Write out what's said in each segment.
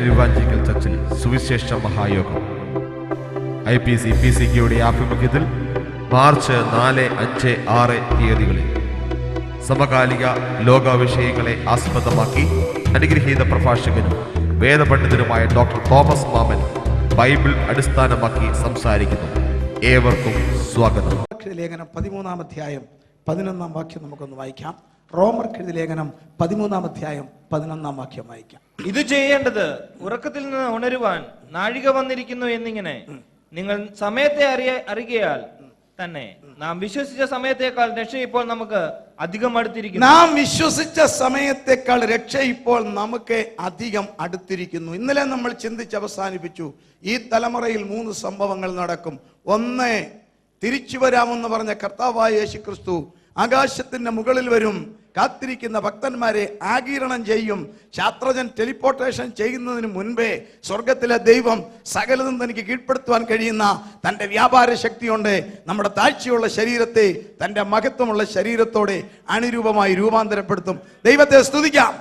Evangelical ചർച്ചിൽ സുവിശേഷ മഹായോഗം IPC PCKയുടെ ആഭിമുഖ്യത്തിൽ March 4, 5, 6 തീയതികളിൽ സമകാലിക ലോക വിഷയങ്ങളെ ആസ്പദമാക്കി അനുഗ്രഹീത പ്രഭാഷകനും വേദപണ്ഡിതനുമായ ഡോക്ടർ തോമസ് മാമൻ ബൈബിൾ അടിസ്ഥാനമാക്കി സംസാരിക്കുന്നു. ഏവർക്കും സ്വാഗതം. ലേഖനം 13-ാം അധ്യായം 11-ാം വാക്യം നമുക്കൊന്ന് വായിക്കാം. റോമർക്കെഴുതിയ ലേഖനം 13-ാം അധ്യായം 11-ാം വാക്യം വായിക്കാം. ഇത് ചെയ്യേണ്ടത് ഉറക്കത്തിൽ നിന്ന് ഉണരുവാൻ നാഴിക വന്നിരിക്കുന്നു എന്നിങ്ങനെ നിങ്ങൾ സമയത്തെ അറിയുകയാൽ തന്നെ നാം വിശ്വസിച്ച സമയത്തേക്കാൾ രക്ഷ ഇപ്പോൾ നമുക്ക് അധികം അടുത്തിരിക്കുന്നു. നാം വിശ്വസിച്ച സമയത്തേക്കാൾ രക്ഷ ഇപ്പോൾ നമുക്ക് അധികം അടുത്തിരിക്കുന്നു. ഇന്നലെ നമ്മൾ ചിന്തിച്ച് അവസാനിപ്പിച്ചു. ഈ തലമുറയിൽ 3 സംഭവങ്ങൾ നടക്കും. ഒന്ന്, തിരിച്ചു വരാമെന്ന് പറഞ്ഞ കർത്താവായ യേശു ക്രിസ്തു ആകാശത്തിന്റെ മുകളിൽ വരും, കാത്തിരിക്കുന്ന ഭക്തന്മാരെ ആഗീരണം ചെയ്യും. ശാസ്ത്രജ്ഞൻ ടെലിപ്പോർട്ടേഷൻ ചെയ്യുന്നതിന് മുൻപേ സ്വർഗത്തിലെ ദൈവം സകലതും തനിക്ക് കീഴ്പ്പെടുത്തുവാൻ കഴിയുന്ന തൻ്റെ വ്യാപാര ശക്തിയുണ്ട്. നമ്മുടെ താഴ്ചയുള്ള ശരീരത്തെ തൻ്റെ മഹത്വമുള്ള ശരീരത്തോടെ അനുരൂപമായി രൂപാന്തരപ്പെടുത്തും. ദൈവത്തെ സ്തുതിക്കാം.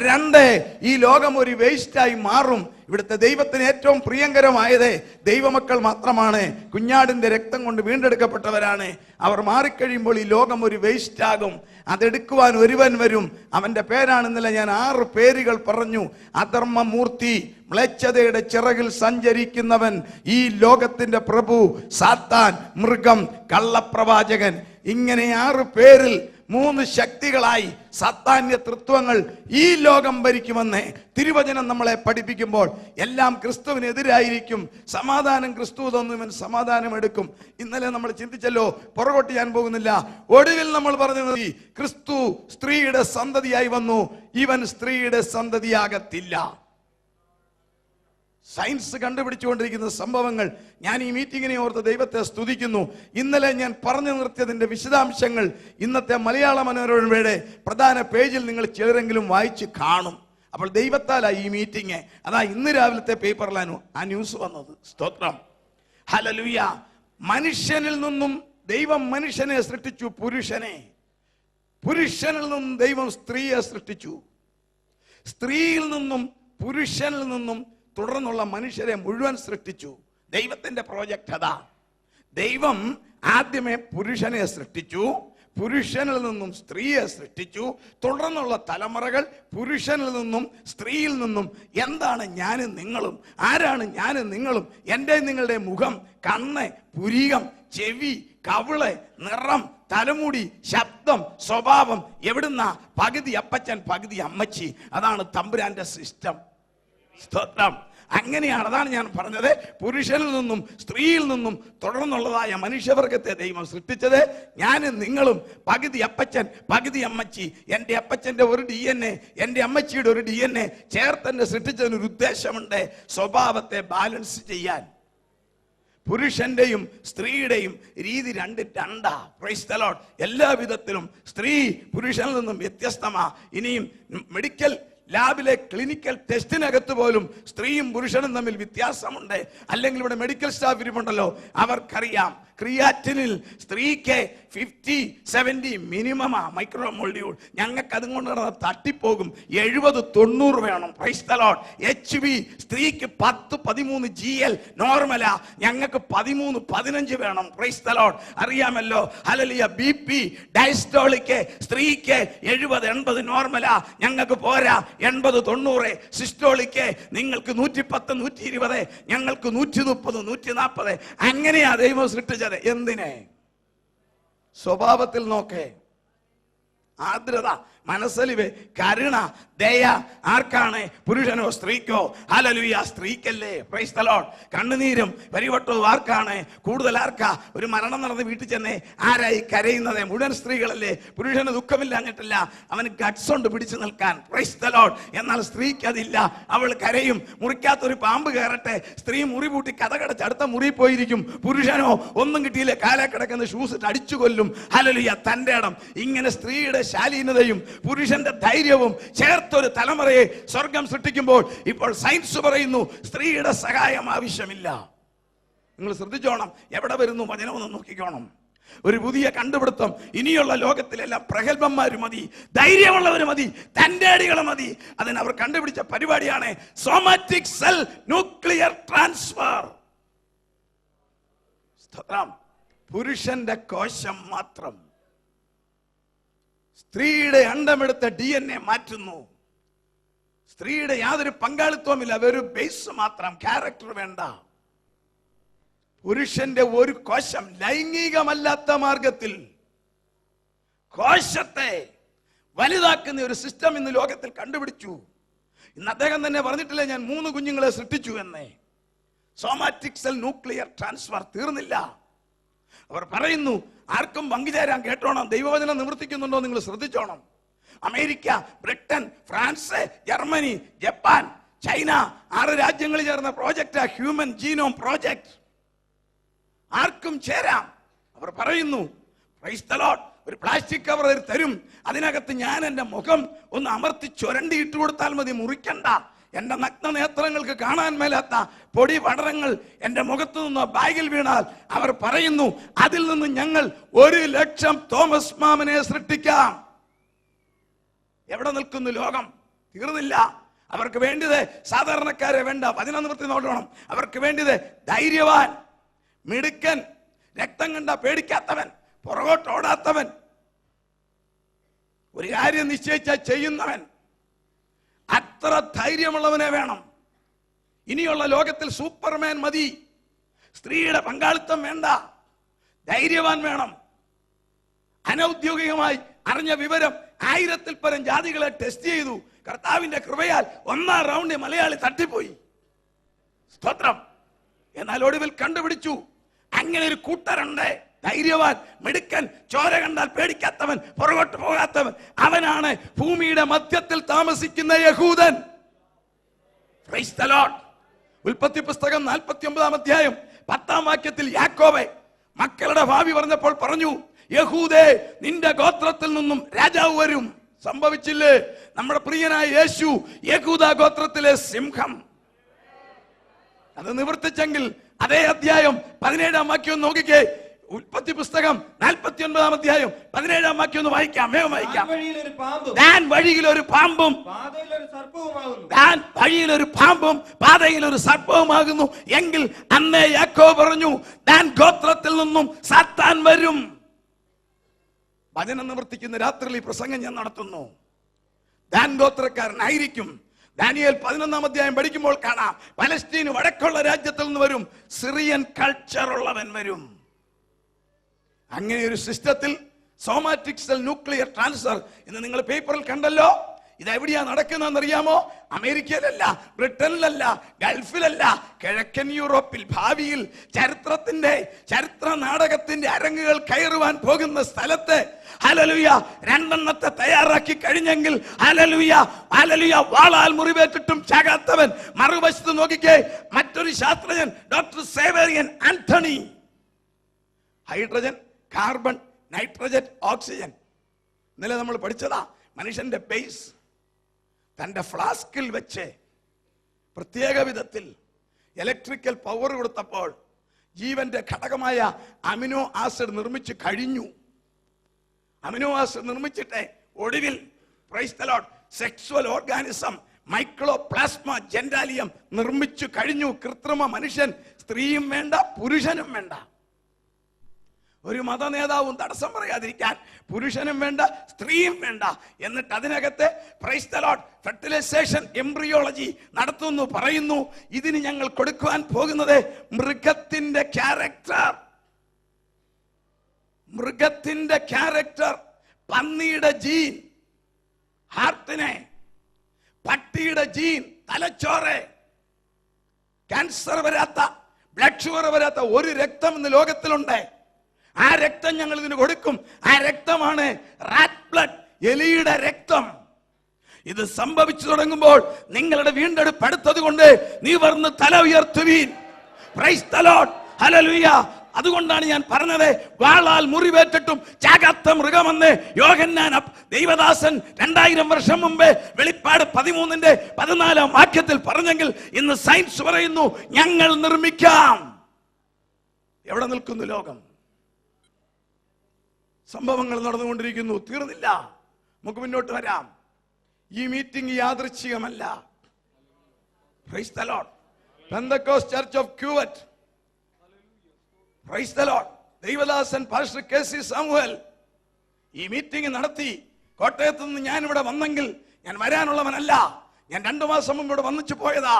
2, ഈ ലോകം ഒരു വേസ്റ്റായി മാറും. ഇവിടുത്തെ ദൈവത്തിന് ഏറ്റവും പ്രിയങ്കരമായത് ദൈവമക്കൾ മാത്രമാണ്. കുഞ്ഞാടിന്റെ രക്തം കൊണ്ട് വീണ്ടെടുക്കപ്പെട്ടവരാണ്. അവർ മാറിക്കഴിയുമ്പോൾ ഈ ലോകം ഒരു വേസ്റ്റ് ആകും. അതെടുക്കുവാൻ ഒരുവൻ വരും. അവന്റെ പേരാണെന്നില്ല, ഞാൻ 6 പേരുകൾ പറഞ്ഞു. അധർമ്മമൂർത്തി, മ്ലേച്ഛതയുടെ ചിറകിൽ സഞ്ചരിക്കുന്നവൻ, ഈ ലോകത്തിന്റെ പ്രഭു, സാത്താൻ, മൃഗം, കള്ളപ്രവാചകൻ. ഇങ്ങനെ 6 പേരിൽ 3 ശക്തികളായി സാത്താന്യ തൃത്വങ്ങൾ ഈ ലോകം ഭരിക്കുമെന്ന് തിരുവചനം നമ്മളെ പഠിപ്പിക്കുമ്പോൾ എല്ലാം ക്രിസ്തുവിനെതിരായിരിക്കും. സമാധാനം ക്രിസ്തു തന്നുവൻ സമാധാനം എടുക്കും. ഇന്നലെ നമ്മൾ ചിന്തിച്ചല്ലോ, പുറകോട്ട് ഞാൻ പോകുന്നില്ല. ഒടുവിൽ നമ്മൾ പറഞ്ഞത് ക്രിസ്തു സ്ത്രീയുടെ സന്തതിയായി വന്നു, ഇവൻ സ്ത്രീയുടെ സന്തതിയാകത്തില്ല. സയൻസ് കണ്ടുപിടിച്ചുകൊണ്ടിരിക്കുന്ന സംഭവങ്ങൾ. ഞാൻ ഈ മീറ്റിങ്ങിനെ ഓർത്ത് ദൈവത്തെ സ്തുതിക്കുന്നു. ഇന്നലെ ഞാൻ പറഞ്ഞു നിർത്തിയതിൻ്റെ വിശദാംശങ്ങൾ ഇന്നത്തെ മലയാള മനോരമയുടെ പ്രധാന പേജിൽ നിങ്ങൾ ചിലരെങ്കിലും വായിച്ച് കാണും. അപ്പോൾ ദൈവത്താലായി ഈ മീറ്റിംഗ്. അതാ ഇന്ന് രാവിലത്തെ പേപ്പറിലാണ് ആ ന്യൂസ് വന്നത്. സ്തോത്രം, ഹല്ലേലൂയ. മനുഷ്യനിൽ നിന്നും ദൈവം മനുഷ്യനെ സൃഷ്ടിച്ചു, പുരുഷനിൽ നിന്നും ദൈവം സ്ത്രീയെ സൃഷ്ടിച്ചു. സ്ത്രീയിൽ നിന്നും പുരുഷനിൽ നിന്നും തുടർന്നുള്ള മനുഷ്യരെ മുഴുവൻ സൃഷ്ടിച്ചു. ദൈവത്തിന്റെ പ്രോജക്റ്റ് അതാ. ദൈവം ആദ്യമേ പുരുഷനെ സൃഷ്ടിച്ചു, പുരുഷനിൽ നിന്നും സ്ത്രീയെ സൃഷ്ടിച്ചു. തുടർന്നുള്ള തലമുറകൾ പുരുഷനിൽ നിന്നും സ്ത്രീയിൽ നിന്നും. എന്താണ് ഞാനും നിങ്ങളും? ആരാണ് ഞാനും നിങ്ങളും? എൻ്റെ നിങ്ങളുടെ മുഖം, കണ്ണ്, പുരികം, ചെവി, കവിള്, നിറം, തലമുടി, ശബ്ദം, സ്വഭാവം എവിടുന്ന? പകുതി അപ്പച്ചൻ പകുതി അമ്മച്ചി. അതാണ് തമ്പുരാന്റെ സിസ്റ്റം. സ്തോത്രം. അങ്ങനെയാണ്. അതാണ് ഞാൻ പറഞ്ഞത്. പുരുഷനിൽ നിന്നും സ്ത്രീയിൽ നിന്നും തുടർന്നുള്ളതായ മനുഷ്യവർഗത്തെ ദൈവം സൃഷ്ടിച്ചത്. ഞാനും നിങ്ങളും പകുതി അപ്പച്ചൻ പകുതി അമ്മച്ചി. എൻ്റെ അപ്പച്ചൻ്റെ ഒരു DNA, എൻ്റെ അമ്മച്ചിയുടെ ഒരു DNA ചേർത്തന്നെ സൃഷ്ടിച്ചതിനൊരു ഉദ്ദേശമുണ്ട്. സ്വഭാവത്തെ ബാലൻസ് ചെയ്യാൻ. പുരുഷന്റെയും സ്ത്രീയുടെയും രീതി രണ്ടാ. Price the Lord. എല്ലാ വിധത്തിലും സ്ത്രീ പുരുഷനിൽ നിന്നും വ്യത്യസ്തമാ. ഇനിയും മെഡിക്കൽ ലാബിലെ ക്ലിനിക്കൽ ടെസ്റ്റിനകത്ത് പോലും സ്ത്രീയും പുരുഷനും തമ്മിൽ വ്യത്യാസമുണ്ട്. അല്ലെങ്കിൽ ഇവിടെ മെഡിക്കൽ സ്റ്റാഫ് ഇരിപ്പുണ്ടല്ലോ, അവർക്കറിയാം ക്രിയാറ്റിനിൽ സ്ത്രീക്ക് 50-70 മിനിമമാ മൈക്രോമോൾഡ്യൂൾ. ഞങ്ങൾക്ക് അതുകൊണ്ട് തട്ടിപ്പോകും. 70-90 വേണം. Price the Lord. HB സ്ത്രീക്ക് 10-13 GL നോർമലാ, ഞങ്ങൾക്ക് 13-15 വേണം. Price the Lord. അറിയാമല്ലോ, ഹല്ലേലൂയ. BP ഡയസ്റ്റോളിക്ക് സ്ത്രീക്ക് 70-80 നോർമലാ, ഞങ്ങൾക്ക് പോരാ 80-90. സിസ്റ്റോളിക്ക് നിങ്ങൾക്ക് 110-120, ഞങ്ങൾക്ക് 130-140. അങ്ങനെയാ ദൈവം സൃഷ്ടിച്ചത്. എന്തിനെ? സ്വഭാവത്തിൽ നോക്കേ. ആർദ്രത, മനസ്സലിവ്, കരുണ, ദയ ആർക്കാണ്? പുരുഷനോ സ്ത്രീക്കോ? ഹല്ലേലൂയ. സ്ത്രീക്കല്ലേ. Praise the Lord. കണ്ണുനീരും പരിവട്ടവും ആർക്കാണ്? കൂടുതൽ ആർക്കാ? ഒരു മരണം നടന്ന് വീട്ടിൽ ചെന്നേ ആരായി കരയുന്നത്? മുഴുവൻ സ്ത്രീകളല്ലേ. പുരുഷന് ദുഃഖമില്ലാഞ്ഞിട്ടില്ല, അവന് ഗട്സ് ഉണ്ട് പിടിച്ചു നിൽക്കാൻ. Price the Lord. എന്നാൽ സ്ത്രീക്ക് അതില്ല. അവൾ കരയും. മുറിക്കാത്തൊരു പാമ്പ് കയറട്ടെ, സ്ത്രീ മുറി പൂട്ടി കഥകടച്ച് അടുത്ത മുറി പോയിരിക്കും. പുരുഷനോ ഒന്നും കിട്ടിയില്ല, കാലെ കിടക്കുന്ന ഷൂസ് ഇട്ട് അടിച്ചു കൊല്ലും. ഹല്ലേലൂയ. തന്റെ ഇടം. ഇങ്ങനെ സ്ത്രീയുടെ ശാലീനതയും പുരുഷന്റെ ധൈര്യവും ചേർത്തൊരു തലമുറയെ സ്വർഗം സൃഷ്ടിക്കുമ്പോൾ ഇപ്പോൾ സയൻസ് പറയുന്നു സ്ത്രീയുടെ സഹായം ആവശ്യമില്ല. നിങ്ങൾ ശ്രദ്ധിച്ചോണം. എവിടെ വരുന്നു വചനമൊന്ന് നോക്കിക്കോണം. ഒരു പുതിയ കണ്ടുപിടുത്തം. ഇനിയുള്ള ലോകത്തിലെല്ലാം പ്രഗത്ഭന്മാർ മതി, ധൈര്യമുള്ളവർ മതി, തന്റേടികൾ മതി. അതിന് അവർ കണ്ടുപിടിച്ച പരിപാടിയാണ് സോമാറ്റിക് സെൽ ന്യൂക്ലിയർ ട്രാൻസ്ഫർ. പുരുഷന്റെ കോശം മാത്രം സ്ത്രീയുടെ അണ്ടമെടുത്ത DNA മാറ്റുന്നു. സ്ത്രീയുടെ യാതൊരു പങ്കാളിത്തവുമില്ല, ഒരു ബേസ് മാത്രം, ക്യാരക്ടർ വേണ്ട. പുരുഷന്റെ ഒരു കോശം ലൈംഗികമല്ലാത്ത മാർഗത്തിൽ കോശത്തെ വലുതാക്കുന്ന ഒരു സിസ്റ്റം ഇന്ന് ലോകത്തിൽ കണ്ടുപിടിച്ചു. ഇന്ന് അദ്ദേഹം തന്നെ പറഞ്ഞിട്ടില്ല, ഞാൻ 3 കുഞ്ഞുങ്ങളെ സൃഷ്ടിച്ചു എന്നേ. സോമാറ്റിക് സെൽ ന്യൂക്ലിയർ ട്രാൻസ്ഫർ തീർന്നില്ല. അവർ പറയുന്നു, ആർക്കും പങ്കുചേരാൻ കേട്ടോണം, ദൈവവചനം നിവർത്തിക്കുന്നുണ്ടോ നിങ്ങൾ ശ്രദ്ധിച്ചോണം. America, Britain, France, Germany, Japan, China 6 രാജ്യങ്ങൾ ചേർന്ന പ്രോജക്റ്റ് ഹ്യൂമൻ ജീനോം പ്രോജക്റ്റ്. ആർക്കും ചേരാം. അവർ പറയുന്നു, പ്രൈസ് ദി ലോർഡ്, ഒരു പ്ലാസ്റ്റിക് കവർ തരും, അതിനകത്ത് ഞാൻ എൻ്റെ മുഖം ഒന്ന് അമർത്തി ചുരണ്ടി ഇട്ട് കൊടുത്താൽ മതി, മുറിക്കണ്ട. എൻ്റെ നഗ്ന നേത്രങ്ങൾക്ക് കാണാൻ മേലാത്ത പൊടി പടരങ്ങൾ എൻ്റെ മുഖത്ത് നിന്ന് ബാഗിൽ വീണാൽ അവർ പറയുന്നു, അതിൽ നിന്ന് ഞങ്ങൾ 1,00,000 തോമസ് മാമനെ സൃഷ്ടിക്കാം. എവിടെ നിൽക്കുന്നു ലോകം? തീർന്നില്ല. അവർക്ക് വേണ്ടത് സാധാരണക്കാരെ വേണ്ട, വചനം നിവർത്തി നോക്കണം. അവർക്ക് വേണ്ടത് ധൈര്യവാൻ, മിടുക്കൻ, രക്തം കണ്ട പേടിക്കാത്തവൻ, പുറകോട്ട് ഓടാത്തവൻ, ഒരു കാര്യം നിശ്ചയിച്ചാൽ ചെയ്യുന്നവൻ, അത്ര ധൈര്യമുള്ളവനെ വേണം. ഇനിയുള്ള ലോകത്തിൽ സൂപ്പർമാൻ മതി. സ്ത്രീയുടെ പങ്കാളിത്തം വേണ്ട, ധൈര്യവാൻ വേണം. അനൗദ്യോഗികമായി അറിഞ്ഞ വിവരം 1000-ൽ പരം ജാതികളെ ടെസ്റ്റ് ചെയ്തു. കർത്താവിന്റെ കൃപയാൽ 1-ാം റൗണ്ടിൽ മലയാളി തട്ടിപ്പോയി. സ്തോത്രം. എന്നാൽ ഒടുവിൽ കണ്ടുപിടിച്ചു, അങ്ങനെ ഒരു കൂട്ടരുണ്ട്, ധൈര്യവാൻ, മിടുക്കൻ, ചോര കണ്ടാൽ പേടിക്കാത്തവൻ, പുറകോട്ട് പോകാത്തവൻ. അവനാണ് ഭൂമിയുടെ മധ്യത്തിൽ താമസിക്കുന്ന യഹൂദൻ. Praise the Lord. ഉൽപ്പത്തി പുസ്തകം 49-ാം അധ്യായം 10-ാം വാക്യത്തിൽ യാക്കോബ് മക്കളുടെ ഭാവി പറഞ്ഞപ്പോൾ പറഞ്ഞു, യഹൂദേ, നിന്റെ ഗോത്രത്തിൽ നിന്നും രാജാവ് വരും. സംഭവിച്ചില്ലേ? നമ്മുടെ പ്രിയനായ യേശു യഹൂദ ഗോത്രത്തിലെ സിംഹം. അത് നിവർത്തിച്ചെങ്കിൽ അതേ അധ്യായം 17-ാം വാക്യം നോക്കിക്കേ. ഉൽപ്പത്തി പുസ്തകം 49-ാം അധ്യായം 17-ാം വാക്യം ഒന്ന് വായിക്കാം, വേഗം വായിക്കാം. താൻ വഴിയിലൊരു പാമ്പും പാതയിലൊരു സർപ്പവുമാകുന്നു എങ്കിൽ അന്നേ യാക്കോബ് പറഞ്ഞു, താൻ ഗോത്രത്തിൽ നിന്നും സാത്താൻ വരും. വചനം നിവർത്തിക്കുന്ന രാത്രിയിൽ ഈ പ്രസംഗം ഞാൻ നടത്തുന്നു. ദാൻ ഗോത്രക്കാരനായിരിക്കും. ദാനിയേൽ 11-ാം അധ്യായം പഠിക്കുമ്പോൾ കാണാം, പലസ്തീന് വടക്കുള്ള രാജ്യത്തിൽ നിന്ന് വരും, സിറിയൻ കൾച്ചർ ഉള്ളവൻ വരും. അങ്ങനെ ഒരു സിസ്റ്റത്തിൽ സോമാറ്റിക് സെൽ ന്യൂക്ലിയർ ട്രാൻസ്ഫർ ഇന്ന് നിങ്ങൾ പേപ്പറിൽ കണ്ടല്ലോ. ഇതെവിടെയാ നടക്കുന്നതെന്ന് അറിയാമോ? അമേരിക്കയിലല്ല, ബ്രിട്ടനിലല്ല, ഗൾഫിലല്ല, കിഴക്കൻ യൂറോപ്പിൽ. ഭാവിയിൽ ചരിത്ര നാടകത്തിന്റെ അരങ്ങുകൾ കയറുവാൻ പോകുന്ന സ്ഥലത്ത് ഹല്ലേലൂയ 2 തയ്യാറാക്കി കഴിഞ്ഞെങ്കിൽ ഹല്ലേലൂയ വാളാൽ മുറിവേറ്റിട്ടും ചാകാത്തവൻ. മറുവശത്ത് നോക്കിക്കേ, മറ്റൊരു ശാസ്ത്രജ്ഞൻ doctor Severian Antony. Hydrogen, carbon, nitrogen, oxygen. ഇന്നലെ നമ്മൾ പഠിച്ചതാ. മനുഷ്യന്റെ ബേസ് തന്റെ ഫ്ലാസ്കിൽ വെച്ച് പ്രത്യേക വിധത്തിൽ ഇലക്ട്രിക്കൽ പവർ കൊടുത്തപ്പോൾ ജീവന്റെ ഘടകമായ അമിനോ ആസിഡ് നിർമ്മിച്ചു കഴിഞ്ഞു. അമിനോ ആസിഡ് നിർമ്മിച്ചിട്ട് ഒടുവിൽ praise the Lord sexual organism mycoplasma genitalium നിർമ്മിച്ചു കഴിഞ്ഞു. കൃത്രിമ മനുഷ്യൻ. സ്ത്രീയും വേണ്ട, പുരുഷനും വേണ്ട. ഒരു മത നേതാവും തടസ്സം പറയാതിരിക്കാൻ പുരുഷനും വേണ്ട, സ്ത്രീയും വേണ്ട. എന്നിട്ട് അതിനകത്ത് praise the Lord fertilization, embryology നടത്തുന്നു. പറയുന്നു, ഇതിന് ഞങ്ങൾ കൊടുക്കുവാൻ പോകുന്നത് മൃഗത്തിന്റെ ക്യാരക്ടർ, പന്നിയുടെ ജീൻ ഹാർട്ടിനെ, പട്ടിയുടെ ജീൻ തലച്ചോറ്, ക്യാൻസർ വരാത്ത, ബ്ലഡ് ഷുഗർ വരാത്ത ഒരു രക്തം ഇന്ന് ലോകത്തിലുണ്ട്. ആ രക്തം ഞങ്ങൾ ഇതിന് കൊടുക്കും. ആ രക്തമാണ് റാറ്റ് ബ്ലഡ്, എലിയുടെ രക്തം. ഇത് സംഭവിച്ചു തുടങ്ങുമ്പോൾ നിങ്ങളുടെ വീണ്ടെടുപ്പ് അടുത്തത് കൊണ്ട് നിവർന്ന് തല ഉയർത്തുവീൻ. Praise the Lord. ഹല്ലേലൂയ. അതുകൊണ്ടാണ് ഞാൻ പറഞ്ഞത്, വാളാൽ മുറിവേറ്റിട്ടും ചാകാത്ത മൃഗമെന്ന് യോഹന്നാൻ ദൈവദാസൻ 2000 വർഷം മുമ്പേ വെളിപ്പാട് 13-ന്റെ 14-ാം വാക്യത്തിൽ പറഞ്ഞെങ്കിൽ ഇന്ന് സയൻസ് പറയുന്നു ഞങ്ങൾ നിർമ്മിക്കാം. എവിടെ നിൽക്കുന്നു ലോകം? സംഭവങ്ങൾ നടന്നുകൊണ്ടിരിക്കുന്നു. തീർന്നില്ല, നമുക്ക് മുന്നോട്ട് വരാം. ഈ മീറ്റിംഗ് യാദൃച്ഛികമല്ല. Praise the Lord. Pentecost church of Kuwait, praise the Lord, ദൈവദാസൻ പാസ്റ്റർ കെ.സി. സാമുവൽ ഈ മീറ്റിംഗ് നടത്തി. കോട്ടയത്ത് നിന്ന് ഞാൻ ഇവിടെ വന്നെങ്കിൽ ഞാൻ വരാനുള്ളവനല്ല. ഞാൻ 2 മാസം മുമ്പ് ഇവിടെ വന്നിച്ചു പോയതാ.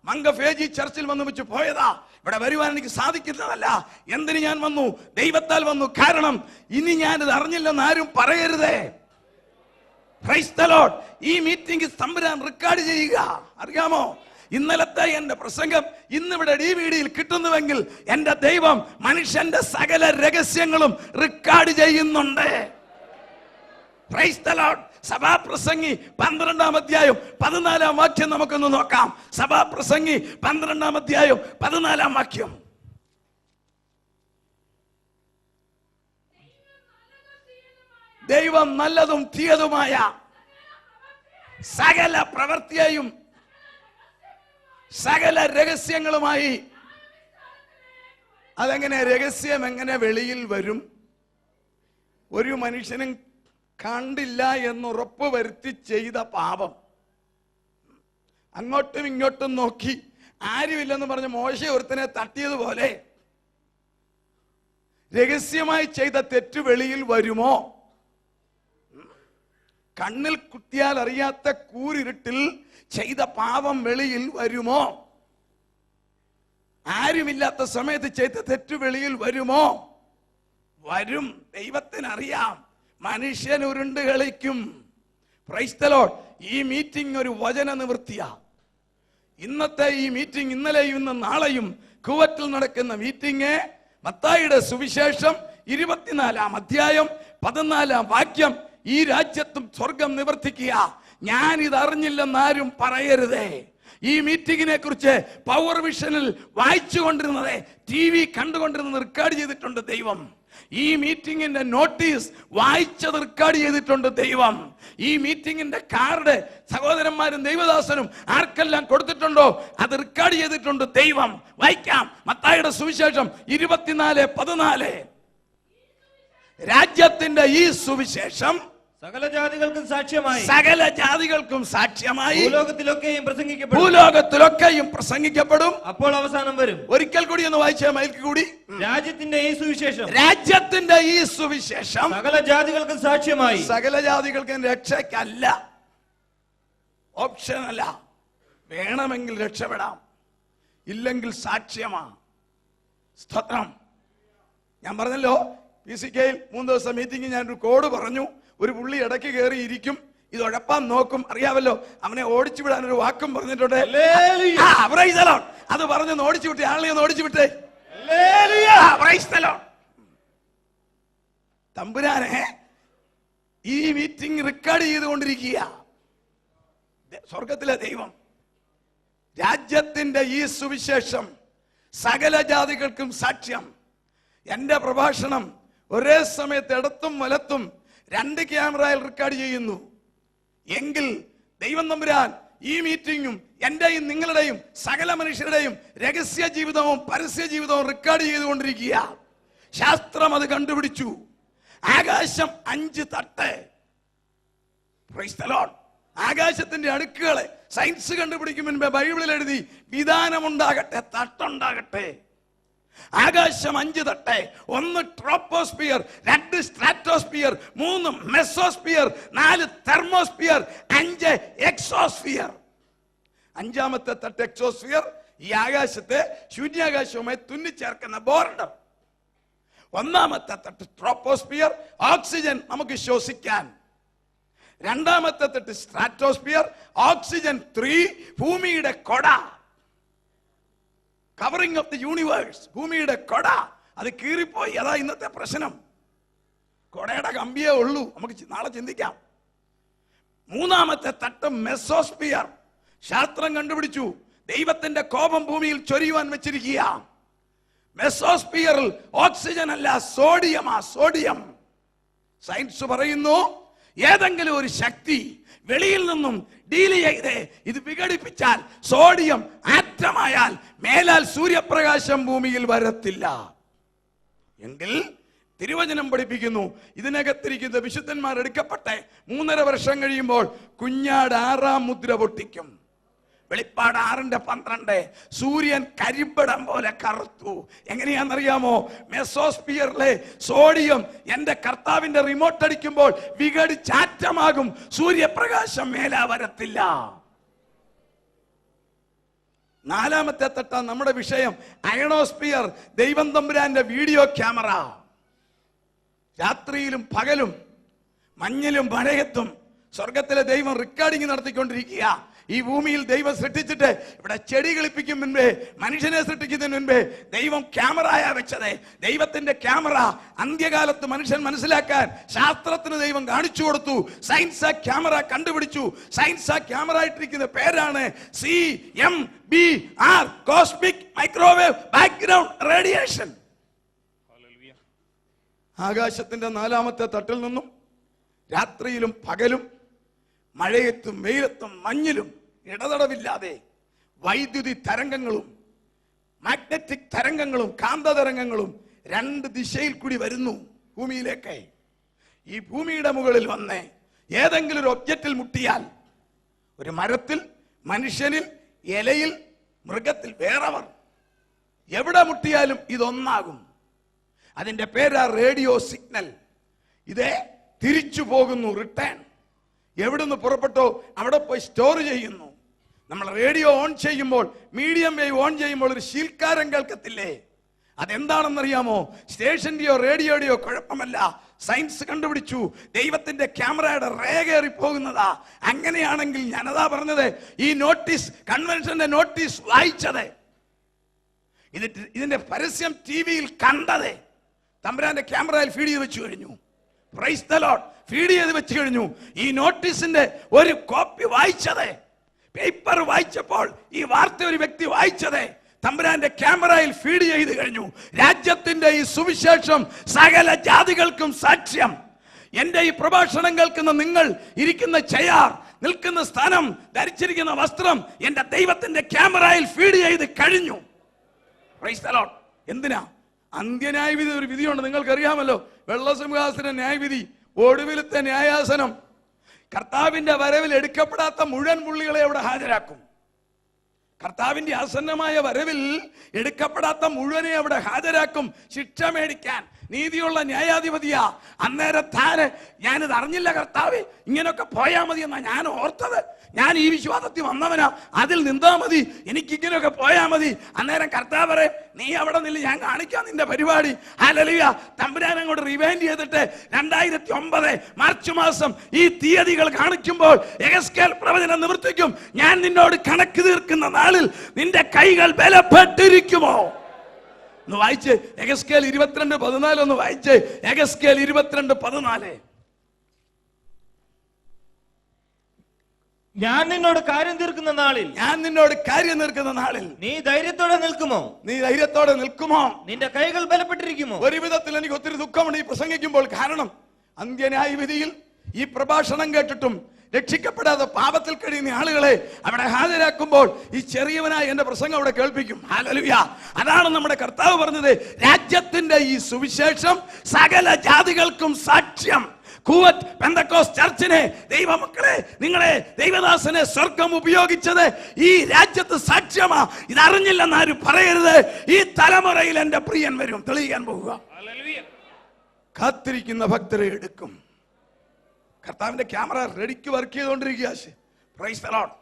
മംഗഫേജി ചർച്ചിൽ വന്നു വെച്ച് പോയതാ. ഇവിടെ വരുവാൻ എനിക്ക് സാധിക്കുന്നതല്ല. എന്തിന് ഞാൻ വന്നു? ദൈവത്താൽ വന്നു. കാരണം ഇനി ഞാനിത് അറിഞ്ഞില്ലെന്ന് ആരും പറയരുതേ. Praise the Lord. ഈ മീറ്റിംഗ് തമ്പുരാൻ റെക്കോർഡ് ചെയ്യുക. അറിയാമോ, ഇന്നലത്തെ എന്റെ പ്രസംഗം ഇന്നിവിടെ DVD-യിൽ കിട്ടുന്നുവെങ്കിൽ എന്റെ ദൈവം മനുഷ്യന്റെ സകല രഹസ്യങ്ങളും റെക്കോർഡ് ചെയ്യുന്നുണ്ട്. Praise the Lord. സഭാപ്രസംഗി 12-ാം അധ്യായം 14-ാം വാക്യം നമുക്കൊന്ന് നോക്കാം. സഭാപ്രസംഗി 12-ാം അധ്യായം 14-ാം വാക്യം. ദൈവം നല്ലതും തീയതുമായ സകല പ്രവൃത്തിയെയും സകല രഹസ്യങ്ങളുമായി. അതെങ്ങനെ രഹസ്യം എങ്ങനെ വെളിയിൽ വരും? ഒരു മനുഷ്യനും കണ്ടില്ല എന്നുറപ്പ് വരുത്തി ചെയ്ത പാപം അങ്ങോട്ടും ഇങ്ങോട്ടും നോക്കി ആരുമില്ലെന്ന് പറഞ്ഞ് മോശ ഒരുത്തനെ തട്ടിയതുപോലെ രഹസ്യമായി ചെയ്ത തെറ്റ് വെളിയിൽ വരുമോ? കണ്ണിൽ കുത്തിയാൽ അറിയാത്ത കൂരിരുട്ടിൽ ചെയ്ത പാപം വെളിയിൽ വരുമോ? ആരുമില്ലാത്ത സമയത്ത് ചെയ്ത തെറ്റ് വെളിയിൽ വരുമോ? വരും. ദൈവത്തിനറിയാം. മനുഷ്യൻ ഉരുണ്ട് കളിക്കും. Price the Lord. ഈ മീറ്റിംഗ് ഒരു വചന നിവൃത്തിയാ. ഇന്നത്തെ ഈ മീറ്റിംഗ്, ഇന്നലെയും ഇന്നും നാളെയും കുവറ്റിൽ നടക്കുന്ന മീറ്റിംഗ് മത്തായിയുടെ സുവിശേഷം 24-ാം അധ്യായം 14-ാം വാക്യം. ഈ രാജ്യത്തും സ്വർഗം നിവർത്തിക്കുക. ഞാൻ ഇത് അറിഞ്ഞില്ലെന്നാരും പറയരുതേ. ഈ മീറ്റിംഗിനെ കുറിച്ച് പവർ വിഷനിൽ വായിച്ചുകൊണ്ടിരുന്നത്, TV കണ്ടുകൊണ്ടിരുന്നത് റെക്കോർഡ് ചെയ്തിട്ടുണ്ട് ദൈവം. ഈ മീറ്റിംഗിന്റെ നോട്ടീസ് വായിച്ചത് റെക്കോർഡ് ചെയ്തിട്ടുണ്ട് ദൈവം. ഈ മീറ്റിംഗിന്റെ കാർഡ് സഹോദരന്മാരും ദൈവദാസനും ആർക്കെല്ലാം കൊടുത്തിട്ടുണ്ടോ അത് റെക്കോർഡ് ചെയ്തിട്ടുണ്ട് ദൈവം. വായിക്കാം. മത്തായിയുടെ സുവിശേഷം 24:14. രാജ്യത്തിന്റെ ഈ സുവിശേഷം സകല ജാതികൾക്കും സാക്ഷ്യമായി, സകല ജാതികൾക്കും സാക്ഷ്യമായി ഭൂലോകത്തിലൊക്കെയും പ്രസംഗിക്കപ്പെടും. അപ്പോൾ അവസാനം വരും. ഒരിക്കൽ കൂടി ഒന്ന് വായിച്ചാൽ മൈക്ക് കൂടി. രാജ്യത്തിന്റെ ഈ സുവിശേഷം, രാജ്യത്തിന്റെ ഈ സുവിശേഷം സകല ജാതികൾക്കും സാക്ഷ്യമായി. സകല ജാതികൾക്കും രക്ഷയ്ക്കല്ല, ഓപ്ഷൻ അല്ല. വേണമെങ്കിൽ രക്ഷപ്പെടാം, ഇല്ലെങ്കിൽ സാക്ഷ്യമാ. സ്തോത്രം. ഞാൻ പറഞ്ഞല്ലോ, PCK-യിൽ 3 ദിവസം മീറ്റിംഗ് ഞാനൊരു കോഡ് പറഞ്ഞു. ഒരു പുള്ളി ഇടയ്ക്ക് കയറി ഇരിക്കും, ഇത് ഉഴപ്പാൻ നോക്കും. അറിയാമല്ലോ, അവനെ ഓടിച്ചു വിടാൻ ഒരു വാക്കും പറഞ്ഞിട്ടുണ്ട്. അത് പറഞ്ഞൊന്ന് ഓടിച്ചു വിട്ടേ, ആളെ ഒന്ന് ഓടിച്ചു വിട്ടേ. തമ്പുരാനെ ഈ മീറ്റിംഗ് റെക്കോർഡ് ചെയ്തുകൊണ്ടിരിക്കുക സ്വർഗത്തിലെ ദൈവം. രാജ്യത്തിന്റെ ഈ സുവിശേഷം സകല ജാതികൾക്കും സാക്ഷ്യം. എന്റെ പ്രഭാഷണം ഒരേ സമയത്ത് ഇടത്തും വലത്തും 2 ക്യാമറയിൽ റെക്കോർഡ് ചെയ്യുന്നു എങ്കിൽ ദൈവം തമ്പുരാൻ ഈ മീറ്റിംഗും എന്റെയും നിങ്ങളുടെയും സകല മനുഷ്യരുടെയും രഹസ്യ ജീവിതവും പരസ്യ ജീവിതവും റെക്കോർഡ് ചെയ്തുകൊണ്ടിരിക്കുക. ശാസ്ത്രം അത് കണ്ടുപിടിച്ചു. ആകാശം 5 തട്ട്. Price the Lord. ആകാശത്തിന്റെ അടുക്കുകളെ സയൻസ് കണ്ടുപിടിക്കും മുൻപേ ബൈബിളിൽ എഴുതി, വിധാനമുണ്ടാകട്ടെ, തട്ടുണ്ടാകട്ടെ. ആകാശം 5 തട്ട്. 1 troposphere, 2 stratosphere, 3 mesosphere, 4 thermosphere, 5 exosphere. 5-ാമത്തെ തട്ട് എക്സോസ്ഫിയർ. ഈ ആകാശത്തെ ശൂന്യാകാശവുമായി തുന്നിച്ചേർക്കുന്ന ബോർഡർ. 1-ാമത്തെ തട്ട് ട്രോപ്പോസ്ഫിയർ, ഓക്സിജൻ നമുക്ക് ശ്വസിക്കാൻ. 2-ാമത്തെ തട്ട് സ്ട്രാറ്റോസ്ഫിയർ, ഓക്സിജൻ 3, ഭൂമിയുടെ കൊട, കവറിംഗ് ഓഫ് ദി യൂണിവേഴ്സ്. ഭൂമിയുടെ കൊട അത് കീറിപ്പോയി. അതാ ഇന്നത്തെ പ്രശ്നം. കൊടയുടെ കമ്പിയേ ഉള്ളൂ. നമുക്ക് നാളെ ചിന്തിക്കാം. 3-ാമത്തെ തട്ട് മെസോസ്ഫിയർ. ശാസ്ത്രം കണ്ടുപിടിച്ചു, ദൈവത്തിന്റെ കോപം ഭൂമിയിൽ ചൊരിയുവാൻ വെച്ചിരിക്കുക. മെസോസ്ഫിയറിൽ ഓക്സിജൻ അല്ല, സോഡിയമാ, സോഡിയം. സയൻസ് പറയുന്നു, ഏതെങ്കിലും ഒരു ശക്തി വെളിയിൽ നിന്നും ഡീൽ ചെയ്ത് ഇത് വിഘടിപ്പിച്ചാൽ, സോഡിയം ആറ്റമായാൽ മേലാൽ സൂര്യപ്രകാശം ഭൂമിയിൽ വരത്തില്ല. എങ്കിൽ തിരുവചനം പഠിപ്പിക്കുന്നു, ഇതിനകത്തിരിക്കുന്ന വിശുദ്ധന്മാർ എടുക്കട്ടെ 3.5 വർഷം കഴിയുമ്പോൾ കുഞ്ഞാട് 6ാം മുദ്ര പൊട്ടിക്കും. വെളിപ്പാട് 6:12 സൂര്യൻ കരിമ്പടം പോലെ കറുത്തു. എങ്ങനെയാണെന്നറിയാമോ? മെസോസ്ഫിയറിലെ സോഡിയം എന്റെ കർത്താവിന്റെ റിമോട്ട് അടിക്കുമ്പോൾ വിഘടിച്ചാറ്റമാകും. സൂര്യപ്രകാശം മേലാ വരത്തില്ല. 4ാമത്തെ തട്ട നമ്മുടെ വിഷയം അയണോസ്ഫിയർ, ദൈവം തമ്പുരാന്റെ വീഡിയോ ക്യാമറ. രാത്രിയിലും പകലും മഞ്ഞിലും മഴയത്തും സ്വർഗത്തിലെ ദൈവം റെക്കോർഡിംഗ് നടത്തിക്കൊണ്ടിരിക്കുക. ഈ ഭൂമിയിൽ ദൈവം സൃഷ്ടിച്ചിട്ട് ഇവിടെ ചെടി കളിപ്പിക്കും മുൻപേ, മനുഷ്യനെ സൃഷ്ടിക്കുന്നതിന് മുൻപേ ദൈവം ക്യാമറയാ വെച്ചത്. ദൈവത്തിന്റെ ക്യാമറ അന്ത്യകാലത്ത് മനുഷ്യൻ മനസ്സിലാക്കാൻ ശാസ്ത്രത്തിന് ദൈവം കാണിച്ചു കൊടുത്തു. സയൻസ് ആ ക്യാമറ കണ്ടുപിടിച്ചു. സയൻസ് ആ ക്യാമറ ആയിട്ടിരിക്കുന്ന പേരാണ് CMBR, cosmic microwave background radiation. ആകാശത്തിന്റെ 4ാമത്തെ തട്ടിൽ നിന്നും രാത്രിയിലും പകലും മഴയത്തും വെയിലത്തും മഞ്ഞിലും ഇടതടവില്ലാതെ വൈദ്യുതി തരംഗങ്ങളും മാഗ്നറ്റിക് തരംഗങ്ങളും കാന്ത തരംഗങ്ങളും 2 ദിശയിൽ കൂടി വരുന്നു ഭൂമിയിലേക്ക്. ഈ ഭൂമിയുടെ മുകളിൽ വന്ന് ഏതെങ്കിലും ഒരു ഒബ്ജക്റ്റിൽ മുട്ടിയാൽ, ഒരു മരത്തിൽ, മനുഷ്യനിൽ, ഇലയിൽ, മൃഗത്തിൽ, വേറെവർ എവിടെ മുട്ടിയാലും ഇതൊന്നാകും. അതിന്റെ പേരാ റേഡിയോ സിഗ്നൽ. ഇതേ തിരിച്ചു പോകുന്നു, റിട്ടേൺ. എവിടുന്ന് പുറപ്പെട്ടോ അവിടെ പോയി സ്റ്റോർ ചെയ്യുന്നു. നമ്മൾ റേഡിയോ ഓൺ ചെയ്യുമ്പോൾ, മീഡിയം വേവ് ഓൺ ചെയ്യുമ്പോൾ ഒരു ശീൽക്കാരം കേൾക്കത്തില്ലേ? അതെന്താണെന്നറിയാമോ? സ്റ്റേഷന്റെയോ റേഡിയോയുടെയോ കുഴപ്പമല്ല. സയൻസ് കണ്ടുപിടിച്ചു, ദൈവത്തിന്റെ ക്യാമറയുടെ റേ കയറി പോകുന്നതാ. അങ്ങനെയാണെങ്കിൽ ഞാനതാ പറഞ്ഞത്, ഈ നോട്ടീസ്, കൺവെൻഷന്റെ നോട്ടീസ് വായിച്ചത്, ഇതിന്റെ പരസ്യം ടിവിയിൽ കണ്ടത്, തമ്പുരാന്റെ ക്യാമറയിൽ ഫീഡ് ചെയ്ത് വെച്ചു കഴിഞ്ഞു. Praise the Lord. ഫീഡ് ചെയ്ത് വെച്ച് കഴിഞ്ഞു. ഈ നോട്ടീസിന്റെ ഒരു കോപ്പി വായിച്ചത്, പേപ്പർ വായിച്ചപ്പോൾ ഈ വാർത്ത ഒരു വ്യക്തി വായിച്ചത് തമ്പുരാന്റെ ക്യാമറയിൽ ഫീഡ് ചെയ്ത് കഴിഞ്ഞു. രാജ്യത്തിന്റെ ഈ സുവിശേഷം സകല ജാതികൾക്കും സാക്ഷ്യം. എന്റെ ഈ പ്രഭാഷണം കേൾക്കുന്ന നിങ്ങൾ ഇരിക്കുന്ന ചെയർ, നിൽക്കുന്ന സ്ഥാനം, ധരിച്ചിരിക്കുന്ന വസ്ത്രം എന്റെ ദൈവത്തിന്റെ ക്യാമറയിൽ ഫീഡ് ചെയ്ത് കഴിഞ്ഞു. Praise the Lord. എന്തിനാ? അന്ത്യന്യായവിധി ഒരു വിധിയുണ്ട്, നിങ്ങൾക്കറിയാമല്ലോ. വെള്ളസിംഹാസന ന്യായവിധി, ഒടുവിലത്തെ ന്യായാസനം. കർത്താവിന്റെ വരവിൽ എടുക്കപ്പെടാത്ത മുഴുവൻ പുള്ളികളെ അവിടെ ഹാജരാക്കും. കർത്താവിന്റെ ആസന്നമായ വരവിൽ എടുക്കപ്പെടാത്ത മുഴുവനെ അവിടെ ഹാജരാക്കും, ശിക്ഷ മേടിക്കാൻ. നീതിയുള്ള ന്യായാധിപതിയാ. അന്നേരം താന് ഞാനിത് അറിഞ്ഞില്ല കർത്താവ്, ഇങ്ങനൊക്കെ പോയാ മതി എന്നാ ഞാൻ ഓർത്തത്. ഞാൻ ഈ വിശ്വാസത്തിൽ വന്നവനാ, അതിൽ നിന്നാ മതി, എനിക്ക് ഇങ്ങനെയൊക്കെ പോയാ മതി. അന്നേരം കർത്താവ് പറയും, നീ അവിടെ നില്ല, ഞാൻ കാണിക്കാം നിന്റെ പരിപാടി. ഹല്ലേലൂയ. തമ്പുരാൻ അങ്ങോട്ട് റിവൈൻഡ് ചെയ്തിട്ട് 2009 മാർച്ച് മാസം ഈ തീയതികൾ കാണിക്കുമ്പോൾ യെഹെസ്കേൽ പ്രവചനം നിവർത്തിക്കും. ഞാൻ നിന്നോട് കണക്ക് തീർക്കുന്ന നാളിൽ നിന്റെ കൈകൾ ബലപ്പെട്ടിരിക്കുമോ? ഒന്ന് വായിച്ച് യെഹെസ്കേൽ 22:14 ഒന്ന് വായിച്ച്. യെഹെസ്കേൽ 22:14. ഞാൻ നിന്നോട് കാര്യം തീർക്കുന്ന നാളിൽ, ഞാൻ നിന്നോട് കാര്യം തീർക്കുന്ന നാളിൽ നീ ധൈര്യത്തോടെ നിൽക്കുമോ? നീ ധൈര്യത്തോടെ നിൽക്കുമോ? നിന്റെ കൈകൾ ബലപ്പെട്ടിരിക്കുമോ? ഒരു വിധത്തിൽ എനിക്ക് ഒത്തിരി ദുഃഖമുണ്ട് ഈ പ്രസംഗിക്കുമ്പോൾ. കാരണം അന്ത്യന്യായവിധിയിൽ ഈ പ്രഭാഷണം കേട്ടിട്ടും രക്ഷിക്കപ്പെടാതെ പാപത്തിൽ കഴിയുന്ന ആളുകളെ അവിടെ ഹാജരാക്കുമ്പോൾ ഈ ചെറിയവനായ എന്റെ പ്രസംഗം അവിടെ കേൾപ്പിക്കും. ഹല്ലേലൂയ. അതാണ് നമ്മുടെ കർത്താവ് പറഞ്ഞത്, രാജ്യത്തിന്റെ ഈ സുവിശേഷം സകല ജാതികൾക്കും സാക്ഷ്യം. കൂവറ്റ് പെന്തക്കോസ്റ്റ് ചർച്ചിനെ, ദൈവമക്കളെ, നിങ്ങളെ, ദൈവദാസനെ സ്വർഗം ഉപയോഗിച്ചത് ഈ രാജ്യത്ത് സാക്ഷ്യമാ. ഇതറിഞ്ഞില്ലെന്ന് ആരും പറയരുത്. ഈ തലമുറയിൽ എന്റെ പ്രിയൻ വരും, തെളിയിക്കാൻ പോകുക. കാത്തിരിക്കുന്ന ഭക്തരെ എടുക്കും. കർത്താവിന്റെ ക്യാമറ റെഡിക്ക് വർക്ക് ചെയ്തുകൊണ്ടിരിക്കുക. Price the Lord.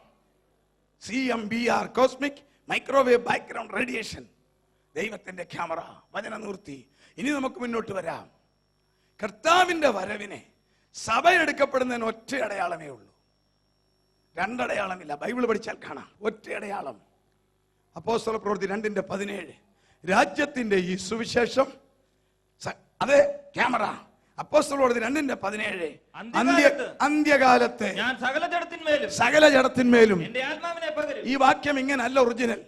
CMBR, cosmic microwave background radiation, ദൈവത്തിന്റെ ക്യാമറ. വചന നിവൃത്തി. ഇനി നമുക്ക് മുന്നോട്ട് വരാം. കർത്താവിന്റെ വരവിനെ സഭ എടുക്കപ്പെടുന്നതിന് ഒറ്റ അടയാളമേ ഉള്ളൂ, രണ്ടടയാളമില്ല. ബൈബിൾ പഠിച്ചാൽ കാണാം. ഒറ്റ അടയാളം. അപ്പോസ്തല പ്രവൃത്തി 2:17. രാജ്യത്തിന്റെ ഈ സുവിശേഷം, അതെ ക്യാമറ. അപ്പോസ്തല പ്രവൃത്തി 2:17. അന്ത്യകാലത്ത് ഞാൻ സകല ജഡത്തിന്മേലും എന്റെ ആത്മാവിനെ പകരും. ഈ വാക്യം ഇങ്ങനല്ല ഒറിജിനൽ.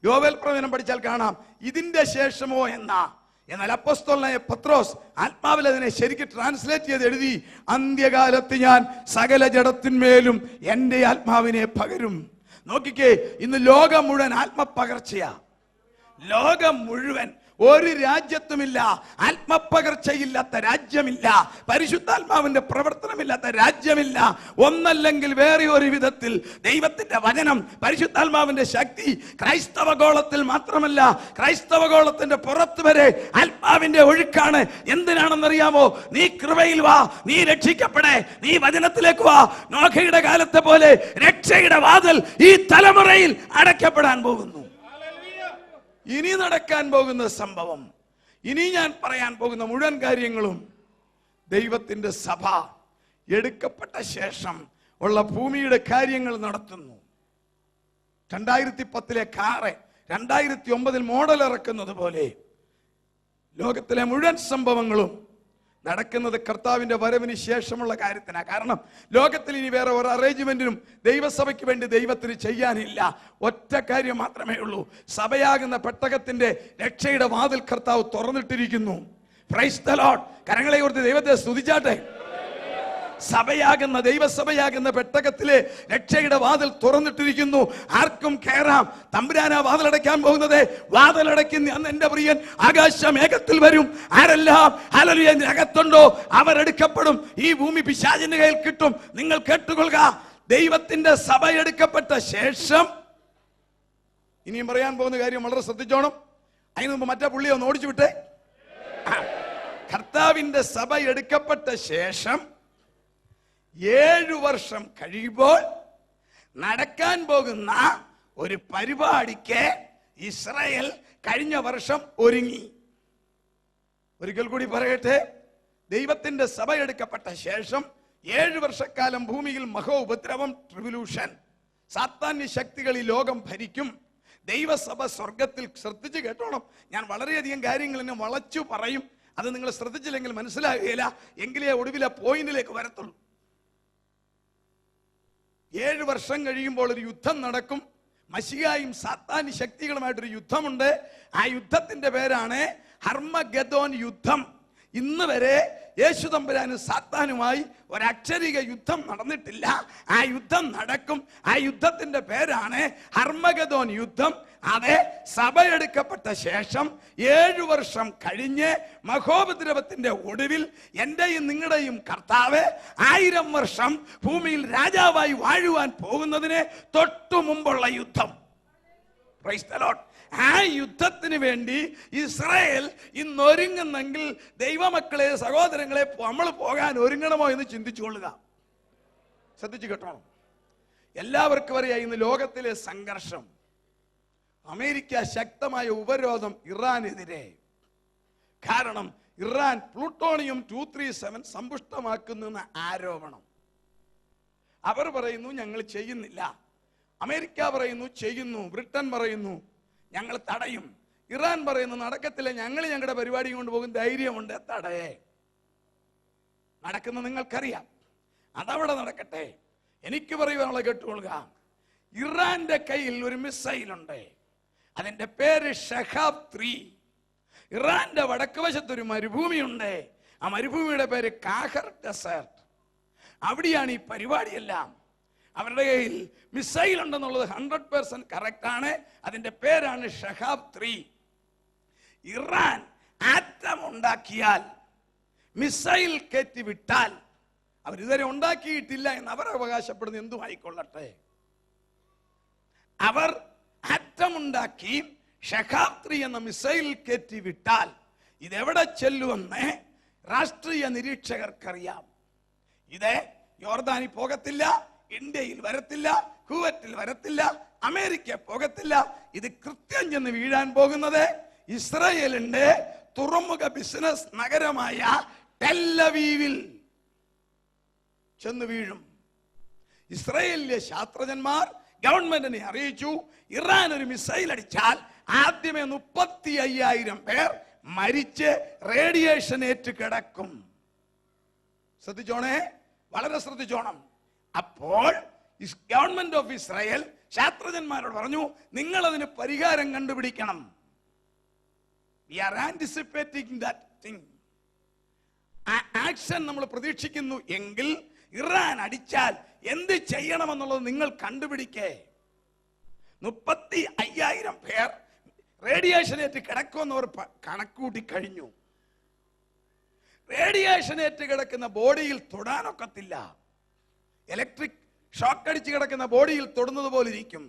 യോവേൽ പ്രവചനം പഠിച്ചാൽ കാണാം ഇതിന്റെ ശേഷമോ എന്നാ. എന്നാൽ അപ്പോസ്തലനായ പത്രോസ് ആത്മാവിൽ അതിനെ ശരിക്കും ട്രാൻസ്ലേറ്റ് ചെയ്ത് എഴുതി, അന്ത്യകാലത്ത് ഞാൻ സകല ജഡത്തിന്മേലും എന്റെ ആത്മാവിനെ പകരും. നോക്കിക്കേ, ഇന്ന് ലോകം മുഴുവൻ ആത്മപകർച്ചയാ. ലോകം മുഴുവൻ ഒരു രാജ്യത്തുമില്ല. ആത്മപകർച്ചയില്ലാത്ത രാജ്യമില്ല, പരിശുദ്ധാത്മാവിന്റെ പ്രവർത്തനമില്ലാത്ത രാജ്യമില്ല. ഒന്നല്ലെങ്കിൽ വേറെ ഒരു വിധത്തിൽ ദൈവത്തിന്റെ വചനം, പരിശുദ്ധാത്മാവിന്റെ ശക്തി ക്രൈസ്തവ ഗോളത്തിൽ മാത്രമല്ല, ക്രൈസ്തവ ഗോളത്തിന്റെ പുറത്ത് വരെ ആത്മാവിന്റെ ഒഴുക്കാണ്. എന്തിനാണെന്നറിയാമോ? നീ കൃപയിൽ വാ, നീ രക്ഷിക്കപ്പെടേ, നീ വചനത്തിലേക്ക് വാ. നോഹയുടെ കാലത്തെ പോലെ രക്ഷയുടെ വാതിൽ ഈ തലമുറയിൽ അടയ്ക്കപ്പെടാൻ പോകുന്നു. ഇനി നടക്കാൻ പോകുന്ന സംഭവം, ഇനി ഞാൻ പറയാൻ പോകുന്ന മുഴുവൻ കാര്യങ്ങളും ദൈവത്തിന്റെ സഭ എടുക്കപ്പെട്ട ശേഷം ഉള്ള ഭൂമിയുടെ കാര്യങ്ങൾ നടത്തുന്നു. 2010 കാറ് 2009 മോഡൽ ഇറക്കുന്നത് പോലെ ലോകത്തിലെ മുഴുവൻ സംഭവങ്ങളും നടക്കുന്നത് കർത്താവിന്റെ വരവിന് ശേഷമുള്ള കാര്യത്തിനാണ്. കാരണം ലോകത്തിൽ ഇനി വേറെ ഒരു അറേഞ്ച്മെന്റിനും ദൈവസഭയ്ക്ക് വേണ്ടി ദൈവത്തിന് ചെയ്യാനില്ല. ഒറ്റ കാര്യം മാത്രമേ ഉള്ളൂ. സഭയാകുന്ന പെട്ടകത്തിന്റെ രക്ഷയുടെ വാതിൽ കർത്താവ് തുറന്നിട്ടിരിക്കുന്നു. Price the Lord. കരങ്ങളെ ഓർത്ത് ദൈവത്തെ സ്തുതിച്ചാട്ടെ. സഭയാകുന്ന ദൈവസഭയാകുന്ന പെട്ടകത്തിലെ രക്ഷയുടെ വാതിൽ തുറന്നിട്ടിരിക്കുന്നു. ആർക്കും കയറാം. തമ്പുരാനാ വാതിലടയ്ക്കാൻ പോകുന്നത്. വാതിലടയ്ക്കുന്ന അന്ന് എന്റെ പ്രിയൻ ആകാശമേഘത്തിൽ വരും. ആരെല്ലാം ഹല്ലേലൂയ അകത്തുണ്ടോ അവരെടുക്കപ്പെടും. ഈ ഭൂമി പിശാചിന്റെ കയ്യിൽ കിട്ടും. നിങ്ങൾ കേട്ടുകൊള്ളുക. ദൈവത്തിന്റെ സഭ എടുക്കപ്പെട്ട ശേഷം ഇനിയും പറയാൻ പോകുന്ന കാര്യം വളരെ ശ്രദ്ധിച്ചോണം. അതിന് മുമ്പ് മറ്റേ പുള്ളിയെ ഒന്ന് ഓടിച്ചു വിട്ടേ. കർത്താവിന്റെ സഭ എടുക്കപ്പെട്ട ശേഷം 7 വർഷം കഴിയുമ്പോൾ നടക്കാൻ പോകുന്ന ഒരു പരിപാടിക്ക് ഇസ്രായേൽ കഴിഞ്ഞ വർഷം ഒരുങ്ങി. ഒരിക്കൽ കൂടി പറയട്ടെ. ദൈവത്തിന്റെ സഭ എടുക്കപ്പെട്ട ശേഷം 7 വർഷക്കാലം ഭൂമിയിൽ മഹോപദ്രവം, ട്രിബുലേഷൻ, സാത്താന്യ ശക്തികൾ ഈ ലോകം ഭരിക്കും. ദൈവസഭ സ്വർഗത്തിൽ, ശ്രദ്ധിച്ച് കേട്ടോണം, ഞാൻ വളരെയധികം കാര്യങ്ങൾ എന്നെ വളച്ചു പറയും. അത് നിങ്ങൾ ശ്രദ്ധിച്ചില്ലെങ്കിൽ മനസ്സിലാകുകയില്ല. എങ്കിലേ ഒടുവിലെ പോയിന്റിലേക്ക് വരത്തുള്ളൂ. 7 വർഷം കഴിയുമ്പോൾ ഒരു യുദ്ധം നടക്കും. മശിഹായും സാത്താന്യ ശക്തികളുമായിട്ടൊരു യുദ്ധമുണ്ട്. ആ യുദ്ധത്തിന്റെ പേരാണ് ഹർമഗദോൻ യുദ്ധം. ഇന്ന് വരെ യേശു തമ്പുരാനും സാത്താനുമായി ഒരക്ഷരിക യുദ്ധം നടന്നിട്ടില്ല. ആ യുദ്ധം നടക്കും. ആ യുദ്ധത്തിന്റെ പേരാണ് ഹർമഗദോൻ യുദ്ധം. അതെ, സഭയെടുക്കപ്പെട്ട ശേഷം 7 വർഷം കഴിഞ്ഞ് മഹോപദ്രവത്തിന്റെ ഒടുവിൽ എന്റെയും നിങ്ങളുടെയും കർത്താവ് 1000 വർഷം ഭൂമിയിൽ രാജാവായി വാഴുവാൻ പോകുന്നതിന് തൊട്ടു മുമ്പുള്ള യുദ്ധം. Price the Lord. ആ യുദ്ധത്തിന് വേണ്ടി ഇസ്രായേൽ ഇന്ന് ഒരുങ്ങുന്നെങ്കിൽ ദൈവമക്കളെ, സഹോദരങ്ങളെ, നമ്മൾ പോകാൻ ഒരുങ്ങണമോ എന്ന് ചിന്തിച്ചുകൊള്ളുക. ശ്രദ്ധിച്ചു കേട്ടോണം. എല്ലാവർക്കും അറിയാം ഇന്ന് ലോകത്തിലെ സംഘർഷം. അമേരിക്ക ശക്തമായ ഉപരോധം ഇറാനെതിരെ. കാരണം ഇറാൻ പ്ലൂട്ടോണിയം 237 സമ്പുഷ്ടമാക്കുന്ന ആരോപണം. അവർ പറയുന്നു ഞങ്ങൾ ചെയ്യുന്നില്ല. അമേരിക്ക പറയുന്നു ചെയ്യുന്നു. ബ്രിട്ടൻ പറയുന്നു ഞങ്ങൾ തടയും. ഇറാൻ പറയുന്നു നടക്കത്തില്ല, ഞങ്ങൾ ഞങ്ങളുടെ പരിപാടി കൊണ്ടുപോകും, ധൈര്യമുണ്ട്, തടയേ. നടക്കുന്ന നിങ്ങൾക്കറിയാം. അതവിടെ നടക്കട്ടെ. എനിക്ക് പറയുവാനുള്ള കേട്ടുകൊള്ളുക. ഇറാന്റെ കയ്യിൽ ഒരു മിസൈലുണ്ട്. അതിന്റെ പേര് ഷഹാബ് 3. ഇറാന്റെ വടക്ക് വശത്തൊരു മരുഭൂമിയുണ്ട്. ആ മരുഭൂമിയുടെ പേര് കാഹർ ഡെസേർട്ട്. അവിടെയാണ് ഈ പരിപാടിയെല്ലാം. അവരുടെ കയ്യിൽ മിസൈൽ ഉണ്ടെന്നുള്ളത് 100% കറക്റ്റ് ആണ്. അതിന്റെ പേരാണ് ഷഹാബ് 3. ഇറാൻ ആറ്റം ഉണ്ടാക്കിയാൽ, മിസൈൽ കയറ്റി വിട്ടാൽ, അവരിതുവരെ ഉണ്ടാക്കിയിട്ടില്ല എന്ന് അവർ അവകാശപ്പെടുന്ന എന്തും ആയിക്കൊള്ളട്ടെ, അവർ ആറ്റമുണ്ടാക്കി ഷഹാബ് 3 എന്ന മിസൈൽ കയറ്റി വിട്ടാൽ ഇതെവിടെ ചെല്ലുമെന്ന് രാഷ്ട്രീയ നിരീക്ഷകർക്കറിയാം. ഇത് യോർദാനിൽ പോകത്തില്ല, ഇന്ത്യയിൽ വരത്തില്ല, കുവൈറ്റിൽ വരത്തില്ല, അമേരിക്ക പോകത്തില്ല. ഇത് കൃത്യം ചെന്ന് വീഴാൻ പോകുന്നത് ഇസ്രായേലിന്റെ തുറമുഖ ബിസിനസ് നഗരമായ ടെല്ലവീവിൽ ചെന്ന് വീഴും. ഇസ്രായേലിലെ ശാസ്ത്രജ്ഞന്മാർ ഗവൺമെന്റിനെ അറിയിച്ചു, ഇറാൻ ഒരു മിസൈൽ അടിച്ചാൽ ആദ്യമേ 35,000 പേർ മരിച്ച് റേഡിയേഷൻ ഏറ്റ് കിടക്കും. ശ്രദ്ധിച്ചോണേ, വളരെ ശ്രദ്ധിച്ചോണം. അപ്പോൾ ഗവൺമെന്റ് ഓഫ് ഇസ്രായേൽ ശാസ്ത്രജ്ഞന്മാരോട് പറഞ്ഞു, നിങ്ങൾ അതിന് പരിഹാരം കണ്ടുപിടിക്കണം. We are anticipating that thing. ആ ആക്ഷൻ നമ്മൾ പ്രതീക്ഷിക്കുന്നു എങ്കിൽ ഇറാൻ അടിച്ചാൽ എന്ത് ചെയ്യണമെന്നുള്ളത് നിങ്ങൾ കണ്ടുപിടിക്കേ. 35,000 പേർ റേഡിയേഷനേറ്റ് കിടക്കുമെന്നവർ കണക്കൂട്ടി കഴിഞ്ഞു. റേഡിയേഷനേറ്റ് കിടക്കുന്ന ബോഡിയിൽ തൊടാനൊക്കത്തില്ല. ഇലക്ട്രിക് ഷോക്ക് അടിച്ച് കിടക്കുന്ന ബോഡിയിൽ തൊടുന്നത് പോലെ ഇരിക്കും.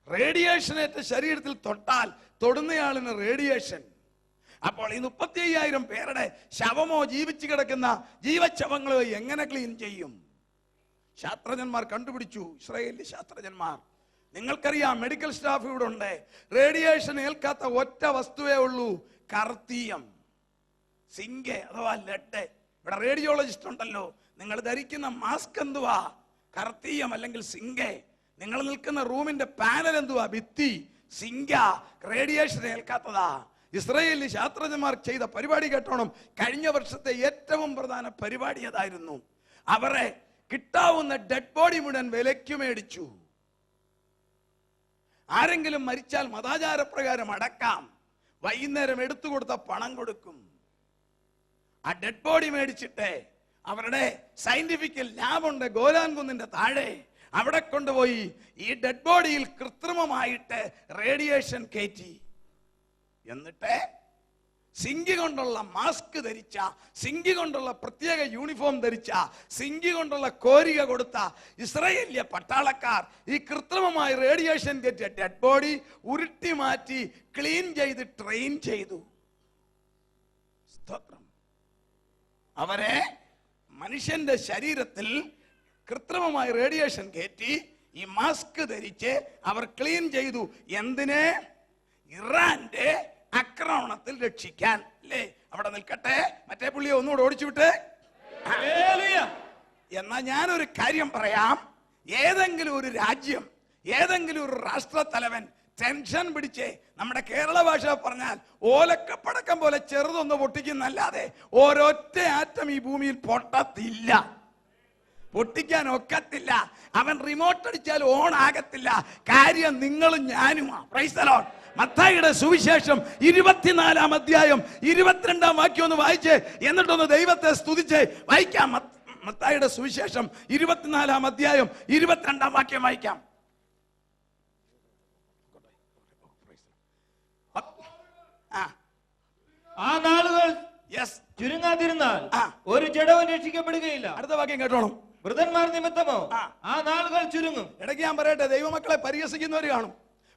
റേഡിയേഷനേറ്റ് ശരീരത്തിൽ തൊട്ടാൽ തൊടുന്നയാളിന് റേഡിയേഷൻ. അപ്പോൾ ഈ 35,000 പേരുടെ ശവമോ ജീവിച്ചു കിടക്കുന്ന ജീവശവങ്ങളോ എങ്ങനെ ക്ലീൻ ചെയ്യും? ശാസ്ത്രജ്ഞന്മാർ കണ്ടുപിടിച്ചു. ഇസ്രായേലി ശാസ്ത്രജ്ഞന്മാർ. നിങ്ങൾക്കറിയാം, മെഡിക്കൽ സ്റ്റാഫ് ഇവിടെ ഉണ്ട്. റേഡിയേഷൻ ഏൽക്കാത്ത ഒറ്റ വസ്തുവേ ഉള്ളൂ, കർത്തീയം, സിങ്ക് അഥവാ ലെഡ്. ഇവിടെ റേഡിയോളജിസ്റ്റ് ഉണ്ടല്ലോ. നിങ്ങൾ ധരിക്കുന്ന മാസ്ക് എന്തുവാ? കർത്തീയം അല്ലെങ്കിൽ സിങ്ക്. നിങ്ങൾ നിൽക്കുന്ന റൂമിന്റെ പാനൽ എന്തുവാ? ഭിത്തി, സിങ്ക. റേഡിയേഷൻ ഏൽക്കാത്തതാ. ഇസ്രായേലി ശാസ്ത്രജ്ഞന്മാർ ചെയ്ത പരിപാടി കേട്ടോണം. കഴിഞ്ഞ വർഷത്തെ ഏറ്റവും പ്രധാന പരിപാടി അതായിരുന്നു. അവരെ കിട്ടാവുന്ന ഡെഡ് ബോഡി മുഴുവൻ വിലയ്ക്ക് മേടിച്ചു. ആരെങ്കിലും മരിച്ചാൽ മതാചാരപ്രകാരം അടക്കാം, വൈകുന്നേരം എടുത്തു കൊടുത്ത പണം കൊടുക്കും. ആ ഡെഡ് ബോഡി മേടിച്ചിട്ട് അവരുടെ സയന്റിഫിക്കൽ ലാബുണ്ട് ഗോലാൻ കുന്നിന്റെ താഴെ. അവിടെ കൊണ്ടുപോയി ഈ ഡെഡ് ബോഡിയിൽ കൃത്രിമമായിട്ട് റേഡിയേഷൻ കയറ്റി. എന്നിട്ട് സിങ്കി കൊണ്ടുള്ള മാസ്ക് ധരിച്ച, സിങ്കി കൊണ്ടുള്ള പ്രത്യേക യൂണിഫോം ധരിച്ച, സിങ്കി കൊണ്ടുള്ള കോരിക കൊടുത്ത ഇസ്രായേലിയ പട്ടാളക്കാർ ഈ കൃത്രിമമായി റേഡിയേഷൻ കയറ്റിയ ഡെഡ് ബോഡി ഉരുട്ടി മാറ്റി ക്ലീൻ ചെയ്ത് ട്രെയിൻ ചെയ്തു. സ്തോത്രം. അവരെ മനുഷ്യന്റെ ശരീരത്തിൽ കൃത്രിമമായി റേഡിയേഷൻ കയറ്റി ഈ മാസ്ക് ധരിച്ച് അവർ ക്ലീൻ ചെയ്തു. എന്തിനെ? ഇറാന്റെ ആക്രമണത്തിൽ രക്ഷിക്കാൻ. അല്ലേ? അവിടെ നിൽക്കട്ടെ, മറ്റേ പുള്ളിയെ ഒന്നുകൂടെ ഓടിച്ചു വിട്ട്. എന്നാ ഞാനൊരു കാര്യം പറയാം. ഏതെങ്കിലും ഒരു രാജ്യം, ഏതെങ്കിലും ഒരു രാഷ്ട്രത്തലവൻ ടെൻഷൻ പിടിച്ച്, നമ്മുടെ കേരള ഭാഷ പറഞ്ഞാൽ ഓലക്കപ്പടക്കം പോലെ ചെറുതൊന്ന് പൊട്ടിക്കുന്നല്ലാതെ ഒരൊറ്റ ആറ്റം ഈ ഭൂമിയിൽ പൊട്ടത്തില്ല, പൊട്ടിക്കാൻ ഒക്കത്തില്ല. അവൻ റിമോട്ട് അടിച്ചാൽ ഓൺ ആകത്തില്ല. കാര്യം നിങ്ങളും ഞാനുമാ. Price the Lord. മത്തായിയുടെ സുവിശേഷം 24-ാം അധ്യായം 22-ാം വാക്യം ഒന്ന് വായിച്ചേ, എന്നിട്ടൊന്ന് ദൈവത്തെ സ്തുതിച്ച് വായിക്കാം. മത്തായിയുടെ സുവിശേഷം 24-ാം അധ്യായം 22-ാം വാക്യം വായിക്കാം. ആ നാളുകൾ ചുരുങ്ങാതിരുന്നാൽ ഒരു ജഡവും രക്ഷിക്കപ്പെടുകയില്ല. അടുത്ത വാക്യം കേട്ടോണം. വൃതന്മാർ നിമിത്തമോ ആ നാളുകൾ ചുരുങ്ങും. ഇടയ്ക്ക് ഞാൻ പറയട്ടെ, ദൈവമക്കളെ പരിഹസിക്കുന്നവർ കാണും,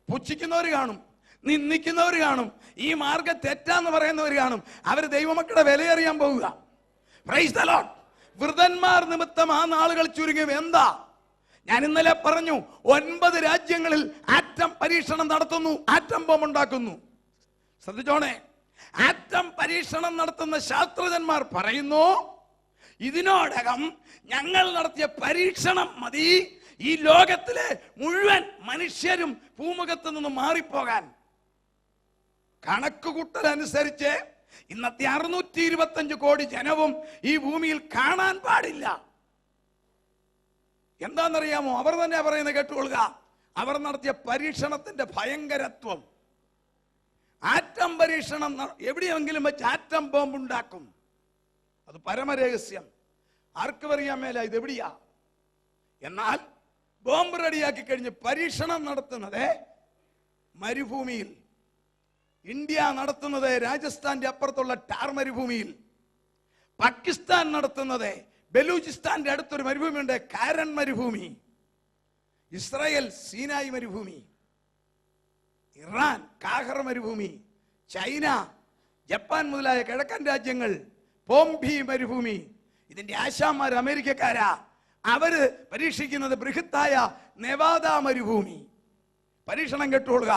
പുച്ഛിക്കുന്നവർ കാണും, നിന്ദിക്കുന്നവർ കാണും, ഈ മാർഗം തെറ്റാന്ന് പറയുന്നവർ കാണും. അവർ ദൈവമക്കളുടെ വിലയറിയാൻ പോവുക. Price the Lord. വൃതന്മാർ നിമിത്തം ആ നാളുകൾ ചുരുങ്ങും. എന്താ? ഞാൻ ഇന്നലെ പറഞ്ഞു, 9 രാജ്യങ്ങളിൽ ആറ്റം പരീക്ഷണം നടത്തുന്നു, ആറ്റം ബോംബ് ഉണ്ടാക്കുന്നു. ശ്രദ്ധിച്ചോണേ, ആറ്റം പരീക്ഷണം നടത്തുന്ന ശാസ്ത്രജ്ഞന്മാർ പറയുന്നു, ഇതിനോടകം ഞങ്ങൾ നടത്തിയ പരീക്ഷണം മതി ഈ ലോകത്തിലെ മുഴുവൻ മനുഷ്യരും ഭൂമുഖത്ത് നിന്ന് മാറിപ്പോകാൻ. കണക്കുകൂട്ടൽ അനുസരിച്ച് ഇന്നത്തെ 625 കോടി ജനവും ഈ ഭൂമിയിൽ കാണാൻ പാടില്ല. എന്താണെന്നറിയാമോ? അവർ തന്നെ പറയുന്നത് കേട്ടുകൊള്ളുക. അവർ നടത്തിയ പരീക്ഷണത്തിന്റെ ഭയങ്കരത്വം. ആറ്റം പരീക്ഷണം എവിടെയെങ്കിലും വെച്ച് ആറ്റം ബോംബ് ഉണ്ടാക്കും. അത് പരമരഹസ്യം, ആർക്കും അറിയാൻ മേല ഇതെവിടെയാ. എന്നാൽ ബോംബ് റെഡിയാക്കി കഴിഞ്ഞ് പരീക്ഷണം നടത്തുന്നത് മരുഭൂമിയിൽ. ഇന്ത്യ നടത്തുന്നത് രാജസ്ഥാന്റെ അപ്പുറത്തുള്ള ടാർ മരുഭൂമിയിൽ. പാകിസ്ഥാൻ നടത്തുന്നത് ബലൂചിസ്ഥാന്റെ അടുത്തൊരു മരുഭൂമിയുണ്ട്, കാരൻ മരുഭൂമി. ഇസ്രായേൽ സീനായി മരുഭൂമി. ഇറാൻ കാഹർ മരുഭൂമി. ചൈന, ജപ്പാൻ മുതലായ കിഴക്കൻ രാജ്യങ്ങൾ പോംബി മരുഭൂമി. ഇതിന്റെ ആശാന്മാർ അമേരിക്കക്കാരാ. അവര് പരീക്ഷിക്കുന്നത് ബൃഹത്തായ നെവാദ മരുഭൂമി. പരീക്ഷണം കേട്ടുകൊള്ളുക.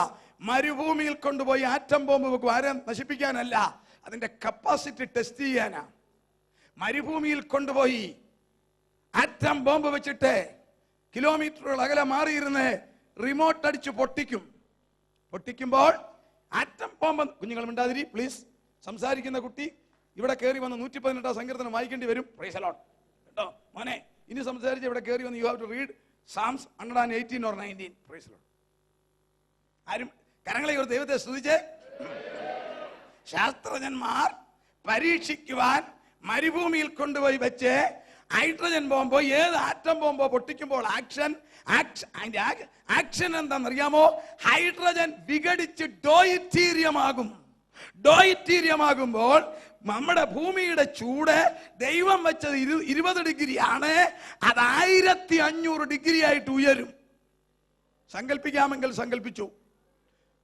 മരുഭൂമിയിൽ കൊണ്ടുപോയി ആറ്റം ബോംബ് വെക്കും. ആരെ നശിപ്പിക്കാനല്ല, അതിന്റെ കപ്പാസിറ്റി ടെസ്റ്റ് ചെയ്യാനാ. മരുഭൂമിയിൽ കൊണ്ടുപോയി ആറ്റം ബോംബ് വെച്ചിട്ട് കിലോമീറ്ററുകൾ അകലെ മാറിയിരുന്ന് റിമോട്ട് അടിച്ച് പൊട്ടിക്കും. പൊട്ടിക്കുമ്പോൾ ആറ്റം ബോംബ്, കുഞ്ഞുങ്ങൾ മിണ്ടാതിരി പ്ലീസ്. സംസാരിക്കുന്ന കുട്ടി ഇവിടെ കയറി വന്ന് 118 സങ്കീർത്തനം വായിക്കേണ്ടി വരും. Praise the Lord. കേട്ടോ മോനെ, ഇനി സംസാരിച്ച് ഇവിടെ കയറി വന്ന് you have to read Psalms 118 or 19. Praise the Lord. ആരും കരങ്ങളെ ഒരു ദൈവത്തെ സ്തുതിച്ച്. ശാസ്ത്രജ്ഞന്മാർ പരീക്ഷിക്കുവാൻ മരുഭൂമിയിൽ കൊണ്ടുപോയി വെച്ച് ഹൈഡ്രജൻ ബോംബോ ഏത് ആറ്റം ബോംബോ പൊട്ടിക്കുമ്പോൾ ആക്ഷൻ എന്താണെന്നറിയാമോ? ഹൈഡ്രജൻ വിഘടിച്ച് ഡോയിറ്റീരിയമാകും. ഡോയിറ്റീരിയമാകുമ്പോൾ നമ്മുടെ ഭൂമിയുടെ ചൂട് ദൈവം വെച്ചത് 20 ഡിഗ്രിയാണ്, അത് 1500 ഡിഗ്രി ആയിട്ട് ഉയരും. സങ്കല്പിക്കാമെങ്കിൽ സങ്കല്പിച്ചു.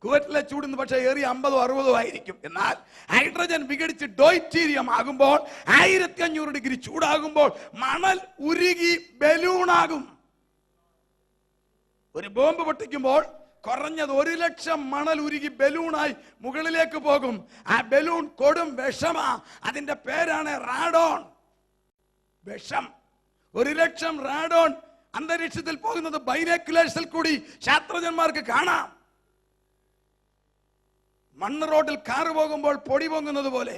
കുവൈറ്റിലെ ചൂടിന്ന് പക്ഷേ ഏറിയ 50-60 ആയിരിക്കും. എന്നാൽ ഹൈഡ്രജൻ വിഘടിച്ച് ഡോയിറ്റീരിയം ആകുമ്പോൾ 1500 ഡിഗ്രി ചൂടാകുമ്പോൾ മണൽ ഉരുകി ബലൂണാകും. ഒരു ബോംബ് പൊട്ടിക്കുമ്പോൾ കുറഞ്ഞത് 1,00,000 മണൽ ഉരുകി ബലൂണായി മുകളിലേക്ക് പോകും. ആ ബലൂൺ കൊടും വിഷമാ. അതിന്റെ പേരാണ് റാഡോൺ. വിഷം. 1,00,000 റാഡോൺ അന്തരീക്ഷത്തിൽ പോകുന്നത് ബൈനോക്കുലേഴ്സിൽ കൂടി ശാസ്ത്രജ്ഞന്മാർക്ക് കാണാം. മണ്ണ് റോഡിൽ കാറ് പോകുമ്പോൾ പൊടി പൊങ്ങുന്നത് പോലെ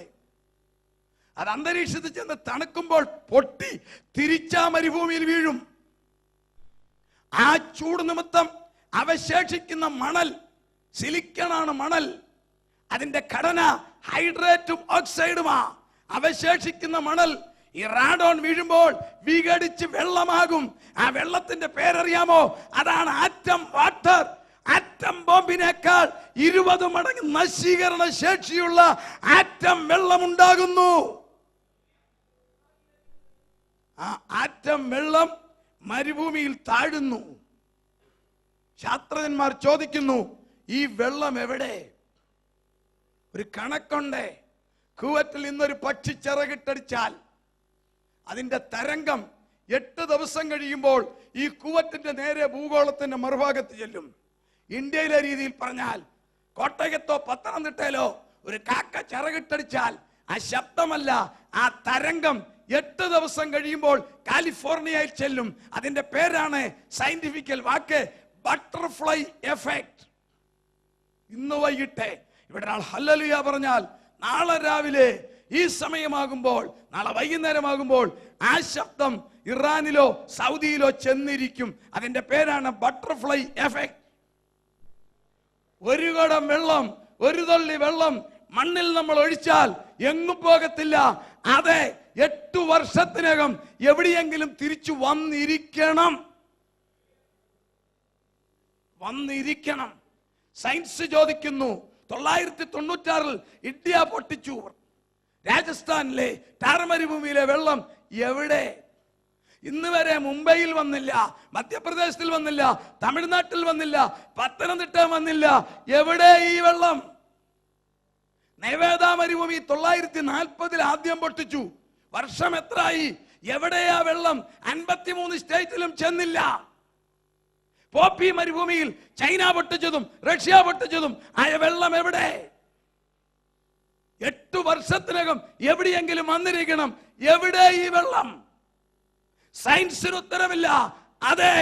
അത് അന്തരീക്ഷത്തിൽ ചെന്ന് തണുക്കുമ്പോൾ പൊട്ടി തിരിച്ചാ മരുഭൂമിയിൽ വീഴും. ആ ചൂട് നിമിത്തം അവശേഷിക്കുന്ന മണൽ സിലിക്കണാണ്. മണൽ അതിന്റെ ഘടന ഹൈഡ്രേറ്റും ഓക്സൈഡുമാ. അവശേഷിക്കുന്ന മണൽ ഈ റാഡോൺ വീഴുമ്പോൾ വിഘടിച്ച് വെള്ളമാകും. ആ വെള്ളത്തിന്റെ പേരറിയാമോ? അതാണ് ആറ്റം വാട്ടർ. ആറ്റം ബോംബിനേക്കാൾ 20 മടങ്ങ് നശീകരണ ശേഷിയുള്ള ആറ്റം വെള്ളമുണ്ടാകുന്നു. ആ ആറ്റം വെള്ളം മരുഭൂമിയിൽ താഴുന്നു. ശാസ്ത്രജ്ഞന്മാർ ചോദിക്കുന്നു, ഈ വെള്ളം എവിടെ? ഒരു കണക്കുണ്ട്. കുവൈറ്റിൽ ഇന്നൊരു പക്ഷി ചിറകിട്ടടിച്ചാൽ അതിന്റെ തരംഗം 8 ദിവസം കഴിയുമ്പോൾ ഈ കുവൈറ്റിന്റെ നേരെ ഭൂഗോളത്തിന്റെ മറുഭാഗത്ത് ചെല്ലും. ഇന്ത്യയിലെ രീതിയിൽ പറഞ്ഞാൽ കോട്ടയത്തോ പത്തനംതിട്ടയിലോ ഒരു കാക്ക ചിറകിട്ടടിച്ചാൽ ആ ശബ്ദമല്ല, ആ തരംഗം 8 ദിവസം കഴിയുമ്പോൾ കാലിഫോർണിയയിൽ ചെല്ലും. അതിന്റെ പേരാണ് സയന്റിഫിക്കൽ വാക്ക് ബട്ടർഫ്ലൈ എഫക്ട്. ഇന്ന് വൈകിട്ട് ഇവിടെ ഒരാൾ ഹല്ലേലൂയ പറഞ്ഞാൽ നാളെ രാവിലെ ഈ സമയമാകുമ്പോൾ, നാളെ വൈകുന്നേരമാകുമ്പോൾ ആ ശബ്ദം ഇറാനിലോ സൗദിയിലോ ചെന്നിരിക്കും. അതിന്റെ പേരാണ് ബട്ടർഫ്ലൈ എഫക്ട്. ഒരു കുടം വെള്ളം, ഒരു തുള്ളി വെള്ളം മണ്ണിൽ നമ്മൾ ഒഴിച്ചാൽ എങ്ങും പോകത്തില്ല. അതെ, 8 വർഷത്തിനകം എവിടെയെങ്കിലും തിരിച്ചു വന്നിരിക്കണം. സയൻസ് ചോദിക്കുന്നു. 996 ഇന്ത്യ പൊട്ടിച്ചു. രാജസ്ഥാനിലെ ടാർമരുഭൂമിയിലെ വെള്ളം എവിടെ? ഇന്ന് വരെ മുംബൈയിൽ വന്നില്ല, മധ്യപ്രദേശിൽ വന്നില്ല, തമിഴ്നാട്ടിൽ വന്നില്ല, പത്തനംതിട്ട വന്നില്ല. എവിടെ ഈ വെള്ളം? നൈവേദ മരുഭൂമി 940 ആദ്യം പൊട്ടിച്ചു. വർഷം എത്രയായി? എവിടെയാ വെള്ളം? 53 സ്റ്റേറ്റിലും ചെന്നില്ല. പോപ്പി മരുഭൂമിയിൽ ചൈന പൊട്ടിച്ചതും റഷ്യ പൊട്ടിച്ചതും ആയ വെള്ളം എവിടെ? 8 വർഷത്തിനകം എവിടെയെങ്കിലും വന്നിരിക്കണം. എവിടെ ഈ വെള്ളം? സയൻസിന് ഉത്തരമില്ല. അതെ,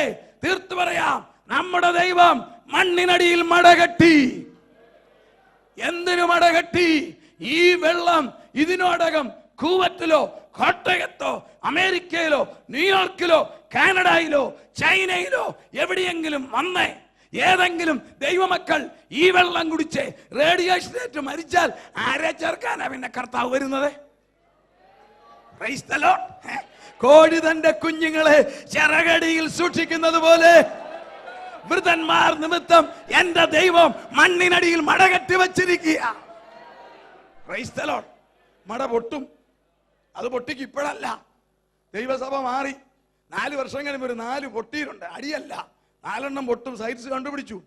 തീർത്തു പറയാം, നമ്മുടെ ദൈവം മണ്ണിനടിയിൽ മടകെട്ടി. എന്തിനു മടകെട്ടി? ഈ വെള്ളം ഇതിനോടകം കുവൈറ്റിലോ കോട്ടയത്തോ അമേരിക്കയിലോ ന്യൂയോർക്കിലോ കാനഡയിലോ ചൈനയിലോ എവിടെയെങ്കിലും വന്നേ ഏതെങ്കിലും ദൈവമക്കൾ ഈ വെള്ളം കുടിച്ച് റേഡിയേഷനേറ്റ് മരിച്ചാൽ ആരെ ചേർക്കാനാ പിന്നെ കർത്താവ് വരുന്നത്? Price the Lord. കോഴി തന്റെ കുഞ്ഞുങ്ങളെ ചിറകടിയിൽ സൂക്ഷിക്കുന്നത് പോലെ വൃതന്മാർ നിമിത്തം എന്റെ ദൈവം മണ്ണിനടിയിൽ മടകെട്ടി വച്ചിരിക്കുക. Praise the Lord. മട പൊട്ടും. അത് പൊട്ടിക്ക് ഇപ്പോഴല്ല. ദൈവസഭ മാറി 4 വർഷം കഴിയുമ്പോൾ ഒരു 4 പൊട്ടിയിട്ടുണ്ട്. അടിയല്ല, 4 പൊട്ടും. സയൻസ് കണ്ടുപിടിച്ചു.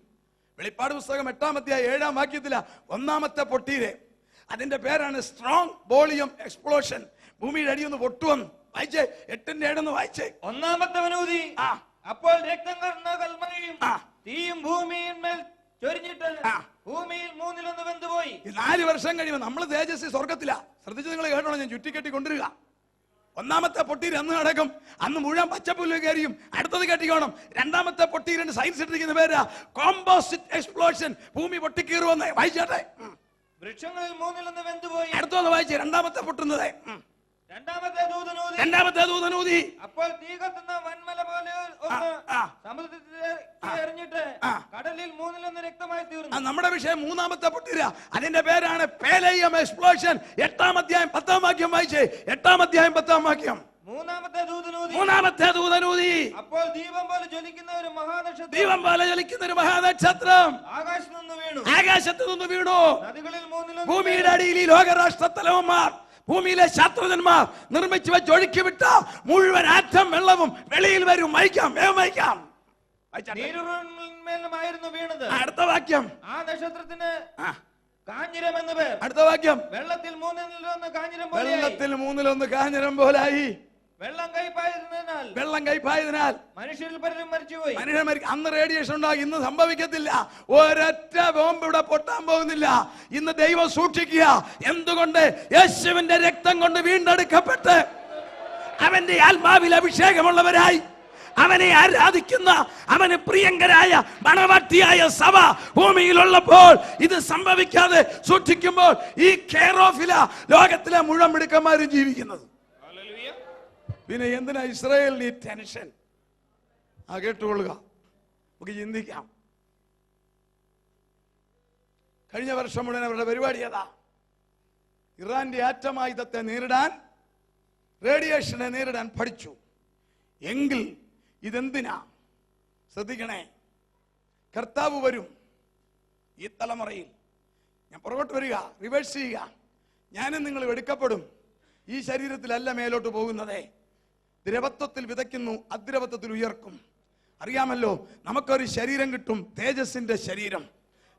വെളിപ്പാട് പുസ്തകം 8-ാം അധ്യായം 7-ാം വാക്യത്തില 1-ാമത്തെ പൊട്ടീര്. അതിന്റെ പേരാണ് സ്ട്രോങ് വോളിയം എക്സ്പ്ലോഷൻ. ഭൂമിയുടെ അടിയൊന്ന് പൊട്ടുവന്ന് വായിച്ചേ. 8-ന്റെ വായിച്ചേ. 1-ാമത്തെ ഊതി. അപ്പോൾ രക്തം കലർന്ന കൽമഴയും തീയും ഭൂമിയിന്മേൽ ചൊരിഞ്ഞിട്ട് ഭൂമിയിൽ 1/3 വെന്തുപോയി. 4 വർഷം കഴിയുമ്പോൾ നമ്മൾ തേജസ് സ്വർഗത്തിലാ. ശ്രദ്ധിച്ച് നിങ്ങൾ കേട്ടോളാം, ഞാൻ ചുറ്റിക്കെട്ടി കൊണ്ടുവരിക. 1-ാമത്തെ പൊട്ടീര് അന്ന് നടക്കും. അന്ന് മുഴുവൻ പച്ചപ്പുല്ല് കയറിയും. അടുത്തത് കെട്ടിക്കോണം. 2-ാമത്തെ പൊട്ടീരിന് സയൻസ് ഇട്ടിരിക്കുന്ന പേരാ കോമ്പോസിറ്റ് എക്സ്പ്ലോഷൻ. ഭൂമി പൊട്ടിക്കീറുവന്ന് വായിച്ചാട്ടെ. വൃക്ഷങ്ങളിൽ 1/3 വെന്തുപോയി. അടുത്തൊന്ന് വായിച്ചേ. 2-ാമത്തെ പൊട്ടുന്നത്. 2-ാമത്തെ ദൂതനൂതി. അപ്പോൾ തീ കത്തുന്ന വൻമല പോലെ ഒന്ന് സമുദ്രത്തിൽ എറിഞ്ഞിട്ട് കടലിൽ 1/3 രക്തമായി തീർന്നു. നമ്മുടെ വിഷയം 3-ാമത്തെ പൊട്ടീര. അതിന്റെ പേരാണ് പേലയം എക്സ്പ്ലോഷൻ. 8-ാം അധ്യായം 10-ാം വാക്യം വായിച്ചേ. 8-ാം അധ്യായം 10-ാം വാക്യം. മൂന്നാമത്തെ ദൂതനൂതി. അപ്പോൾ ദീപം പോലെ ജ്വലിക്കുന്ന ഒരു മഹാനക്ഷത്രം ആകാശത്ത് നിന്ന് വീണു. ഭൂമിയുടെ അടിയിൽ ഈ ലോകരാഷ്ട്രത്തലവന്മാർ, ഭൂമിയിലെ ശാസ്ത്രജ്ഞന്മാർ നിർമ്മിച്ചു വെച്ച് ഒഴുക്കി വിട്ട മുഴുവൻ ആറ്റം വെള്ളവും വെളിയിൽ വരും. മയക്കാം, വേഗം മയക്കാം. വീണത്. അടുത്ത വാക്യം. ആ നക്ഷത്രത്തിന് കാഞ്ഞിരം എന്ന് പേർ. അടുത്ത വാക്യം. വെള്ളത്തിൽ മൂന്നിലൊന്ന് കാഞ്ഞിരം പോലായി. വെള്ളം കൈപ്പായതിനാൽ മനുഷ്യരിൽ പലരും മരിച്ചുപോയി. അന്ന് റേഡിയേഷൻ ഉണ്ടാകും, ഇന്ന് സംഭവിക്കത്തില്ല. ഒരൊറ്റ ബോംബ് ഇവിടെ പൊട്ടാൻ പോകുന്നില്ല. ഇന്ന് ദൈവം സൂക്ഷിക്കുക. എന്തുകൊണ്ട്? യേശുവിന്റെ രക്തം കൊണ്ട് വീണ്ടെടുക്കപ്പെട്ട് അവന്റെ ആത്മാവിൽ അഭിഷേകമുള്ളവരായി അവനെ ആരാധിക്കുന്ന, അവന് പ്രിയങ്കരായ മണവാട്ടിയായ സഭ ഭൂമിയിലുള്ളപ്പോൾ ഇത് സംഭവിക്കാതെ സൂക്ഷിക്കുമ്പോൾ ഈ കെയർ ഓഫില ലോകത്തിലെ മുഴുവൻ മിടുക്കന്മാരും ജീവിക്കുന്നത്. പിന്നെ എന്തിനാ ഇസ്രായേലിന് ഈ ടെൻഷൻ? കേട്ടുകൊള്ളുക, നമുക്ക് ചിന്തിക്കാം. കഴിഞ്ഞ വർഷം മുഴുവൻ അവരുടെ പരിപാടി ഏതാ? ഇറാന്റെ ആറ്റമായുധത്തെ നേരിടാൻ, റേഡിയേഷനെ നേരിടാൻ പഠിച്ചു. എങ്കിൽ ഇതെന്തിനാ? ശ്രദ്ധിക്കണേ, കർത്താവ് വരും ഈ തലമുറയിൽ. ഞാൻ പുറകോട്ട് വരിക, റിവേഴ്സ് ചെയ്യുക. ഞാനും നിങ്ങളും എടുക്കപ്പെടും. ഈ ശരീരത്തിലല്ല മേലോട്ട് പോകുന്നതേ. ദ്രവത്വത്തിൽ വിതയ്ക്കുന്നു, അദ്രവത്വത്തിൽ ഉയർക്കും. അറിയാമല്ലോ, നമുക്കൊരു ശരീരം കിട്ടും, തേജസ്സിന്റെ ശരീരം.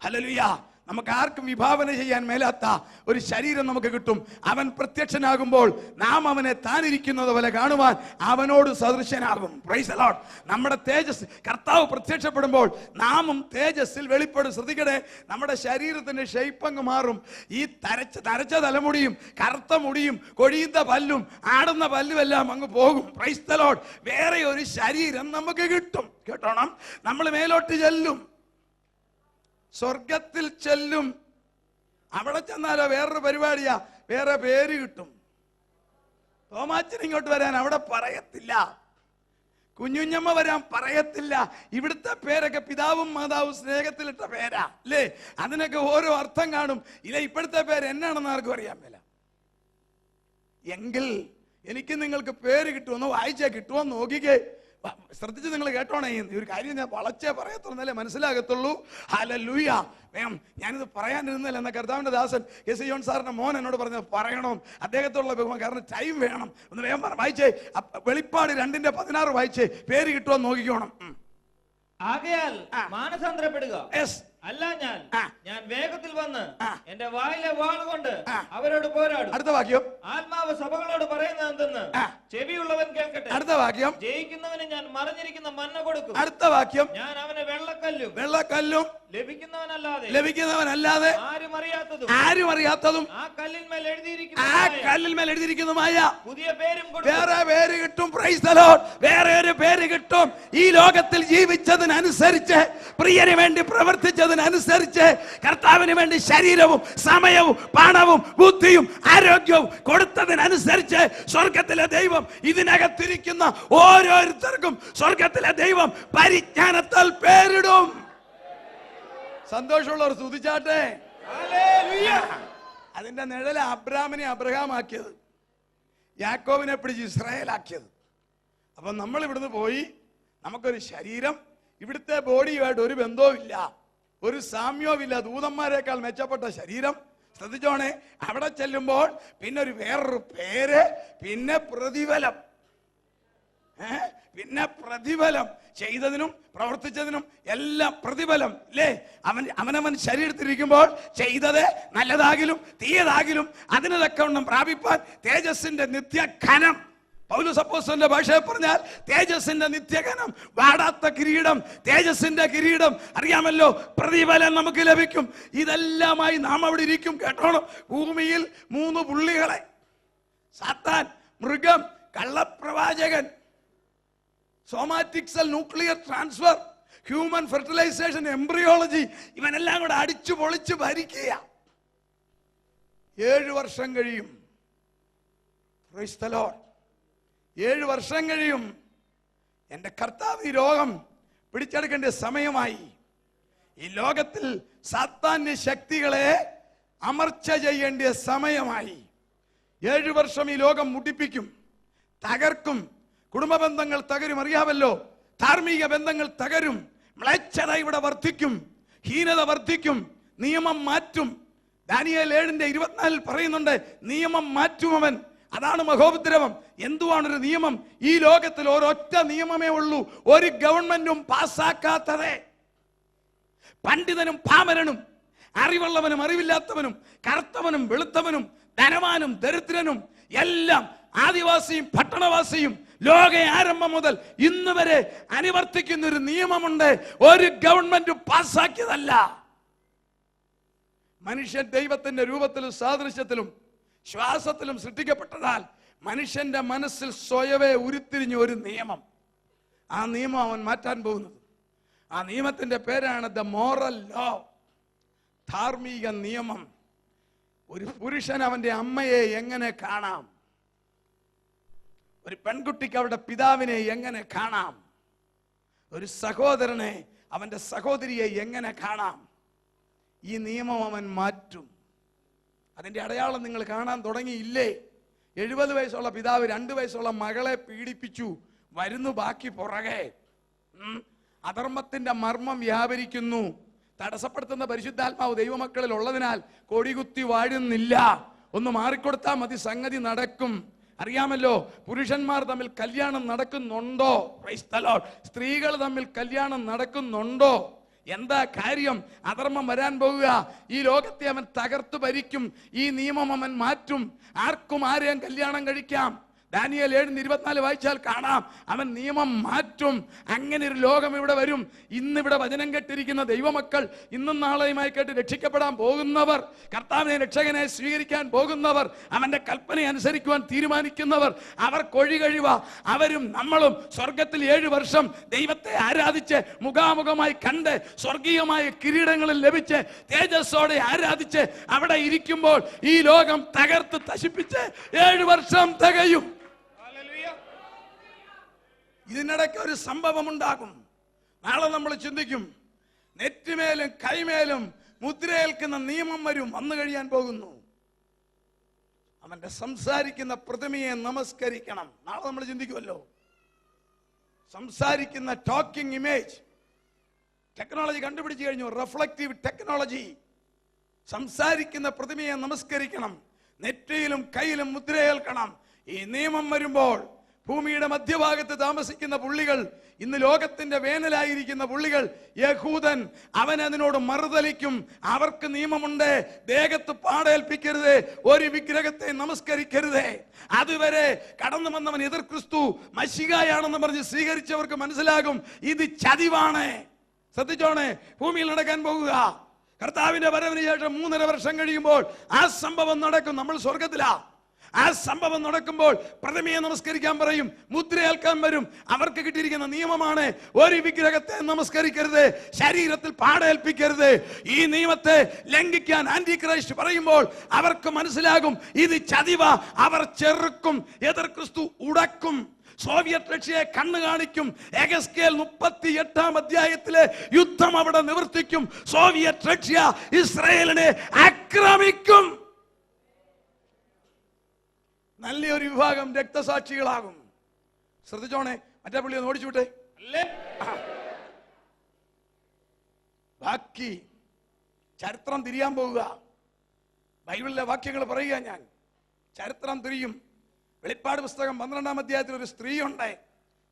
ഹല്ലേലൂയ. നമുക്ക് ആർക്കും വിഭാവന ചെയ്യാൻ മേലാത്ത ഒരു ശരീരം നമുക്ക് കിട്ടും. അവൻ പ്രത്യക്ഷനാകുമ്പോൾ നാം അവനെ താനിരിക്കുന്നത് പോലെ കാണുവാൻ അവനോട് സദൃശനാകും. Price the Lord. നമ്മുടെ തേജസ്, കർത്താവ് പ്രത്യക്ഷപ്പെടുമ്പോൾ നാമും തേജസ്സിൽ വെളിപ്പെടും. ശ്രദ്ധിക്കട്ടെ, നമ്മുടെ ശരീരത്തിന്റെ ഷേപ്പങ്ങ് മാറും. ഈ തരച്ച തലമുടിയും കറുത്ത മുടിയും കൊഴിയുന്ന പല്ലും ആടുന്ന പല്ലും എല്ലാം അങ്ങ് പോകും. Price the Lord. വേറെ ഒരു ശരീരം നമുക്ക് കിട്ടും. കേട്ടോണം, നമ്മൾ മേലോട്ട് ചെല്ലും, സ്വർഗത്തിൽ ചെല്ലും. അവിടെ ചെന്നാലോ വേറൊരു പരിപാടിയാ, വേറെ പേര് കിട്ടും. തോമാച്ചൻ ഇങ്ങോട്ട് വരാൻ അവിടെ പറയത്തില്ല, കുഞ്ഞുഞ്ഞമ്മ വരാൻ പറയത്തില്ല. ഇവിടുത്തെ പേരൊക്കെ പിതാവും മാതാവും സ്നേഹത്തിലിട്ട പേരാ അല്ലേ? അതിനൊക്കെ ഓരോ അർത്ഥം കാണും. ഇല്ല, ഇപ്പോഴത്തെ പേര് എന്നാണെന്ന് ആർക്കും അറിയാൻ മേല. എങ്കിൽ എനിക്ക് നിങ്ങൾക്ക് പേര് കിട്ടുമെന്ന് വായിച്ചാൽ കിട്ടുമെന്ന് നോക്കിക്കേ. ശ്രദ്ധിച്ച് നിങ്ങൾ കേട്ടോണേ. ഒരു കാര്യം ഞാൻ വളച്ചേ പറയത്തുള്ളൂ, മനസ്സിലാകത്തുള്ളൂ. ഹല്ലേലൂയ. ഞാനിത് പറയാനിരുന്നില്ല. എന്ന കർത്താവിന്റെ ദാസൻ എസ് ജോൺ സാറിന്റെ മോൻ എന്നോട് പറഞ്ഞത് പറയണം, അദ്ദേഹത്തോടുള്ള ബഹുമാനം, കാരണം ടൈം വേണം. ഒന്ന് വേഗം വായിച്ചേ. വെളിപ്പാട് 2:16 വായിച്ചേ. പേര് കിട്ടുമെന്ന് നോക്കിക്കോണം. ആകയാൽ മാനസാന്തരപ്പെടുക. അല്ല ഞാൻ വേഗത്തിൽ വന്ന് എന്റെ വായിലെ വാൾ കൊണ്ട് അവരോട് പോരാടും. അടുത്ത വാക്യം. ആത്മാവ് സഭകളോട് പറയുന്നത് എന്തെന്ന് ചെവിയുള്ളവൻ കേൾക്കട്ടെ. അടുത്ത വാക്യം. ജയിക്കുന്നവന് ഞാൻ മറഞ്ഞിരിക്കുന്ന മന്ന കൊടുക്കും. അടുത്ത വാക്യം. ഞാൻ അവനെ വെള്ളക്കല്ലും ലഭിക്കുന്നവനല്ലാതെ ആരും അറിയാത്തതും ആ കല്ലിന്മേൽ എഴുതിയിരിക്കുന്നതുമായ പുതിയ പേരും വേറെ പേര് കിട്ടും. Price the Lord. വേറെ ഒരു പേര് കിട്ടും. ഈ ലോകത്തിൽ ജീവിച്ചതിനനുസരിച്ച്, പ്രിയന് വേണ്ടി പ്രവർത്തിച്ചതിനനുസരിച്ച്, കർത്താവിന് വേണ്ടി ശരീരവും സമയവും പണവും ബുദ്ധിയും ആരോഗ്യവും കൊടുത്തതിനനുസരിച്ച് സ്വർഗത്തിലെ ദൈവം ഇതിനകത്തിരിക്കുന്ന ഓരോരുത്തർക്കും സ്വർഗത്തിലെ ദൈവം പരിജ്ഞാനത്താൽ പേരിടും. സന്തോഷമുള്ളവർ സ്തുതിച്ചാട്ടെ. അതിന്റെ നിഴല അബ്രാമിനെ അബ്രഹാമാക്കിയത്, യാക്കോബിനെ പിടിച്ച് ഇസ്രായേലാക്കിയത്. അപ്പൊ നമ്മൾ ഇവിടുന്ന് പോയി, നമുക്കൊരു ശരീരം, ഇവിടുത്തെ ബോഡിയുമായിട്ട് ഒരു ബന്ധവുമില്ല, ഒരു സാമ്യവുമില്ല. ദൂതന്മാരെക്കാൾ മെച്ചപ്പെട്ട ശരീരം. ശ്രദ്ധിച്ചോണേ, അവിടെ ചെല്ലുമ്പോൾ പിന്നെ ഒരു വേറൊരു പേര്, പിന്നെ പ്രതിഫലം. ചെയ്തതിനും പ്രവർത്തിച്ചതിനും എല്ലാം പ്രതിഫലം അല്ലേ? അവനവൻ ശരീരത്തിലിരിക്കുമ്പോൾ ചെയ്തത് നല്ലതാകിലും തീയതാകിലും അതിന് തക്കവണ്ണം പ്രാപിപ്പാൻ തേജസ്സിന്റെ നിത്യഘനം. പൗലോസ് അപ്പോസ്തലന്റെ ഭാഷയിൽ പറഞ്ഞാൽ തേജസ്സിന്റെ നിത്യഘനം, വാടാത്ത കിരീടം, തേജസ്സിന്റെ കിരീടം. അറിയാമല്ലോ, പ്രതിഫലം നമുക്ക് ലഭിക്കും. ഇതെല്ലാമായി നാം അവിടെ ഇരിക്കും. കേട്ടോണം, ഭൂമിയിൽ 3 പുള്ളികളെ, സാത്താൻ, മൃഗം, കള്ളപ്രവാചകൻ, somatic cell nuclear transfer, human fertilisation, embryology, ഇവനെല്ലാം കൂടെ അടിച്ചു പൊളിച്ച് ഭരിക്കുക. 7 വർഷം കഴിയും. Price the Lord. 7 വർഷം കഴിയും. എൻ്റെ കർത്താവ് ഈ ലോകം പിടിച്ചെടുക്കേണ്ട സമയമായി. ഈ ലോകത്തിൽ സാത്താന്യ ശക്തികളെ അമർച്ച ചെയ്യേണ്ട സമയമായി. 7 വർഷം ഈ ലോകം മുടിപ്പിക്കും. തകർക്കും. കുടുംബ ബന്ധങ്ങൾ തകരും, അറിയാമല്ലോ. ധാർമ്മിക ബന്ധങ്ങൾ തകരും. മ്ലേച്ഛത ഇവിടെ വർദ്ധിക്കും, ഹീനത വർദ്ധിക്കും. നിയമം മാറ്റും. ദാനിയേൽ 7:24 പറയുന്നുണ്ട്, നിയമം മാറ്റും അവൻ. അതാണ് മഹോപദ്രവം. എന്തുവാണൊരു നിയമം? ഈ ലോകത്തിൽ ഒരൊറ്റ നിയമമേ ഉള്ളൂ, ഒരു ഗവൺമെന്റും പാസ്സാക്കാത്തതേ. പണ്ഡിതനും പാമരനും, അറിവുള്ളവനും അറിവില്ലാത്തവനും, കറുത്തവനും വെളുത്തവനും, ധനവാനും ദരിദ്രനും എല്ലാം, ആദിവാസിയും പട്ടണവാസിയും, ലോക ആരംഭം മുതൽ ഇന്ന് വരെ അനുവർത്തിക്കുന്ന ഒരു നിയമമുണ്ട്. ഒരു ഗവൺമെന്റും പാസ്സാക്കിയതല്ല. മനുഷ്യൻ ദൈവത്തിന്റെ രൂപത്തിലും സാദൃശ്യത്തിലും ശ്വാസത്തിലും സൃഷ്ടിക്കപ്പെട്ടതാൽ മനുഷ്യന്റെ മനസ്സിൽ സ്വയവേ ഉരുത്തിരിഞ്ഞ ഒരു നിയമം. ആ നിയമം അവൻ മാറ്റാൻ പോകുന്നത്. ആ നിയമത്തിന്റെ പേരാണ് ദ മോറൽ ലോ, ധാർമ്മിക നിയമം. ഒരു പുരുഷൻ അവന്റെ അമ്മയെ എങ്ങനെ കാണാം, ഒരു പെൺകുട്ടിക്ക് അവരുടെ പിതാവിനെ എങ്ങനെ കാണാം, ഒരു സഹോദരനെ അവന്റെ സഹോദരിയെ എങ്ങനെ കാണാം, ഈ നിയമം അവൻ മാറ്റും. അതിന്റെ അടയാളം നിങ്ങൾ കാണാൻ തുടങ്ങിയില്ലേ? 70 വയസ്സുള്ള പിതാവ് 2 വയസ്സുള്ള മകളെ പീഡിപ്പിച്ചു, വരുന്നു ബാക്കി പുറകെ. അധർമ്മത്തിന്റെ മർമ്മം വ്യാപരിക്കുന്നു. തടസ്സപ്പെടുത്തുന്ന പരിശുദ്ധാത്മാവ് ദൈവമക്കളിൽ ഉള്ളതിനാൽ കൊടികുത്തി വാഴുന്നില്ല. ഒന്ന് മാറിക്കൊടുത്താൽ മതി, സംഗതി നടക്കും. അറിയാമല്ലോ, പുരുഷന്മാർ തമ്മിൽ കല്യാണം നടക്കുന്നുണ്ടോ? Price the Lord. സ്ത്രീകൾ തമ്മിൽ കല്യാണം നടക്കുന്നുണ്ടോ? എന്താ കാര്യം? അധർമ്മം വരാൻ പോകുക. ഈ ലോകത്തെ അവൻ തകർത്തു ഭരിക്കും. ഈ നിയമം അവൻ മാറ്റും. ആർക്കും ആരെയും കല്യാണം കഴിക്കാം. ദാനിയേൽ 7:24 വായിച്ചാൽ കാണാം, അവൻ നിയമം മാറ്റും. അങ്ങനെ ഒരു ലോകം ഇവിടെ വരും. ഇന്നിവിടെ വചനം കേട്ടിരിക്കുന്ന ദൈവമക്കൾ, ഇന്നും നാളെയുമായി കേട്ട് രക്ഷിക്കപ്പെടാൻ പോകുന്നവർ, കർത്താവിനെ രക്ഷകനായി സ്വീകരിക്കാൻ പോകുന്നവർ, അവന്റെ കൽപ്പന അനുസരിക്കുവാൻ തീരുമാനിക്കുന്നവർ, അവർ കൊഴികഴിവ. അവരും നമ്മളും സ്വർഗത്തിൽ 7 വർഷം ദൈവത്തെ ആരാധിച്ച് മുഖാമുഖമായി കണ്ട് സ്വർഗീയമായ കിരീടങ്ങളിൽ ലഭിച്ച് തേജസ്സോടെ ആരാധിച്ച് അവിടെ ഇരിക്കുമ്പോൾ ഈ ലോകം തകർത്ത് നശിപ്പിച്ച് 7 വർഷം തികയും. ഇതിനിടയ്ക്ക് ഒരു സംഭവം ഉണ്ടാകും. നാളെ നമ്മൾ ചിന്തിക്കും, നെറ്റിമേലും കൈമേലും മുദ്രയേൽക്കുന്ന നിയമം വരും, വന്നു കഴിയാൻ പോകുന്നു. അവന്റെ സംസാരിക്കുന്ന പ്രതിമയെ നമസ്കരിക്കണം. നാളെ നമ്മൾ ചിന്തിക്കുമല്ലോ, സംസാരിക്കുന്ന ടോക്കിംഗ് ഇമേജ് ടെക്നോളജി കണ്ടുപിടിച്ചു കഴിഞ്ഞു, റിഫ്ലക്റ്റീവ് ടെക്നോളജി. സംസാരിക്കുന്ന പ്രതിമയെ നമസ്കരിക്കണം, നെറ്റിയിലും കയ്യിലും മുദ്രയേൽക്കണം. ഈ നിയമം വരുമ്പോൾ ഭൂമിയുടെ മധ്യഭാഗത്ത് താമസിക്കുന്ന പുള്ളികൾ, ഇന്ന് ലോകത്തിന്റെ വേനലായിരിക്കുന്ന പുള്ളികൾ, യഹൂദൻ, അവൻ അതിനോട് മറുതലിക്കും. അവർക്ക് നിയമമുണ്ട്, ദേഹത്ത് പാടേൽപ്പിക്കരുത്, ഒരു വിഗ്രഹത്തെ നമസ്കരിക്കരുത്. അതുവരെ കടന്നു വന്നവൻ എതിർ ക്രിസ്തു മശിഹായാണെന്ന് പറഞ്ഞ് സ്വീകരിച്ചവർക്ക് മനസ്സിലാകും ഇത് ചതിവാണ്. ശ്രദ്ധിച്ചോണേ, ഭൂമിയിൽ നടക്കാൻ പോകുക. കർത്താവിന്റെ വരവിന് ശേഷം 3.5 വർഷം കഴിയുമ്പോൾ ആ സംഭവം നടക്കും. നമ്മൾ സ്വർഗത്തിലാ. ആ സംഭവം നടക്കുമ്പോൾ പ്രതിമയെ നമസ്കരിക്കാൻ പറയും, മുദ്രയേൽക്കാൻ വരും. അവർക്ക് കിട്ടിയിരിക്കുന്ന നിയമമാണ്, ഒരു വിഗ്രഹത്തെ നമസ്കരിക്കരുത്, ശരീരത്തിൽ പാടേൽപ്പിക്കരുത്. ഈ നിയമത്തെ ലംഘിക്കാൻ ആന്റി ക്രൈസ്റ്റ് പറയുമ്പോൾ അവർക്ക് മനസ്സിലാകും ഇത് ചതിവ. അവർ ചെറുക്കും, എതിർ ക്രിസ്തു ഉടക്കും. സോവിയറ്റ് റഷ്യയെ കണ്ണു കാണിക്കും. എഗസ്കേൽ 38-ാം അധ്യായത്തിലെ യുദ്ധം അവിടെ നിവർത്തിക്കും. സോവിയറ്റ് റഷ്യ ഇസ്രായേലിനെ ആക്രമിക്കും. നല്ലൊരു വിഭാഗം രക്തസാക്ഷികളാകും. ശ്രദ്ധിച്ചോണേ, മറ്റേ പുള്ളി ഒന്ന് ഓടിച്ചു വിട്ടെ. ബാക്കി ചരിത്രം തിരിയാൻ പോവുക. ബൈബിളിലെ വാക്യങ്ങൾ പറയുക. ഞാൻ ചരിത്രം തിരിയും. വെളിപ്പാട് പുസ്തകം 12-ാം അധ്യായത്തിൽ ഒരു സ്ത്രീ ഉണ്ട്.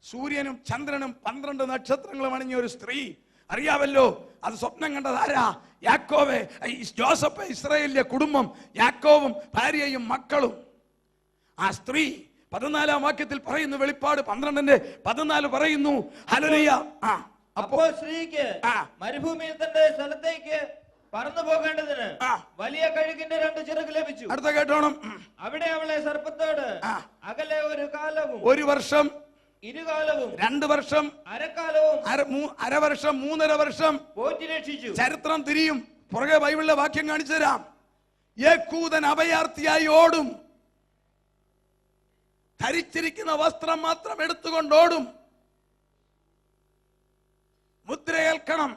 സൂര്യനും ചന്ദ്രനും 12 നക്ഷത്രങ്ങളും അണിഞ്ഞ ഒരു സ്ത്രീ. അറിയാമല്ലോ, അത് സ്വപ്നം കണ്ടത് ആരാ? യാക്കോബ്, ജോസഫ്, ഇസ്രായേലിലെ കുടുംബം, യാക്കോബും ഭാര്യയും മക്കളും. ആ സ്ത്രീ 14-ാം വാക്യത്തിൽ പറയുന്നു, വെളിപ്പാട് 12:14 പറയുന്നു, ഹല്ലേലൂയ. അപ്പോൾ സ്ത്രീക്ക് മരുഭൂമിയിൽ തന്റെ സ്ഥലത്തേക്ക് പറന്നു പോകേണ്ടതിന് വലിയ കഴുകിന്റെ 2 ചിറക് ലഭിച്ചു. അടുത്ത കേട്ടോണം. അവിടെ അവളെ സർപ്പത്തോട് അകലെ ഒരു കാലവും, 1 വർഷം, ഇരുകാലവും, 2 വർഷം, അരക്കാലവും, അര വർഷം, 3.5 വർഷം പോറ്റി രക്ഷിച്ചു. ചരിത്രം തിരിയും. പുറകെ ബൈബിളിലെ വാക്യം കാണിച്ചു തരാം. യഹൂദൻ അഭയാർത്ഥിയായി ഓടും. ധരിച്ചിരിക്കുന്ന വസ്ത്രം മാത്രം എടുത്തുകൊണ്ട് ഓടും. മുദ്രയേൽക്കണം,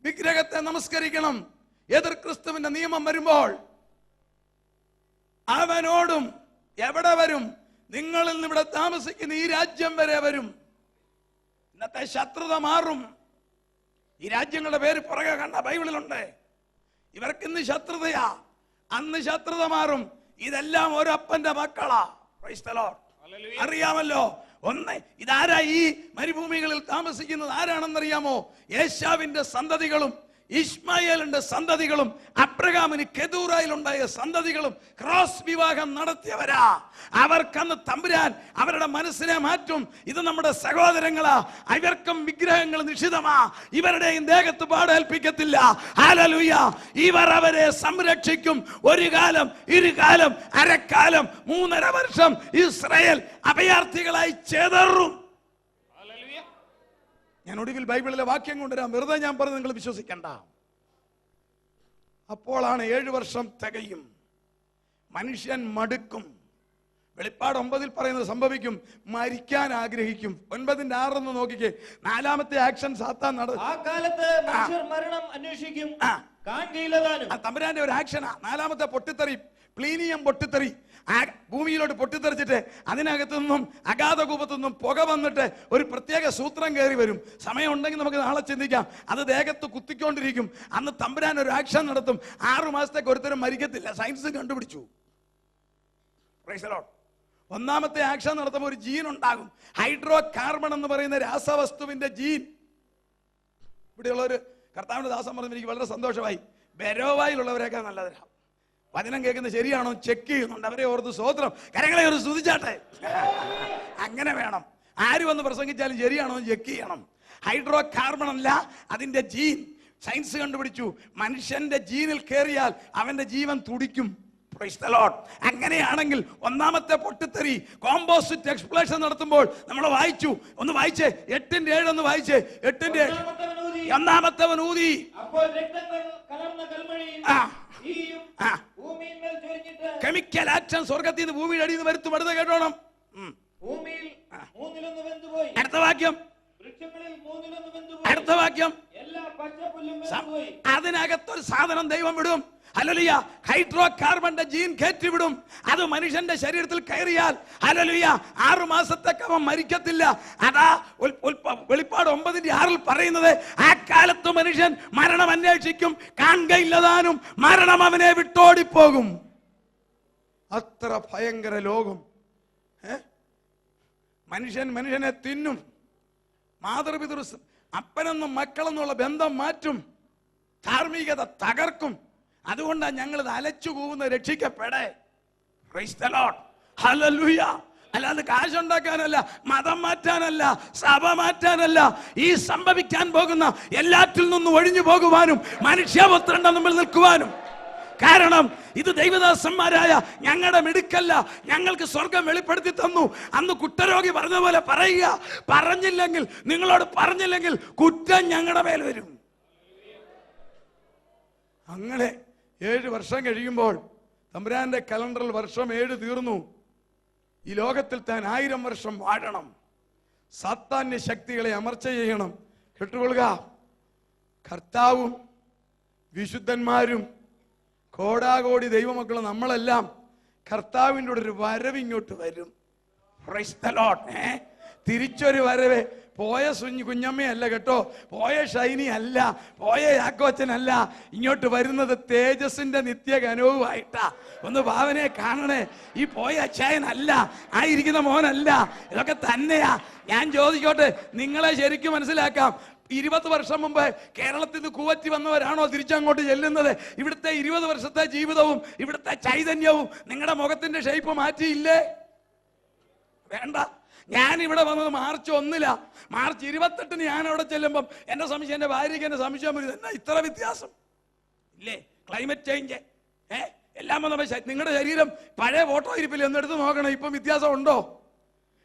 വിഗ്രഹത്തെ നമസ്കരിക്കണം. എതിർ ക്രിസ്തുവിന്റെ നിയമം വരുമ്പോൾ അവനോടും. എവിടെ വരും? നിങ്ങളിൽ നിന്ന് ഇവിടെ താമസിക്കുന്ന ഈ രാജ്യം വരെ വരും. ഇന്നത്തെ ശത്രുത മാറും. ഈ രാജ്യങ്ങളുടെ പേര് പുറകെ കണ്ട ബൈബിളിലുണ്ട്. ഇവർക്ക് ഇന്ന് ശത്രുതയാ, അന്ന് ശത്രുത മാറും. ഇതെല്ലാം ഒരപ്പന്റെ മക്കളാ. Price the Lord. അറിയാമല്ലോ, ഒന്ന് ഇതാരാ ഈ മരുഭൂമികളിൽ താമസിക്കുന്നത് ആരാണെന്നറിയാമോ? യേശാവിന്റെ സന്തതികളും ഇസ്മായേലിന്റെ സന്തതികളും അബ്രഹാമിന് കെതൂറയിലുണ്ടായ സന്തതികളും ക്രോസ് വിവാഹം നടത്തിയവരാ. അവർക്കന്ന് തമ്പുരാൻ അവരുടെ മനസ്സിനെ മാറ്റും. ഇത് നമ്മുടെ സഹോദരങ്ങളാ. ഇവർക്കും വിഗ്രഹങ്ങൾ നിഷിദ്ധമാ. ഇവരുടെയും ദേഹത്ത് പാടേൽപ്പിക്കത്തില്ല. ഹല്ലേലൂയ. ഇവർ അവരെ സംരക്ഷിക്കും. ഒരു കാലം, ഇരുകാലം, അരക്കാലം, 3.5 വർഷം ഇസ്രായേൽ അഭയാർത്ഥികളായി ചേതറും. ഞാൻ ഒടുവിൽ ബൈബിളിലെ വാക്യം കൊണ്ടുവരാം. വെറുതെ ഞാൻ പറഞ്ഞു നിങ്ങൾ വിശ്വസിക്കണ്ട. അപ്പോഴാണ് 7 വർഷം തികയും. മനുഷ്യൻ മടുക്കും. വെളിപ്പാട് 9 പറയുന്നത് സംഭവിക്കും. മരിക്കാൻ ആഗ്രഹിക്കും. 9:6 നോക്കിക്കേ. 4ാമത്തെ ആക്ഷൻ സാത്താൻ മരണം അന്വേഷിക്കും, കാണുകയില്ലതാനും. തമ്പുരാന്റെ ഒരു ആക്ഷനാ. 4ാമത്തെ പൊട്ടിത്തെറി, പ്ലീനിയം പൊട്ടിത്തെറി. ഭൂമിയിലോട്ട് പൊട്ടിത്തെറിച്ചിട്ട് അതിനകത്തു നിന്നും അഗാധകൂപത്തു നിന്നും പുക വന്നിട്ട് ഒരു പ്രത്യേക സൂത്രം കയറി വരും. സമയം ഉണ്ടെങ്കിൽ നമുക്ക് നാളെ ചിന്തിക്കാം. അത് ദേഹത്ത് കുത്തിക്കൊണ്ടിരിക്കും. അന്ന് തമ്പുരാൻ ഒരു ആക്ഷൻ നടത്തും. 6 മാസത്തേക്ക് ഒരുത്തരം മരിക്കത്തില്ല. സയൻസ് കണ്ടുപിടിച്ചു. Praise the Lord. 1ാമത്തെ ആക്ഷൻ നടത്തുമ്പോൾ ഒരു ജീൻ ഉണ്ടാകും. ഹൈഡ്രോ കാർബൺ എന്ന് പറയുന്ന രാസവസ്തുവിന്റെ ജീൻ. ഇവിടെയുള്ള ഒരു കർത്താവിന്റെ ദാസൻ പറഞ്ഞപ്പോൾ എനിക്ക് വളരെ സന്തോഷമായി. ബെരോവായിലുള്ളവരെയൊക്കെ നല്ലതിനാ. വചനം കേൾക്കുന്നത് ശരിയാണോ ചെക്ക് ചെയ്യുന്നുണ്ട്. അവരെ ഓർത്ത് സ്തോത്രം. കരങ്ങളെ ഒരു സ്തുതിച്ചാട്ടെ. അങ്ങനെ വേണം. ആര് വന്ന് പ്രസംഗിച്ചാലും ശരിയാണോ ചെക്ക് ചെയ്യണം. ഹൈഡ്രോ കാർബൺ അല്ല, അതിന്റെ ജീൻ. സയൻസ് കണ്ടുപിടിച്ചു. മനുഷ്യന്റെ ജീനിൽ കയറിയാൽ അവന്റെ ജീവൻ തുടിക്കും. Praise the Lord. അങ്ങനെയാണെങ്കിൽ 1ാമത്തെ പൊട്ടിത്തെറി കോമ്പോസിറ്റ് എക്സ്പ്ലോഷൻ നടത്തുമ്പോൾ നമ്മൾ വായിച്ചു. ഒന്ന് വായിച്ചേ. 8:7 ഒന്ന് വായിച്ചേ. 8:7. 1ാമത്തവൻ ഊതി. കെമിക്കൽ ആക്ഷൻ സ്വർഗത്തിൽ നിന്ന് ഭൂമിയുടെ അടിയിൽ നിന്ന് വരുത്തും. അടുത്ത കേട്ടോണം. അടുത്ത വാക്യം. അടുത്ത വാക്യം. അതിനകത്തൊരു സാധനം ദൈവം വിടും. ഹല്ലേലൂയ. ഹൈഡ്രോ കാർബണിന്റെ ജീൻ കയറ്റിവിടും. അത് മനുഷ്യന്റെ ശരീരത്തിൽ കയറിയാൽ ഹല്ലേലൂയ 6 മാസത്തേക്ക് അവൻ മരിക്കത്തില്ല. അതാ വെളിപ്പാട് 9:6 പറയുന്നത്. ആ കാലത്ത് മനുഷ്യൻ മരണം അന്വേഷിക്കും, കാണുകയില്ലതാനും. മരണം അവനെ വിട്ടോടിപ്പോകും. അത്ര ഭയങ്കര ലോകം. മനുഷ്യനെ തിന്നും. മാതൃപിതൃ അപ്പനെന്നും മക്കളെന്നുള്ള ബന്ധം മാറ്റും. ധാർമ്മികത തകർക്കും. അതുകൊണ്ടാണ് ഞങ്ങൾ ഇത് അലച്ചു കൂവുന്ന രക്ഷിക്കപ്പെടേ. Praise the Lord. ഹല്ലേലൂയ. അല്ലാതെ കാശുണ്ടാക്കാനല്ല, മതം മാറ്റാനല്ല, സഭ മാറ്റാനല്ല. ഈ സംഭവിക്കാൻ പോകുന്ന എല്ലാറ്റിൽ നിന്നും ഒഴിഞ്ഞു പോകുവാനും മനുഷ്യപുത്രന്റെ മുമ്പിൽ നിൽക്കുവാനും. കാരണം ഇത് ദൈവദാസന്മാരായ ഞങ്ങളുടെ മിടുക്കല്ല. ഞങ്ങൾക്ക് സ്വർഗം വെളിപ്പെടുത്തി തന്നു. അന്ന് കുറ്റരോഗി പറഞ്ഞ പോലെ പറയുക. പറഞ്ഞില്ലെങ്കിൽ, നിങ്ങളോട് പറഞ്ഞില്ലെങ്കിൽ കുറ്റം ഞങ്ങളുടെ മേൽ വരും. അങ്ങനെ 7 വർഷം കഴിയുമ്പോൾ തമ്പുരാന്റെ കലണ്ടറിൽ വർഷം 7 തീർന്നു. ഈ ലോകത്തിൽ താൻ 1000 വർഷം വാഴണം. സാത്താന്യ ശക്തികളെ അമർച്ച ചെയ്യണം. കേട്ടുകൊള്ളുക. കർത്താവും വിശുദ്ധന്മാരും കോടാകോടി ദൈവമക്കളും നമ്മളെല്ലാം കർത്താവിൻ്റെ ഒരു വരവ് ഇങ്ങോട്ട് വരും. Praise the Lord. തിരിച്ചൊരു വരവ്. പോയ കുഞ്ഞമ്മയല്ല കേട്ടോ, പോയ ഷൈനി അല്ല, പോയ യാക്കോച്ചനല്ല. ഇങ്ങോട്ട് വരുന്നത് തേജസ്സിന്റെ നിത്യഗനവുമായിട്ടാ. ഒന്ന് ഭാവനയെ കാണണേ. ഈ പോയ അച്ചായനല്ല, ആയിരിക്കുന്ന മോനല്ല. ഇതൊക്കെ തന്നെയാ. ഞാൻ ചോദിക്കോട്ടെ, നിങ്ങളെ ശരിക്കും മനസ്സിലാക്കാം. 20 വർഷം മുമ്പ് കേരളത്തിൽ നിന്ന് കൂവറ്റി വന്നവരാണോ തിരിച്ചങ്ങോട്ട് ചെല്ലുന്നത്? ഇവിടുത്തെ 20 വർഷത്തെ ജീവിതവും ഇവിടുത്തെ ചൈതന്യവും നിങ്ങളുടെ മുഖത്തിന്റെ ഷേപ്പ് മാറ്റിയില്ലേ? വേണ്ട. ഞാൻ ഇവിടെ വന്നത് മാർച്ച് 1 മാർച്ച് 28 ഞാൻ അവിടെ ചെല്ലുമ്പം എന്റെ സംശയം, എന്റെ ഭാര്യയ്ക്ക് എന്നെ സംശയം വരും. എന്നാ ഇത്ര വ്യത്യാസം ഇല്ലേ? ക്ലൈമറ്റ് ചേഞ്ച് എല്ലാം വന്നപ്പോ നിങ്ങളുടെ ശരീരം പഴയ ഫോട്ടോ ഇരിപ്പില്ല, എന്നെടുത്ത് നോക്കണം. ഇപ്പം വ്യത്യാസം ഉണ്ടോ?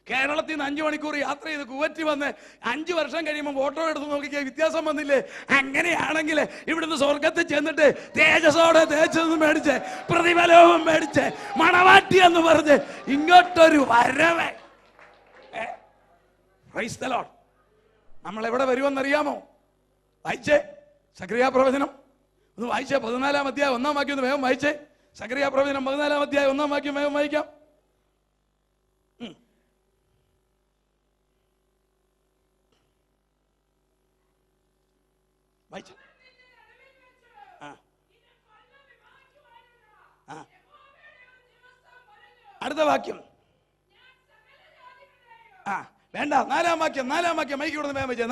കേരളത്തിൽ നിന്ന് 5 മണിക്കൂർ യാത്ര ചെയ്ത് കുവറ്റി വന്ന് 5 വർഷം കഴിയുമ്പോൾ ഫോട്ടോ എടുത്ത് നോക്കിക്കേ, വ്യത്യാസം വന്നില്ലേ? അങ്ങനെയാണെങ്കിൽ ഇവിടുന്ന് സ്വർഗത്തിൽ ചെന്നിട്ട് തേജസ്സോടെ തേജസ്സും മേടിച്ച് പ്രതിഫലവും മേടിച്ച് മണവാട്ടി എന്ന് പറഞ്ഞ് ഇങ്ങോട്ടൊരു വരവേ. Praise the Lord. നമ്മൾ എവിടെ വരുമെന്നറിയാമോ? വായിച്ചേ സക്കറിയാ പ്രവചനം ഒന്ന് വായിച്ചേ. 14-ാം അധ്യായം 1-ാം വാക്യം ഒന്ന് വേഗം വായിച്ചേ. സക്കറിയാ പ്രവചനം 14-ാം അധ്യായം 1-ാം വാക്യം വേഗം വായിക്കാം. അടുത്ത വാക്യം. വേണ്ട, നാലാം വാക്യം മൈക്ക് കൊടുന്ന് വേഗം വെച്ചേ.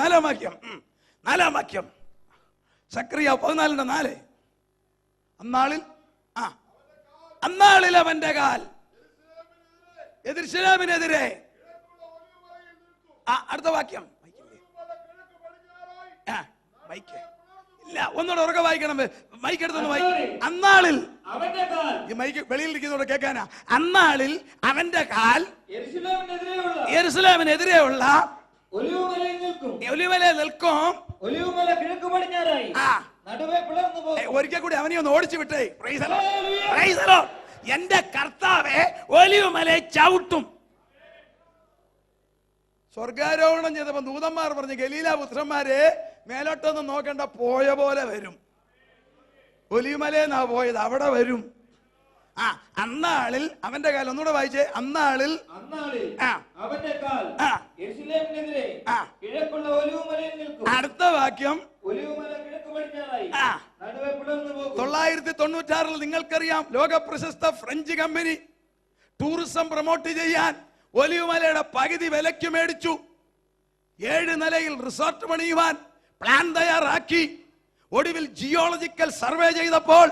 നാലാം വാക്യം സക്രിയ 14:4. അന്നാളിൽ അവന്റെ കാൽ യെരൂശലേമിനെതിരെ. അടുത്ത വാക്യം മൈക്ക് ഇല്ല, ഒന്നുകൂടെ ഉറക്കെ വായിക്കണം. മൈക്ക് എടുത്തൊന്ന് വായിക്കും. അന്നാളിൽ, ഈ മൈക്ക് വെളിയിലിരിക്കുന്നതോടെ കേൾക്കാനാ. അന്നാളിൽ അവന്റെ കാൽ യെരൂശലേമിനെതിരെയുള്ള ഒലിവുമലയിൽ നിൽക്കും. ഒരിക്കൽ കൂടി അവനെ ഒന്ന് ഓടിച്ചു വിട്ടേ. എന്റെ കർത്താവെ ഒലിവുമലയെ ചവിട്ടും. സ്വർഗാരോഹണം ചെയ്തപ്പോ ദൂതന്മാർ പറഞ്ഞു, ഗലീല പുത്രന്മാരെ മേലോട്ടൊന്നും നോക്കണ്ട, പോയ പോലെ വരും. ഒലിവുമലയെന്നാ പോയത്, അവിടെ വരും. അന്നാളിൽ അവന്റെ കാൽ, ഒന്നുകൂടെ വായിച്ചേ. അന്നാളിൽ അടുത്ത വാക്യം 996 നിങ്ങൾക്കറിയാം, ലോക പ്രശസ്ത ഫ്രഞ്ച് കമ്പനി ടൂറിസം പ്രൊമോട്ട് ചെയ്യാൻ ഒലിവുമലയുടെ പകുതി വിലയ്ക്ക് മേടിച്ചു. 7 നിലയിൽ റിസോർട്ട് പണിയുവാൻ പ്ലാൻ തയ്യാറാക്കി. ഒടുവിൽ ജിയോളജിക്കൽ സർവേ ചെയ്തപ്പോൾ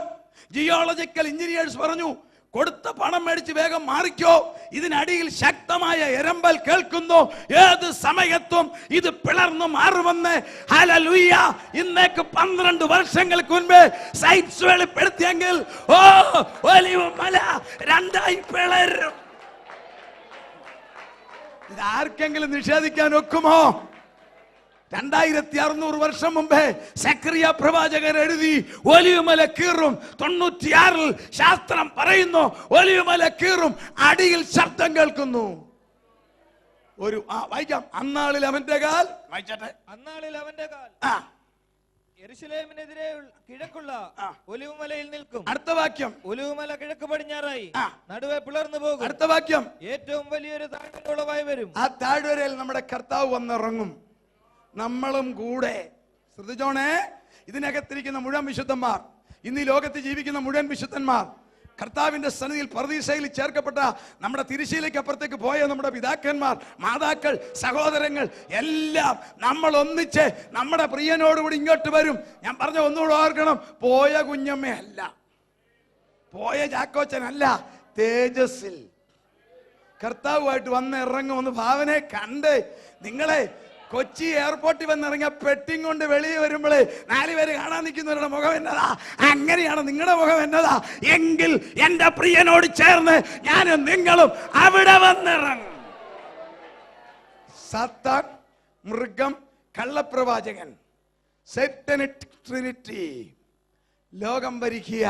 ജിയോളജിക്കൽ എഞ്ചിനീയേഴ്സ് പറഞ്ഞു, കൊടുത്ത പണം മേടിച്ച് വേഗം മാറിക്കോ, ഇതിനടിയിൽ ശക്തമായ എരമ്പൽ കേൾക്കുന്നു, ഏത് സമയത്തും ഇത് പിളർന്നു മാറുമെന്ന്. ഹല്ലേലൂയ. ഇന്നേക്ക് 12 വർഷങ്ങൾക്ക് മുൻപ് സയൻസ് വെളിപ്പെടുത്തിയെങ്കിൽ ഒലിവുമല രണ്ടായി പിളരും. ഇത് ആർക്കെങ്കിലും നിഷേധിക്കാൻ ഒക്കുമോ? 2600 വർഷം മുമ്പേ സക്രിയ പ്രവാചകൻ എഴുതി, ഒലിവുമല കീറും. 96 ശാസ്ത്രം പറയുന്നു ഒലിവുമല കീറും, അടിയിൽ ശബ്ദം കേൾക്കുന്നു. വായിക്കാം. അന്നാളിൽ അവന്റെ കാൽ, വായിച്ചട്ടെ. അന്നാളിൽ അവന്റെ കാൽ യെരൂശലേമിനെതിരെ കിഴക്കുള്ള ഒലിവുമലയിൽ നിൽക്കും. അടുത്ത വാക്യം. ഒലിവുമല കിഴക്ക് പടിഞ്ഞാറായി നടുവെ പിളർന്നു പോകും. അടുത്ത വാക്യം. ഏറ്റവും വലിയൊരു താഴ്വരയുള്ളവായി വരും. ആ താഴ്വരയിൽ നമ്മുടെ കർത്താവ് വന്നിറങ്ങും, നമ്മളും കൂടെ. ശ്രദ്ധിച്ചോണേ, ഇതിനകത്തിരിക്കുന്ന മുഴുവൻ വിശുദ്ധന്മാർ, ഇന്ന് ഈ ലോകത്ത് ജീവിക്കുന്ന മുഴുവൻ വിശുദ്ധന്മാർ, കർത്താവിന്റെ സന്നിധിയിൽ പർദീസയിൽ ചേർക്കപ്പെട്ട നമ്മുടെ തിരുശീലയ്ക്ക് അപ്പുറത്തേക്ക് പോയ നമ്മുടെ പിതാക്കന്മാർ, മാതാക്കൾ, സഹോദരങ്ങൾ എല്ലാം നമ്മൾ ഒന്നിച്ച് നമ്മുടെ പ്രിയനോടുകൂടി ഇങ്ങോട്ട് വരും. ഞാൻ പറഞ്ഞ ഒന്നുകൂടെ ഓർക്കണം, പോയ കുഞ്ഞമ്മയല്ല, പോയ ചാക്കോച്ചനല്ല, തേജസ്സിൽ കർത്താവുമായിട്ട് വന്ന് ഇറങ്ങുമെന്ന് ഭാവനെ കണ്ട്. നിങ്ങളെ കൊച്ചി എയർപോർട്ടിൽ വന്നിറങ്ങിയ പെട്ടിങ് കൊണ്ട് വെളിയിൽ വരുമ്പോഴേ 4 പേര് കാണാൻ നിൽക്കുന്നവരുടെ മുഖം എന്നതാ, അങ്ങനെയാണ് നിങ്ങളുടെ മുഖം എന്നതാ. എങ്കിൽ എന്റെ പ്രിയനോട് ചേർന്ന് ഞാനും നിങ്ങളും അവിടെ വന്നിറങ്ങും. സാത്താൻ, മൃഗം, കള്ളപ്രവാചകൻ, സാറ്റനിക് ട്രിനിറ്റി ലോകം ഭരിക്കുക.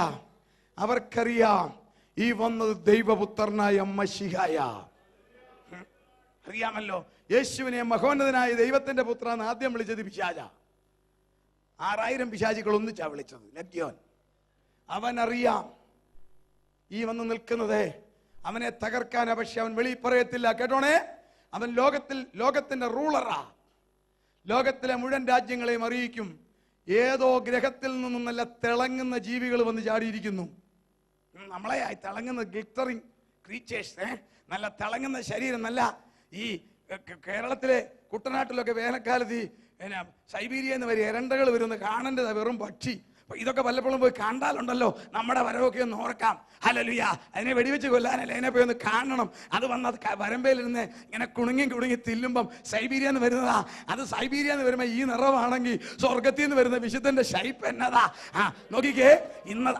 അവർക്കറിയാം ഈ വന്നത് ദൈവപുത്രനായ മശിഹായ. അറിയാമല്ലോ, യേശുവിനെ മഹോന്നതനായ ദൈവത്തിന്റെ പുത്രൻ ആദ്യം വിളിച്ചത് പിശാച. 6000 പിശാചികൾ ഒന്നിച്ചാ വിളിച്ചത്, ലഗ്യോൻ. അവൻ അറിയാം ഈ വന്ന് നിൽക്കുന്നത് അവനെ തകർക്കാനാ, പക്ഷെ അവൻ വെളി പറയത്തില്ല. കേട്ടോണേ, അവൻ ലോകത്തിന്റെ റൂളറാ. ലോകത്തിലെ മുഴുവൻ രാജ്യങ്ങളെയും അറിയിക്കും. ഏതോ ഗ്രഹത്തിൽ നിന്നും നല്ല തിളങ്ങുന്ന ജീവികൾ വന്ന് ചാടിയിരിക്കുന്നു. നമ്മളെയായി തിളങ്ങുന്ന ഗ്ലിറ്ററിങ് ക്രീച്ചേഴ്സ്, നല്ല തിളങ്ങുന്ന ശരീരം. നല്ല ഈ കേരളത്തിലെ കുട്ടനാട്ടിലൊക്കെ വേനൽക്കാലത്ത് സൈബീരിയ എന്ന് വരെ എരണ്ടകൾ വരുന്ന കാണേണ്ടത് വെറും പക്ഷി. ഇതൊക്കെ വല്ലപ്പോഴും പോയി കണ്ടാലുണ്ടല്ലോ നമ്മുടെ വരവൊക്കെ ഒന്ന് ഓർക്കാം. ഹല്ലേലൂയ. അതിനെ വെടിവെച്ച് കൊല്ലാനല്ലേ, അതിനെ പോയി ഒന്ന് കാണണം. അത് വന്ന് അത് വരമ്പയിലിരുന്ന് ഇങ്ങനെ കുണുങ്ങി തില്ലുമ്പം സൈബീരിയ എന്ന് വരുന്നതാ. അത് സൈബീരിയ എന്ന് വരുമ്പോൾ ഈ നിറവാണെങ്കിൽ സ്വർഗത്തിൽ നിന്ന് വരുന്ന വിശുദ്ധന്റെ ഷൈപ്പ് എന്നതാ. നോക്കിക്കേ,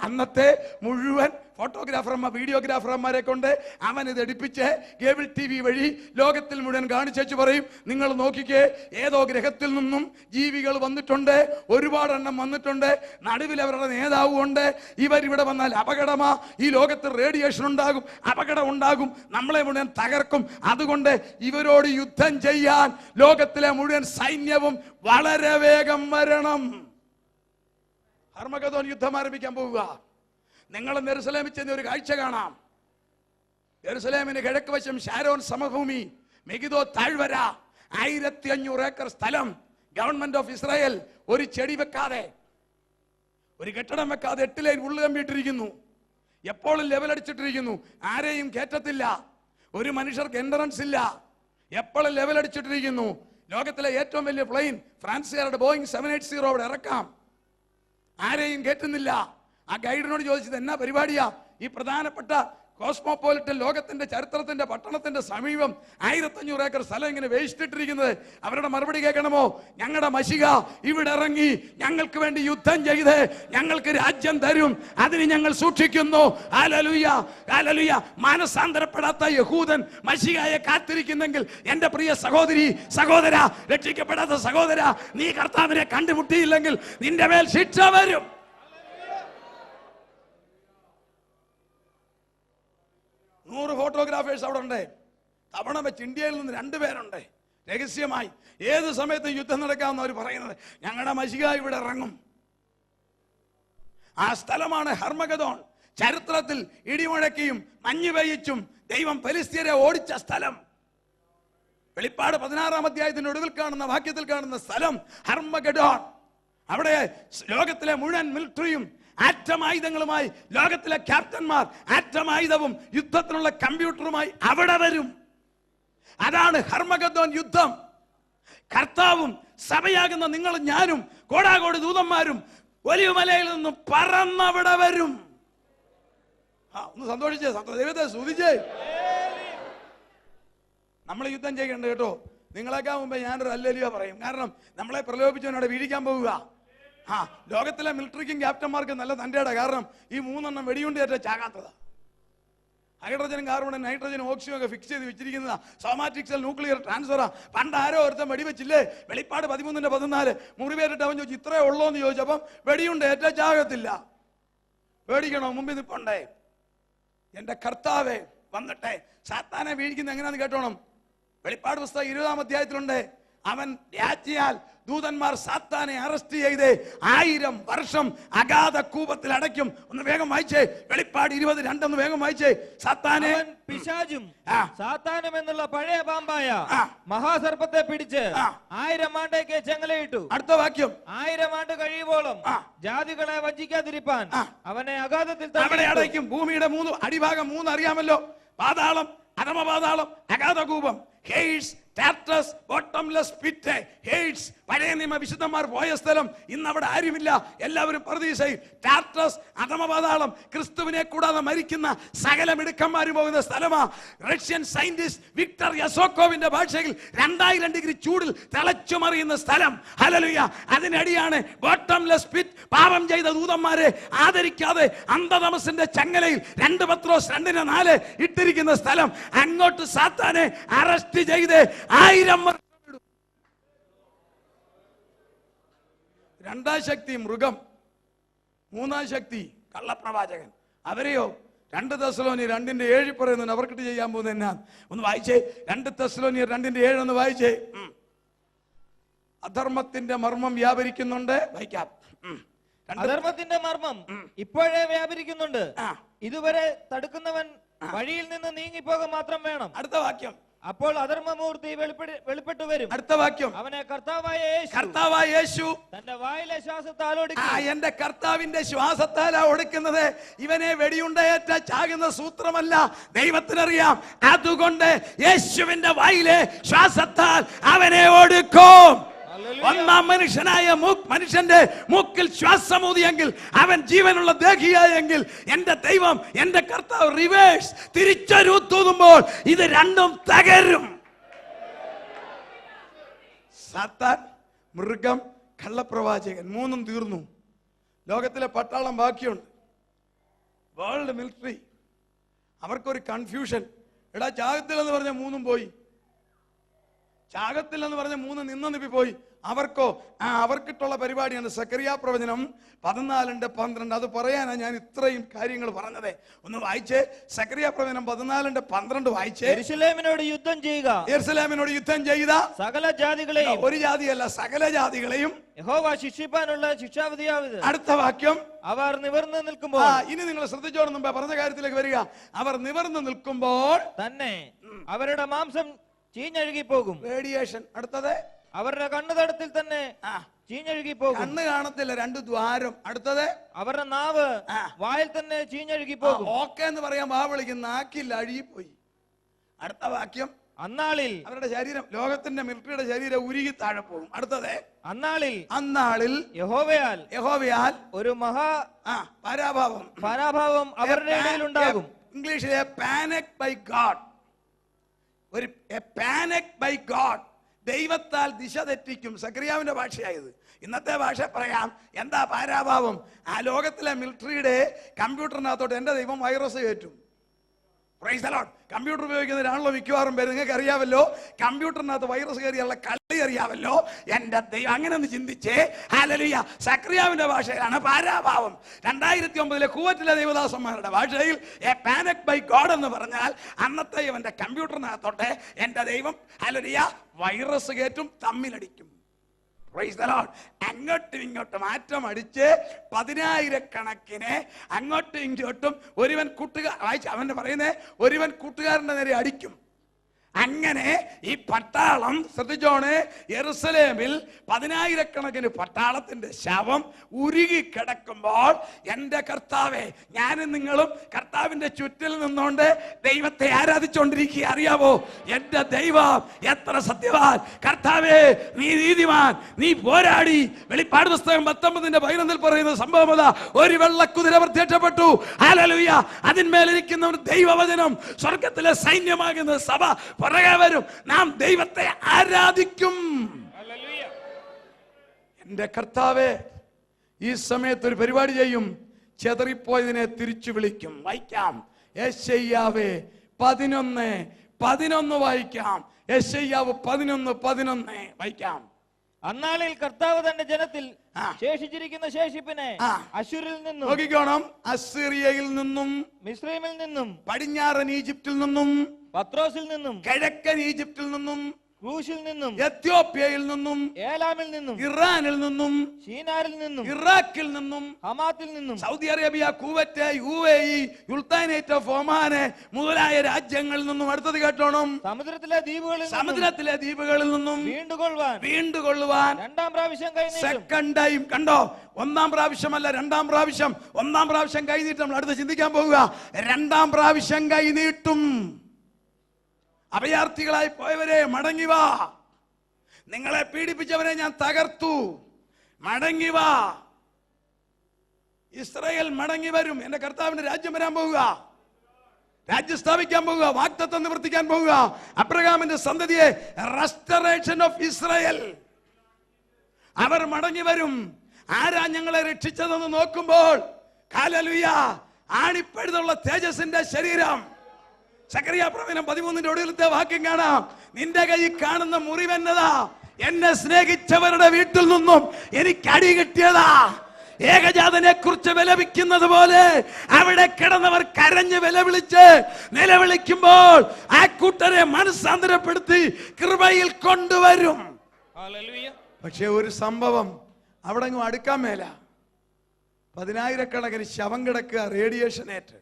അന്നത്തെ മുഴുവൻ ഫോട്ടോഗ്രാഫർമാർ, വീഡിയോഗ്രാഫർമാരെ കൊണ്ട് അവൻ ഇത് എടുപ്പിച്ച് കേബിൾ TV വഴി ലോകത്തിൽ മുഴുവൻ കാണിച്ചു പറയും, നിങ്ങൾ നോക്കിക്കേ, ഏതോ ഗ്രഹത്തിൽ നിന്നും ജീവികൾ വന്നിട്ടുണ്ട്, ഒരുപാടെണ്ണം വന്നിട്ടുണ്ട്, നടുവിൽ അവരുടെ നേതാവും ഉണ്ട്. ഇവരിവിടെ വന്നാൽ അപകടമാ, ഈ ലോകത്ത് റേഡിയേഷൻ ഉണ്ടാകും, അപകടം ഉണ്ടാകും, നമ്മളെ മുഴുവൻ തകർക്കും. അതുകൊണ്ട് ഇവരോട് യുദ്ധം ചെയ്യാൻ ലോകത്തിലെ മുഴുവൻ സൈന്യവും വളരെ വേഗം വരണം. ഹർമഗദോൻ യുദ്ധം ആരംഭിക്കാൻ പോവുക. നിങ്ങൾ യെരൂശലേമിൽ ചെന്ന് ഒരു കാഴ്ച കാണാം. യെരൂശലേമിന് കിഴക്ക് വശം ഷാരോൻ സമഭൂമി, മെഗിദോ താഴ്വര, 1500 ഏക്കർ സ്ഥലം. ഗവൺമെന്റ് ഓഫ് ഇസ്രായേൽ ഒരു ചെടി വെക്കാതെ, ഒരു കെട്ടിടം വെക്കാതെ 8 ലൈൻ ഉള്ളു കമ്പിയിട്ടിരിക്കുന്നു. എപ്പോഴും ലെവലടിച്ചിട്ടിരിക്കുന്നു. ആരെയും കയറ്റത്തില്ല. ഒരു മനുഷ്യർക്ക് എൻട്രൻസ് ഇല്ല. എപ്പോഴും ലെവലടിച്ചിട്ടിരിക്കുന്നു. ലോകത്തിലെ ഏറ്റവും വലിയ പ്ലെയിൻ ഫ്രാൻസുകാരുടെ ബോയിങ് 780 അവിടെ ഇറക്കാം. ആരെയും കയറ്റുന്നില്ല. ആ ഗൈഡിനോട് ചോദിച്ചത് എന്നാ പരിപാടിയാ? ഈ പ്രധാനപ്പെട്ട കോസ്മോപോളിറ്റൻ ലോകത്തിന്റെ ചരിത്രത്തിന്റെ പട്ടണത്തിന്റെ സമീപം 1500 ഏക്കർ സ്ഥലം ഇങ്ങനെ വേസ്റ്റ് ഇട്ടിരിക്കുന്നത്. അവരുടെ മറുപടി കേൾക്കണമോ? ഞങ്ങളുടെ മശിഹ ഇവിടെ ഇറങ്ങി ഞങ്ങൾക്ക് വേണ്ടി യുദ്ധം ചെയ്ത് ഞങ്ങൾക്ക് രാജ്യം തരും, അതിന് ഞങ്ങൾ സൂക്ഷിക്കുന്നു. Hallelujah, hallelujah. മാനസാന്തരപ്പെടാത്ത യഹൂദൻ മശിഹയെ കാത്തിരിക്കുന്നെങ്കിൽ എന്റെ പ്രിയ സഹോദരി, സഹോദര, രക്ഷിക്കപ്പെടാത്ത സഹോദര, നീ കർത്താവിനെ കണ്ടുമുട്ടിയില്ലെങ്കിൽ നിന്റെ മേൽ ശിക്ഷ വരും. നൂറ് ഫോട്ടോഗ്രാഫേഴ്സ് അവിടെ ഉണ്ട്. തവണ വെച്ച് ഇന്ത്യയിൽ നിന്ന് 2 പേരുണ്ട്. രഹസ്യമായി ഏത് സമയത്ത് യുദ്ധം നടക്കാമെന്ന് അവർ പറയുന്നത്. ഞങ്ങളുടെ മശിഹ ഇവിടെ ഇറങ്ങും. ആ സ്ഥലമാണ് ഹർമഗദോൺ. ചരിത്രത്തിൽ ഇടിമുഴക്കിയും മഞ്ഞ് പെയ്യിച്ചും ദൈവം ഫെലിസ്ത്യരെ ഓടിച്ച സ്ഥലം. വെളിപ്പാട് 16-ാം അധ്യായത്തിന്റെ ഒടുവിൽ കാണുന്ന വാക്യത്തിൽ കാണുന്ന സ്ഥലം ഹർമഗദോൺ. അവിടെ ലോകത്തിലെ മുഴുവൻ മിലിറ്ററിയും ആറ്റമായുധങ്ങളുമായി, ലോകത്തിലെ ക്യാപ്റ്റന്മാർ ആറ്റമായുധവും യുദ്ധത്തിനുള്ള കമ്പ്യൂട്ടറുമായി അവിടെ വരും. അതാണ് ഹർമഗദോൻ യുദ്ധം. കർത്താവും സഭയാകുന്ന നിങ്ങളും ഞാനും കോടാകോടി ദൂതന്മാരും ഒലിവുമലയിൽ നിന്നും പറന്നവിടെ വരും. ഒന്ന് സന്തോഷിച്ചേ, ദൈവത്തെ സ്തുതിച്ചേ. നമ്മൾ യുദ്ധം ചെയ്യണ്ട കേട്ടോ. നിങ്ങളെക്കാൾ മുമ്പേ ഞാനൊരു ഹല്ലേലൂയ പറയും. കാരണം നമ്മളെ പ്രലോഭിച്ചവനോടെ വീഴിക്കാൻ പോവുക. ലോകത്തിലെ മിലിറ്ററിക്കും ക്യാപ്റ്റന്മാർക്കും നല്ല തൻ്റെയുടെ. കാരണം ഈ 3 വെടിയുണ്ടേറ്റ ചാകാത്തതാ. ഹൈഡ്രജനും കാർബണും നൈട്രജനും ഓക്സിജനും ഒക്കെ ഫിക്സ് ചെയ്ത് വെച്ചിരിക്കുന്നതാ. സോമാറ്റിക്സൽ ന്യൂക്ലിയർ ട്രാൻസ്ഫറാ. പണ്ട് ആരോ ഒരുത്തം വെടിവെച്ചില്ലേ? വെളിപ്പാട് 13-14 മുറിവേറ്റിട്ട് അവൻ ചോദിച്ചു ഇത്രേ ഉള്ളോ എന്ന് ചോദിച്ചപ്പം വെടിയുണ്ടേറ്റ ചാകത്തില്ല. പേടിക്കണോ? മുമ്പിൽ നിൽപ്പണ്ടേ. എന്റെ കർത്താവേ വന്നിട്ടെ സാത്താനെ വീഴിക്കുന്ന എങ്ങനെയാന്ന് കേട്ടോണം. വെളിപ്പാട് പുസ്തകം 20-ാം അധ്യായത്തിലുണ്ട്. അവൻ രാജ്ഞിയാൽ ദൂതന്മാർ സാത്താനെ അറസ്റ്റ് ചെയ്ത് 1000 വർഷം അഗാധ കൂപത്തിൽ അടയ്ക്കും. ഒന്ന് വേഗം വായിച്ചേ. വെളിപ്പാട് 20:2 ഒന്ന് വേഗം വായിച്ചേ. സാത്താനെ, പിശാചും സാത്താനും എന്നുള്ള പഴയ പാമ്പായ മഹാസർപ്പത്തെ പിടിച്ച് 1000 ആണ്ടേക്ക് ചെങ്ങലയിട്ടു. അടുത്ത വാക്യം. 1000 ആണ്ട് കഴിയുമ്പോളും ജാതികളെ വഞ്ചിക്കാതിരിപ്പാൻ അവനെ അഗാധത്തിൽ അവിടെ അടയ്ക്കും. ഭൂമിയുടെ 3 അടിഭാഗം 3 അറിയാമല്ലോ. പാതാളം, അധമപാതാളം, അഗാധകൂപം. Hades, Tartus, bottomless pit. Hades പഴയ നിയമ വിശുദ്ധന്മാർ പോയ സ്ഥലം. ഇന്ന് അവിടെ ആരുമില്ല, എല്ലാവരും പറുദീസയിൽ. ടാർട്ടസ്, അധമപാതാളം, ക്രിസ്തുവിനെ കൂടാതെ മരിക്കുന്ന സകല മിടുക്കന്മാരും പോകുന്ന സ്ഥലമാ. റഷ്യൻ സയന്റിസ്റ്റ് വിക്ടർ യസോക്കോവിന്റെ ഭാഷയിൽ 2000 ഡിഗ്രി ചൂടിൽ തിളച്ചു മറിയുന്ന സ്ഥലം. ഹല്ലേലൂയ. അതിനടിയാണ് ബോട്ടംലെസ് പിറ്റ്. പാപം ചെയ്ത ദൂതന്മാരെ ആദരിക്കാതെ അന്ധതമസിന്റെ ചങ്ങലയിൽ 2 പത്രോസ് 2:4 ഇട്ടിരിക്കുന്ന സ്ഥലം. അങ്ങോട്ട് സാത്താനെ അറസ്റ്റ് ചെയ്ത് 1000 രണ്ടാം ശക്തി മൃഗം, 3-ാം ശക്തി കള്ളപ്രവാചകൻ. അവരെയോ 2 തെസ്സലോനിയർ 2:7 പറയുന്നു. അവർക്കിട്ട് ചെയ്യാൻ പോകുന്നത് എന്നാ ഒന്ന് വായിച്ചേ. 2 തെസ്സലോനിയർ 2:7 ഒന്ന് വായിച്ചേ. അധർമ്മത്തിന്റെ മർമ്മം വ്യാപരിക്കുന്നുണ്ട്. വായിക്കാം. അധർമ്മത്തിന്റെ മർമ്മം ഇപ്പോഴേ വ്യാപരിക്കുന്നുണ്ട്. ഇതുവരെ തടുക്കുന്നവൻ വഴിയിൽ നിന്ന് നീങ്ങിപ്പോക മാത്രം വേണം. അടുത്ത വാക്യം. അപ്പോൾ അധർമ്മമൂർത്തി വെളിപ്പെട്ടു വരും. അടുത്ത വാക്യം. അവനെ കർത്താവായ യേശു തന്റെ വായിലെ ശ്വാസത്താൽ ഒടുക്കി. എന്റെ കർത്താവിന്റെ ശ്വാസത്താലാ ഒടുക്കുന്നത്. ഇവനെ വെടിയുണ്ടേറ്റ ചാകുന്ന സൂത്രമല്ല, ദൈവത്തിനറിയാം. അതുകൊണ്ട് യേശുവിന്റെ വായിലെ ശ്വാസത്താൽ അവനെ ഒടുക്കും. ഒന്നാം മനുഷ്യന്റെ മൂക്കിൽ ശ്വാസമൂതിയെങ്കിൽ അവൻ ജീവനുള്ള ദേഹിയായെങ്കിൽ എന്റെ ദൈവം, എന്റെ കർത്താവ് റിവേഴ്സ് തിരിച്ചൊരു തൂതുമ്പോൾ ഇത് രണ്ടും തകരും. സാത്താൻ, മൃഗം, കള്ളപ്രവാചകൻ 3 തീർന്നു. ലോകത്തിലെ പട്ടാളം ബാക്കിയുണ്ട്. World military. അവർക്കൊരു കൺഫ്യൂഷൻ. എടാ ചാകത്തില്ലെന്ന് പറഞ്ഞ 3 പോയി, ചാകത്തില്ലെന്ന് പറഞ്ഞ 3 നിപ്പി പോയി. അവർക്കോ അവർക്കിട്ടുള്ള പരിപാടിയാണ് സക്കറിയ പ്രവചനം 14:12. അത് പറയാനാ ഞാൻ ഇത്രയും കാര്യങ്ങൾ പറഞ്ഞത്. ഒന്ന് വായിച്ചേ. സക്കറിയ പ്രവചനം 14:12 വായിച്ചേ. യെരൂശലേമിനോട് യുദ്ധം ചെയ്യുക. യെരൂശലേമിനോട് യുദ്ധം ചെയ്ത സകല ജാതികളെയും, ഒരു ജാതിയല്ല സകല ജാതികളെയും യഹോവ ശിക്ഷിപ്പാനുള്ള ശിക്ഷാവിധിയാവിത്. അടുത്ത വാക്യം. അവർ നിവർന്നു നിൽക്കുമ്പോൾ. ഇനി നിങ്ങൾ ശ്രദ്ധിച്ചോണം. മുമ്പേ പറഞ്ഞ കാര്യത്തിലേക്ക് വരിക. അവർ നിവർന്നു നിൽക്കുമ്പോൾ തന്നെ അവരുടെ മാംസം ചീഞ്ഞഴുകി പോകും. റേഡിയേഷൻ. അടുത്തത് അവരുടെ കണ്ണുതടത്തിൽ തന്നെ ചീഞ്ഞഴുകി പോകും. കണ്ണ് കാണത്തില്ല, 2 ദ്വാരം. അടുത്തത് അവരുടെ നാവ് വായിൽ തന്നെ ചീഞ്ഞഴുകി പോകും. ഓക്കെ എന്ന് പറയാൻ വാ വിളിക്കും, നാക്കില്ല, അഴുകിപ്പോയി. അടുത്ത വാക്യം, അന്നാളിൽ അവരുടെ ശരീരം, ലോകത്തിന്റെ മിലിറ്ററിയുടെ ശരീരം ഉരുകി താഴെ പോകും. അടുത്തത്, അന്നാളിൽ യഹോവയാൽ ഒരു പരാഭാവം അവരുടെ ഇടയിൽ ഉണ്ടാകും. ഇംഗ്ലീഷിലെ പാനിക് ബൈ ഗാഡ്. ഒരു പാനിക് ബൈ ഗാഡ്, ദൈവത്താൽ ദിശ തെറ്റിക്കും. സക്രിയാവിന്റെ ഭാഷയായത്. ഇന്നത്തെ ഭാഷ പറയാം, എന്താ പാരാഭാവം? ആ ലോകത്തിലെ മിലിറ്ററിയുടെ കമ്പ്യൂട്ടറിനകത്തോട്ട് എന്റെ ദൈവം വൈറസ് കയറ്റും. Price the Lord. കമ്പ്യൂട്ടർ ഉപയോഗിക്കുന്നവരാണല്ലോ മിക്കവാറും പേര്. നിങ്ങൾക്ക് അറിയാമല്ലോ, കമ്പ്യൂട്ടറിനകത്ത് വൈറസ് കയറിയുള്ള കളി അറിയാമല്ലോ. എന്റെ ദൈവം, അങ്ങനെ ഒന്ന് ചിന്തിച്ചേ. ഹല്ലേലൂയ. സക്രിയാവിന്റെ ഭാഷയിലാണ് പാരാഭാവം. 2009 കുവൈറ്റിലെ ദൈവദാസന്മാരുടെ ഭാഷയിൽ എ പാനിക് ബൈ ഗോഡ് എന്ന് പറഞ്ഞാൽ അന്നത്തെ ഇവന്റെ കമ്പ്യൂട്ടറിനകത്തോട്ടെ എന്റെ ദൈവം ഹല്ലേലൂയ വൈറസ് കയറ്റും, തമ്മിലടിക്കും. Price the Lord. അങ്ങോട്ടും ഇങ്ങോട്ടും മാറ്റം അടിച്ച് 10,000 അങ്ങോട്ടും ഇങ്ങോട്ടും ഒരുവൻ അവന്റെ പറയുന്നത് ഒരുവൻ കൂട്ടുകാരന്റെ നേരെ അടിക്കും. അങ്ങനെ ഈ പട്ടാളം, ശ്രദ്ധിച്ചോണേ, യെരുസലേമിൽ 10,000 പട്ടാളത്തിന്റെ ശവം ഉരുകി കിടക്കുമ്പോൾ എന്റെ കർത്താവേ, ഞാനും നിങ്ങളും കർത്താവിന്റെ ചുറ്റിൽ നിന്നുകൊണ്ട് ദൈവത്തെ ആരാധിച്ചുകൊണ്ടിരിക്കുക. അറിയാവോ, എന്റെ ദൈവം എത്ര സത്യവാൻ! കർത്താവേ, നീ നീതിമാൻ, നീ പോരാടി. വെളിപ്പാട് പുസ്തകം 19:11 പറയുന്ന സംഭവം അതാ. ഒരു വെള്ളക്കുതിര പ്രത്യക്ഷപ്പെട്ടു. ഹല്ലേലൂയ. അതിന്മേലിരിക്കുന്ന ഒരു ദൈവവചനം, സ്വർഗത്തിലെ സൈന്യമാകുന്ന സഭ പുറകെ വരും. നാം ദൈവത്തെ ആരാധിക്കും. എന്റെ കർത്താവേ, ഈ സമയത്ത് ഒരു പരിപാടി ചെയ്യും. ചെതറിപ്പോയതിനെ തിരിച്ചു വിളിക്കും. വായിക്കാം, യെശയ്യാവേ 11:11 വായിക്കാം. യെശയ്യാവ് 11:11 വായിക്കാം. അന്നാളിൽ കർത്താവ് തന്റെ ജനത്തിൽ ശേഷിച്ചിരിക്കുന്ന ശേഷിപ്പിനെ അശ്ശൂരിൽ നിന്നും, നോക്കിക്കോണം, അസ്സീറിയയിൽ നിന്നും, മിസ്രൈമിൽ നിന്നും, പടിഞ്ഞാറൻ ഈജിപ്തിൽ നിന്നും, പത്രോസിൽ നിന്നും, കിഴക്കൻ ഈജിപ്തിൽ നിന്നും, ക്രൂശിൽ നിന്നും, എത്യോപ്യയിൽ നിന്നും, ഏലാമിൽ നിന്നും, ഇറാനിൽ നിന്നും, ഷീനാരിൽ നിന്നും, ഇറാഖിൽ നിന്നും, ഹമാത്തിൽ നിന്നും, Saudi Arabia, Kuwait, UAE, sultanate of Oman മുതലായ രാജ്യങ്ങളിൽ നിന്നും. അടുത്തത് കേട്ടോണം, സമുദ്രത്തിലെ ദ്വീപുകളിൽ നിന്നും വീണ്ടുകൊള്ളുവാൻ 2ാം പ്രാവശ്യം കൈനീട്ടും. Second time. കണ്ടോ, 1ാം പ്രാവശ്യമല്ല, 2ാം പ്രാവശ്യം. 1ാം പ്രാവശ്യം കൈനീട്ടം. നമ്മൾ അടുത്ത് ചിന്തിക്കാൻ പോകുക. 2ാം പ്രാവശ്യം കൈനീട്ടും. അഭയാർത്ഥികളായി പോയവരെ മടങ്ങിവാ. നിങ്ങളെ പീഡിപ്പിച്ചവരെ ഞാൻ തകർത്തു. മടങ്ങിവാ. ഇസ്രായേൽ മടങ്ങി വരും. എന്റെ കർത്താവിന്റെ രാജ്യം വരാൻ പോവുക. രാജ്യം സ്ഥാപിക്കാൻ പോവുക. വാഗ്ദത്തം നിവർത്തിക്കാൻ പോവുക. അബ്രഹാമിന്റെ സന്തതിയെ, റെസ്റ്റോറേഷൻ ഓഫ് ഇസ്രായേൽ. അവർ മടങ്ങി വരും. ആരാ ഞങ്ങളെ രക്ഷിച്ചതെന്ന് നോക്കുമ്പോൾ, ഹല്ലേലൂയ, ആണിപ്പഴുതുള്ള തേജസ്സിന്റെ ശരീരം. സക്കറിയ പ്രവചനം 13 ഒടുവിലത്തെ വാക്യം കാണാം. നിന്റെ കൈ കാണുന്ന മുറിവെന്നതാ, എന്നെ സ്നേഹിച്ചവരുടെ വീട്ടിൽ നിന്നും എനിക്ക് അടി കിട്ടിയതാ. ഏകജാതനെ കുറിച്ച് വിലപിക്കുന്നത് പോലെ അവിടെ കിടന്നവർ കരഞ്ഞ് വിലവിളിച്ച് നിലവിളിക്കുമ്പോൾ ആ കൂട്ടരെ മനസ്സാന്തരപ്പെടുത്തി കൃപയിൽ കൊണ്ടുവരും. പക്ഷെ ഒരു സംഭവം അവിടെ അടുക്കാൻ മേല. 10,000 ശവം കിടക്കുക, റേഡിയേഷൻ ഏറ്റ്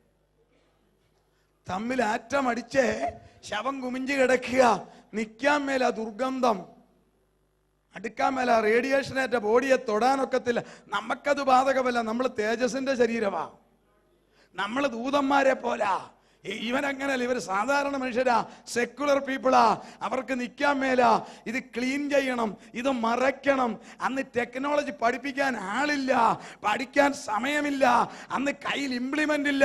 തമ്മിൽ ആറ്റം അടിച്ച് ശവം കുമിഞ്ച് കിടക്കുക. നിൽക്കാൻ മേല, ദുർഗന്ധം. അടുക്കാൻ മേല, റേഡിയേഷനേറ്റ ബോഡിയെ തൊടാനൊക്കത്തില്ല. നമുക്കത് ബാധകമല്ല. നമ്മൾ തേജസ്സിന്റെ ശരീരമാ. നമ്മൾ ദൂതന്മാരെ പോലാ. ഇവനങ്ങനല്ല. ഇവർ സാധാരണ മനുഷ്യരാ, സെക്കുലർ പീപ്പിളാ. അവർക്ക് നിൽക്കാൻ മേല. ഇത് ക്ലീൻ ചെയ്യണം, ഇത് മറയ്ക്കണം. അന്ന് ടെക്നോളജി പഠിപ്പിക്കാൻ ആളില്ല, പഠിക്കാൻ സമയമില്ല, അന്ന് കയ്യിൽ ഇംപ്ലിമെന്റ് ഇല്ല.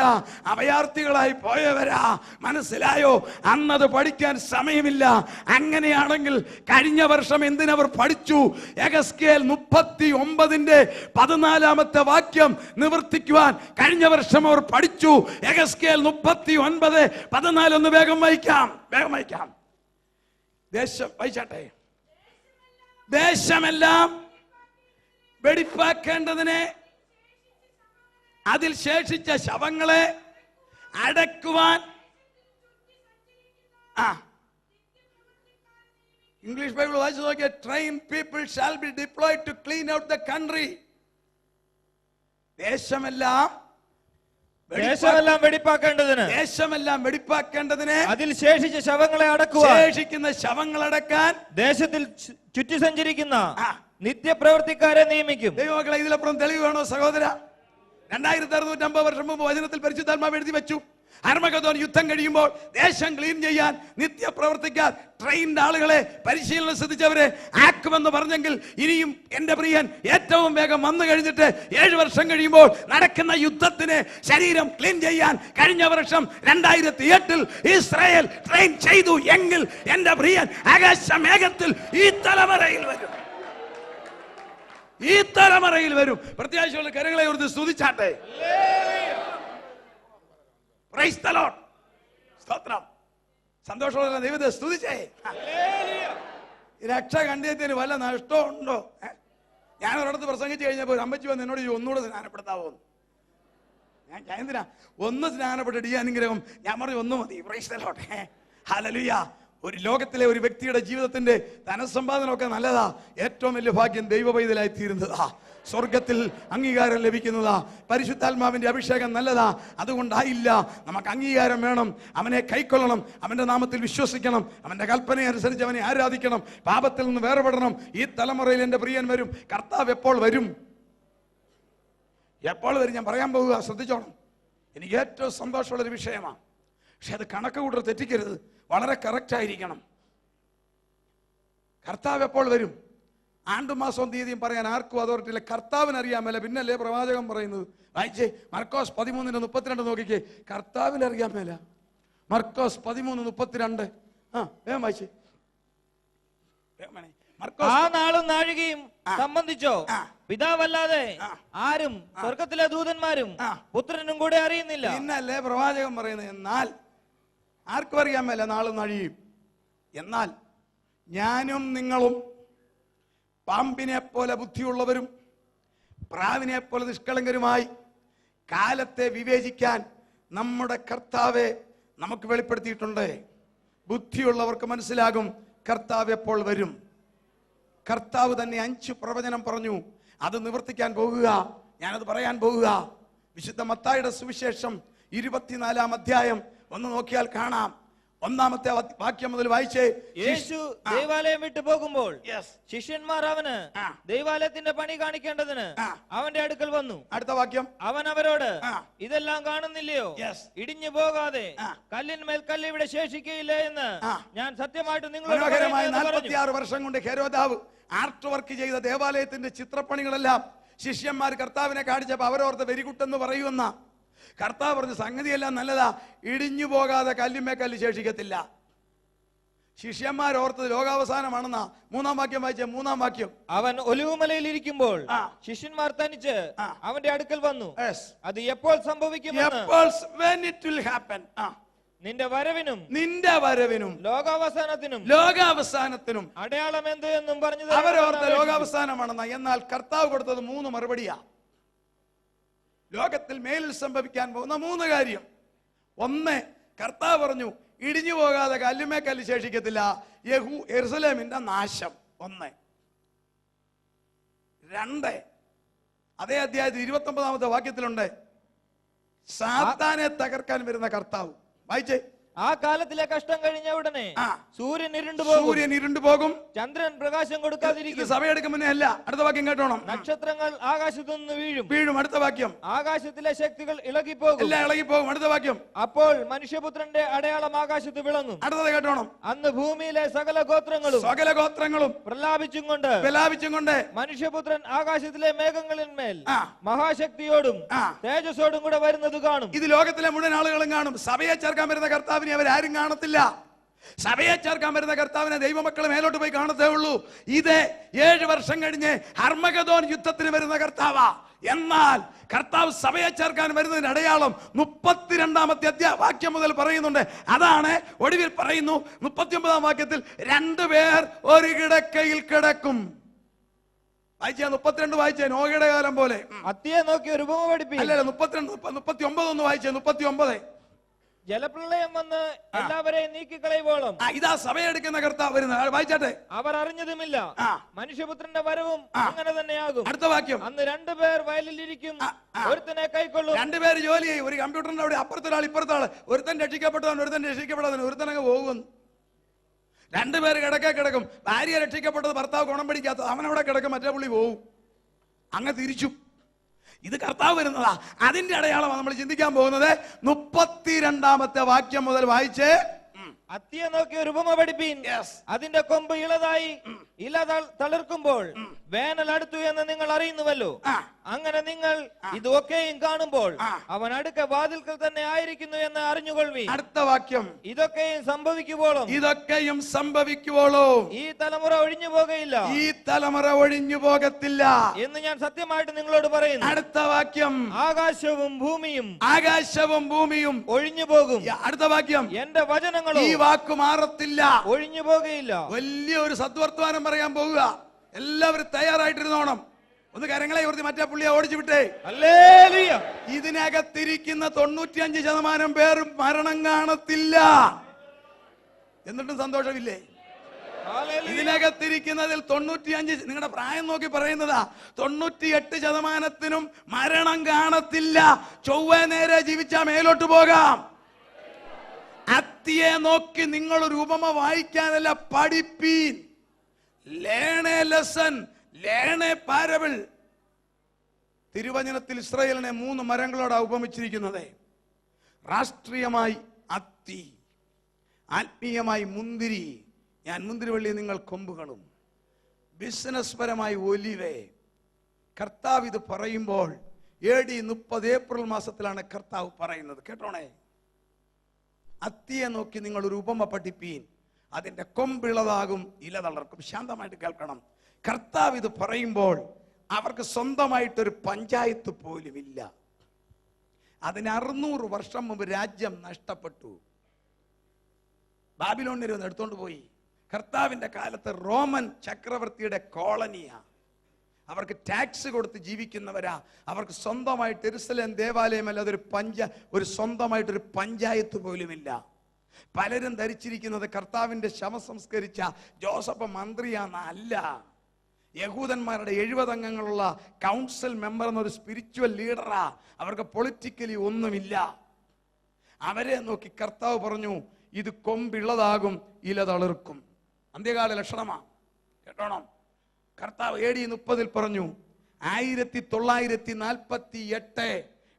അഭയാർത്ഥികളായി പോയവരാ. മനസ്സിലായോ? അന്നത് പഠിക്കാൻ സമയമില്ല. അങ്ങനെയാണെങ്കിൽ കഴിഞ്ഞ വർഷം എന്തിനവർ പഠിച്ചു? യെഹെസ്കേൽ 39:14 വാക്യം നിവർത്തിക്കുവാൻ കഴിഞ്ഞ വർഷം അവർ പഠിച്ചു. യെഹെസ്കേൽ 39:14 ഒന്ന് വേഗം വായിക്കാം. ദേശം വായിച്ചാട്ടെ. ദേശമെല്ലാം വെടിപ്പാക്കേണ്ടതിനെ, അതിൽ ശേഷിച്ച ശവങ്ങളെ അടക്കുവാൻ. ഇംഗ്ലീഷ് ബൈബിൾ വായിച്ചു നോക്കിയ, trained people shall be deployed to clean out the country. ദേശമെല്ലാം ദേശമെല്ലാം വെടിപ്പാക്കേണ്ടതിന് ദേശമെല്ലാം വെടിപ്പാക്കേണ്ടതിന് അതിൽ ശേഷിച്ച ശവങ്ങളെ അടക്കുവാൻ ശേഷിക്കുന്ന ശവങ്ങളടക്കാൻ ദേശത്തിൽ ചുറ്റി സഞ്ചരിക്കുന്ന നിത്യപ്രവർത്തിക്കാരെ നിയമിക്കും. ദൈവമക്കളെ, ഇതിലപ്പുറം തെളിവ് വേണോ സഹോദര? 2650 വർഷം മുമ്പ് വചനത്തിൽ പരിശുദ്ധാത്മാവ് എഴുതി വെച്ചു, ഹർമഗദോൻ യുദ്ധം കഴിയുമ്പോൾ ദേശം ക്ലീൻ ചെയ്യാൻ നിത്യപ്രവർത്തിക്കാൻ ട്രെയിൻഡ് ആളുകളെ, പരിശീലനം ശ്രദ്ധിച്ചവരെ ആക്കുമെന്ന് പറഞ്ഞെങ്കിൽ ഇനിയും എന്റെ പ്രിയൻ ഏറ്റവും വേഗം വന്നു കഴിഞ്ഞിട്ട് 7 വർഷം കഴിയുമ്പോൾ നടക്കുന്ന യുദ്ധത്തിന് ശരീരം ക്ലീൻ ചെയ്യാൻ കഴിഞ്ഞ വർഷം 2008 ഇസ്രായേൽ ട്രെയിൻ ചെയ്തു എങ്കിൽ എന്റെ പ്രിയൻ ആകാശമേഘത്തിൽ ഈ തലമുറയിൽ വരും, ഈ തലമുറയിൽ വരും. പ്രത്യാശയുള്ള കരങ്ങളെ ഓർത്ത് സ്തുതിച്ചാട്ടെ. Price the Lord. സ്തോത്രം. സന്തോഷമുള്ള ദൈവത്തെ സ്തുതിച്ചേ. രക്ഷ കണ്ടതിന് വല്ല നഷ്ടമുണ്ടോ? ഞാൻ ഒരിടത്ത് പ്രസംഗിച്ച് കഴിഞ്ഞപ്പോൾ അമ്മച്ചി വന്ന് എന്നോട് ഒന്നുകൂടെ സ്നാനപ്പെടുത്താവോ? ഞാൻ എന്തിനാ ഒന്ന് സ്നാനപ്പെട്ടിട്ട് ഈ അനുഗ്രഹം? ഞാൻ പറഞ്ഞു ഒന്ന് മതി. Price the Lord. ഹല്ലേലൂയ. ഒരു ലോകത്തിലെ ഒരു വ്യക്തിയുടെ ജീവിതത്തിന്റെ ധനസമ്പാദനമൊക്കെ നല്ലതാ. ഏറ്റവും വലിയ ഭാഗ്യം ദൈവപൈതലായി തീരുന്നതാ, സ്വർഗത്തിൽ അംഗീകാരം ലഭിക്കുന്നതാ, പരിശുദ്ധാത്മാവിന്റെ അഭിഷേകം നല്ലതാ. അതുകൊണ്ടായില്ല, നമുക്ക് അംഗീകാരം വേണം. അവനെ കൈക്കൊള്ളണം, അവന്റെ നാമത്തിൽ വിശ്വസിക്കണം, അവന്റെ കൽപ്പന അനുസരിച്ച് അവനെ ആരാധിക്കണം, പാപത്തിൽ നിന്ന് വേർപെടണം. ഈ തലമുറയിൽ എന്റെ പ്രിയൻ വരും. കർത്താവ് എപ്പോൾ വരും? എപ്പോൾ വരും? ഞാൻ പറയാൻ പോവുക, ശ്രദ്ധിച്ചോണം. എനിക്ക് ഏറ്റവും സന്തോഷമുള്ളൊരു വിഷയമാണ്. പക്ഷെ അത് കണക്ക് കൂട്ടർ തെറ്റിക്കരുത്, വളരെ കറക്റ്റ് ആയിരിക്കണം. കർത്താവ് എപ്പോൾ വരും? ആണ്ടും മാസവും തീയതിയും പറയാൻ ആർക്കും അതോറിറ്റി ഇല്ല. കർത്താവിന് അറിയാമല്ല, പിന്നല്ലേ പ്രവാചകൻ പറയുന്നത്. വായിച്ചേ, മർക്കോസ് 13:32 നോക്കിക്കേ. കർത്താവിന് അറിയാമല്ല. മർക്കോസ് 13:32. വേഗം വായിച്ചേ. ആ നാളും നാഴികയും സംബന്ധിച്ചോ പിതാവല്ലാതെ ആരും സ്വർഗത്തിലെ ദൂതന്മാരും പുത്രനും കൂടെ അറിയുന്നില്ല. പിന്നല്ലേ പ്രവാചകൻ പറയുന്നത്. എന്നാൽ ആർക്കും അറിയാമല്ല നാളും നാഴികയും. എന്നാൽ ഞാനും നിങ്ങളും പാമ്പിനെ പോലെ ബുദ്ധിയുള്ളവരും പ്രാവിനെ പോലെ നിഷ്കളങ്കരുമായി കാലത്തെ വിവേചിക്കാൻ നമ്മുടെ കർത്താവെ നമുക്ക് വെളിപ്പെടുത്തിയിട്ടുണ്ട്. ബുദ്ധിയുള്ളവർക്ക് മനസ്സിലാകും കർത്താവ് എപ്പോൾ വരും. കർത്താവ് തന്നെ 5 പ്രവചനം പറഞ്ഞു. അത് നിവർത്തിക്കാൻ പോകുക. ഞാനത് പറയാൻ പോകുക. വിശുദ്ധ മത്തായിയുടെ സുവിശേഷം 24-ാം അധ്യായം ഒന്ന് നോക്കിയാൽ കാണാം. 1-ാമത്തെ വാക്യം മുതൽ വായിച്ചേ. യേശു ദേവാലയം വിട്ടു പോകുമ്പോൾ ശിഷ്യന്മാർ അവന് ദേവാലയത്തിന്റെ പണി കാണിക്കേണ്ടതിന് അവന്റെ അടുക്കൽ വന്നു. അടുത്ത വാക്യം. അവൻ അവരോട്, ഇതെല്ലാം കാണുന്നില്ലയോ? ഇടിഞ്ഞു പോകാതെ കല്ലിന്മേൽ കല്ല് ഇവിടെ ശേഷിക്കയില്ല എന്ന് ഞാൻ സത്യമായിട്ട് നിങ്ങളോട് 46 വർഷം കൊണ്ട് ഹെരോദാവ് ആർട്ട് വർക്ക് ചെയ്ത ദേവാലയത്തിന്റെ ചിത്രപ്പണികളെല്ലാം ശിഷ്യന്മാർ കർത്താവിനെ കാണിച്ചപ്പോ അവരോർത്ത് വെരികുട്ടെന്ന് പറയുമെന്ന കർത്താവ് പറഞ്ഞു, സംഗതിയെല്ലാം നല്ലതാ, ഇടിഞ്ഞു പോകാതെ കല്ലുമേ കല്ല് ശേഷിക്കത്തില്ല. ശിഷ്യന്മാർ ഓർത്തത് ലോകാവസാനമാണെന്നാ. 3-ാം വാക്യം വായിച്ച 3-ാം വാക്യം. അവൻ ഒലിവുമലയിൽ ഇരിക്കുമ്പോൾ ശിഷ്യന്മാർ തനിച്ച് അവന്റെ അടുക്കൽ വന്നു. അത് എപ്പോൾ സംഭവിക്കും? നിന്റെ വരവിനും ലോകാവസാനത്തിനും അടയാളം എന്ത് എന്നും പറഞ്ഞു അവരോർത്ത ലോകാവസാനമാണെന്നാ. എന്നാൽ കർത്താവ് കൊടുത്തത് 3 മറുപടിയാ. ലോകത്തിൽ മേലിൽ സംഭവിക്കാൻ പോകുന്ന 3 കാര്യം. 1, കർത്താവ് പറഞ്ഞു ഇടിഞ്ഞു പോകാതെ കല്ലുമേ കല്ല് ശേഷിക്കത്തില്ല. യെരൂശലേമിന്റെ നാശം. 1. 2, അതേ അധ്യായത്തിൽ 29-ാമത്തെ വാക്യത്തിലുണ്ട്, സാത്താനെ തകർക്കാൻ വരുന്ന കർത്താവ്. വായിച്ചേ. ആ കാലത്തിലെ കഷ്ടം കഴിഞ്ഞ ഉടനെ സൂര്യൻ ഇരുണ്ടുപോകും, ചന്ദ്രൻ പ്രകാശം കൊടുക്കാതിരിക്കും. സഭയെടുക്കും മുന്നേ അല്ല. അടുത്ത വാക്യം കേട്ടോണം. നക്ഷത്രങ്ങൾ ആകാശത്തു നിന്ന് വീഴും. അടുത്ത വാക്യം. ആകാശത്തിലെ ശക്തികൾ ഇളകിപ്പോകും. അടുത്ത വാക്യം. അപ്പോൾ മനുഷ്യപുത്രന്റെ അടയാളം ആകാശത്ത് വിളങ്ങും. അടുത്തത് കേട്ടോണം. അന്ന് ഭൂമിയിലെ സകല ഗോത്രങ്ങളും പ്രലാപിച്ചും കൊണ്ട് മനുഷ്യപുത്രൻ ആകാശത്തിലെ മേഘങ്ങളിന്മേൽ മഹാശക്തിയോടും തേജസ്സോടും കൂടെ വരുന്നത് കാണും. ഇത് ലോകത്തിലെ മുഴുവൻ ആളുകളും കാണും. സഭയെ ചേർക്കാൻ വരുന്ന കർത്താവിനെ അവരാരും കാണത്തില്ല. സഭയെ ചേർക്കാൻ വരുന്ന കർത്താവിനെ ദൈവമക്കൾ മേലോട്ട് പോയി കാണത്തേ ഉള്ളൂ. ഇത് 7 വർഷം കഴിഞ്ഞ് ഹർമഗദോൻ യുദ്ധത്തിന് വരുന്ന കർത്താവാ. എന്നാൽ കർത്താവ് സഭയെ ചേർക്കാൻ വരുന്നതിന് അടയാളം 32-ാമത്തെ വാക്യം മുതൽ പറയുന്നുണ്ട്. അതാണ് ഒടുവിൽ പറയുന്നു 39-ാം വാക്യത്തിൽ, 2 പേർ ഒരു കിടക്കയിൽ കിടക്കും. വായിച്ചാ 32 വായിച്ചേ. നോഹയുടെ കാലം പോലെ അത്തിയെ നോക്കി ഒരു ഉപമ പഠിപ്പിക്കും. അല്ലല്ല, 32 39 ഒന്ന് വായിച്ചേ. 39 ജലപ്രളയം വന്ന് എല്ലാവരെയും നീക്കിക്കളയുവോളം ഇതാ സഭയെടുക്കുന്ന കർത്താവ് വരുന്നത്. വായിച്ചാട്ടെ. അവർ അറിഞ്ഞതുമില്ല, മനുഷ്യപുത്രന്റെ വരവും അങ്ങനെ തന്നെയാകും. അടുത്ത വാക്യം. അന്ന് രണ്ടുപേർ വയലിലിരിക്കും, ഒരുത്തനെ കൈക്കൊള്ളും. രണ്ടുപേര് ജോലി ചെയ്യും. ഒരു കമ്പ്യൂട്ടറിന്റെ അവിടെ അപ്പുറത്തൊരാൾ ഇപ്പുറത്താള്. ഒരുത്തൻ രക്ഷിക്കപ്പെട്ടവൻ, ഒരുത്തൻ രക്ഷിക്കപ്പെടാതെ ഒരുത്തനങ്ങ് പോകുന്നു. രണ്ടുപേര് കിടക്കും. ഭാര്യ രക്ഷിക്കപ്പെട്ടത്, ഭർത്താവ് ഗുണം പിടിക്കാത്തത്, അവനവിടെ കിടക്കും, മറ്റേ പുള്ളി പോകും. അങ്ങ് തിരിച്ചു. ഇത് കർത്താവ് വരുന്നതാ. അതിന്റെ അടയാളമാണ് നമ്മൾ ചിന്തിക്കാൻ പോകുന്നത്. 32-ാമത്തെ വാക്യം മുതൽ വായിച്ചേ. അത്തിയെ നോക്കി ഒരു ഉപമ പഠിപ്പീൻ. അതിന്റെ കൊമ്പ് ഇളതായി ഇല തളിർക്കുമ്പോൾ വേനൽ അടുത്തു എന്ന് നിങ്ങൾ അറിയുന്നുവല്ലോ. അങ്ങനെ നിങ്ങൾ ഇതൊക്കെയും കാണുമ്പോൾ അവൻ അടുക്ക വാതിൽക്കൽ തന്നെ ആയിരിക്കുന്നു എന്ന് അറിഞ്ഞുകൊള്ളി. അടുത്ത വാക്യം. ഇതൊക്കെയും സംഭവിക്കുവോളും ഈ തലമുറ ഒഴിഞ്ഞു പോകയില്ല. ഈ തലമുറ ഒഴിഞ്ഞു പോകത്തില്ല എന്ന് ഞാൻ സത്യമായിട്ട് നിങ്ങളോട് പറയുന്നു. അടുത്ത വാക്യം. ആകാശവും ഭൂമിയും ഒഴിഞ്ഞു പോകും. അടുത്ത വാക്യം. എന്റെ വചനങ്ങളോ ഈ വാക്ക് മാറത്തില്ല, ഒഴിഞ്ഞു പോകയില്ല. വലിയൊരു സദ്വർത്തമാനം പറയാൻ പോവുക. എല്ലാവരും തയ്യാറായിട്ടിരുന്നോണം. ഒന്ന് കരങ്ങളെ ഉയർത്തി മറ്റേ പുള്ളിയെ ഓടിച്ചു വിട്ടേ. ഹല്ലേലൂയ. ഇതിനകത്തിരിക്കുന്ന 95% പേരും മരണം കാണത്തില്ല. എന്നിട്ടും സന്തോഷമില്ലേ? ഇതിനകത്തിരിക്കുന്നതിൽ 95, നിങ്ങളുടെ പ്രായം നോക്കി പറയുന്നതാ, 98%-നും മരണം കാണത്തില്ല. ചൊവ്വ നേരെ ജീവിച്ചാ മേലോട്ട് പോകാം. അത്തിയെ നോക്കി നിങ്ങളൊരു ഉപമ വായിക്കാനല്ല, പഠിപ്പീൻ. Learn a lesson, learn a parable. തിരുവചനത്തിൽ ഇസ്രായേലിനെ 3 മരങ്ങളോടാ ഉപമിച്ചിരിക്കുന്നത്. രാഷ്ട്രീയമായി അത്തി, ആത്മീയമായി മുന്തിരി, ഞാൻ മുന്തിരിവള്ളി, നിങ്ങൾ കൊമ്പുകളും. ബിസിനസ് പരമായി ഒലിവേ. കർത്താവ് ഇത് പറയുമ്പോൾ AD 30 ഏപ്രിൽ മാസത്തിലാണ് കർത്താവ് പറയുന്നത്. കേട്ടോണേ. അത്തിയെ നോക്കി നിങ്ങൾ ഒരു ഉപമ പഠിപ്പീൻ, അതിന്റെ കൊമ്പിളതാകും, ഇല തളർക്കും. ശാന്തമായിട്ട് കേൾക്കണം. കർത്താവ് ഇത് പറയുമ്പോൾ അവർക്ക് സ്വന്തമായിട്ടൊരു പഞ്ചായത്ത് പോലും ഇല്ല. അതിന് 600 വർഷം മുമ്പ് രാജ്യം നഷ്ടപ്പെട്ടു. ബാബിലോണിൽ ഒന്ന് എടുത്തോണ്ട് പോയി. കർത്താവിന്റെ കാലത്ത് റോമൻ ചക്രവർത്തിയുടെ കോളനിയാ. അവർക്ക് ടാക്സ് കൊടുത്ത് ജീവിക്കുന്നവരാ. അവർക്ക് സ്വന്തമായിട്ട് യെരുശലേം ദേവാലയം അല്ല, ഒരു സ്വന്തമായിട്ടൊരു പഞ്ചായത്ത് പോലുമില്ല. പലരും ധരിച്ചിരിക്കുന്നത് കർത്താവിന്റെ ശവം സംസ്കരിച്ച ജോസഫ് മന്ത്രിയാന്ന്. അല്ല, യഹൂദന്മാരുടെ 70 അംഗങ്ങളുള്ള കൗൺസിൽ മെമ്പർ എന്നൊരു സ്പിരിച്വൽ ലീഡറാ. അവർക്ക് പൊളിറ്റിക്കലി ഒന്നുമില്ല. അവരെ നോക്കി കർത്താവ് പറഞ്ഞു, ഇത് കൊമ്പിള്ളതാകും, ഇല തളിർക്കും. അന്ത്യകാല ലക്ഷണമാ. കേട്ടോണം. കർത്താവ് AD 30 പറഞ്ഞു, 1948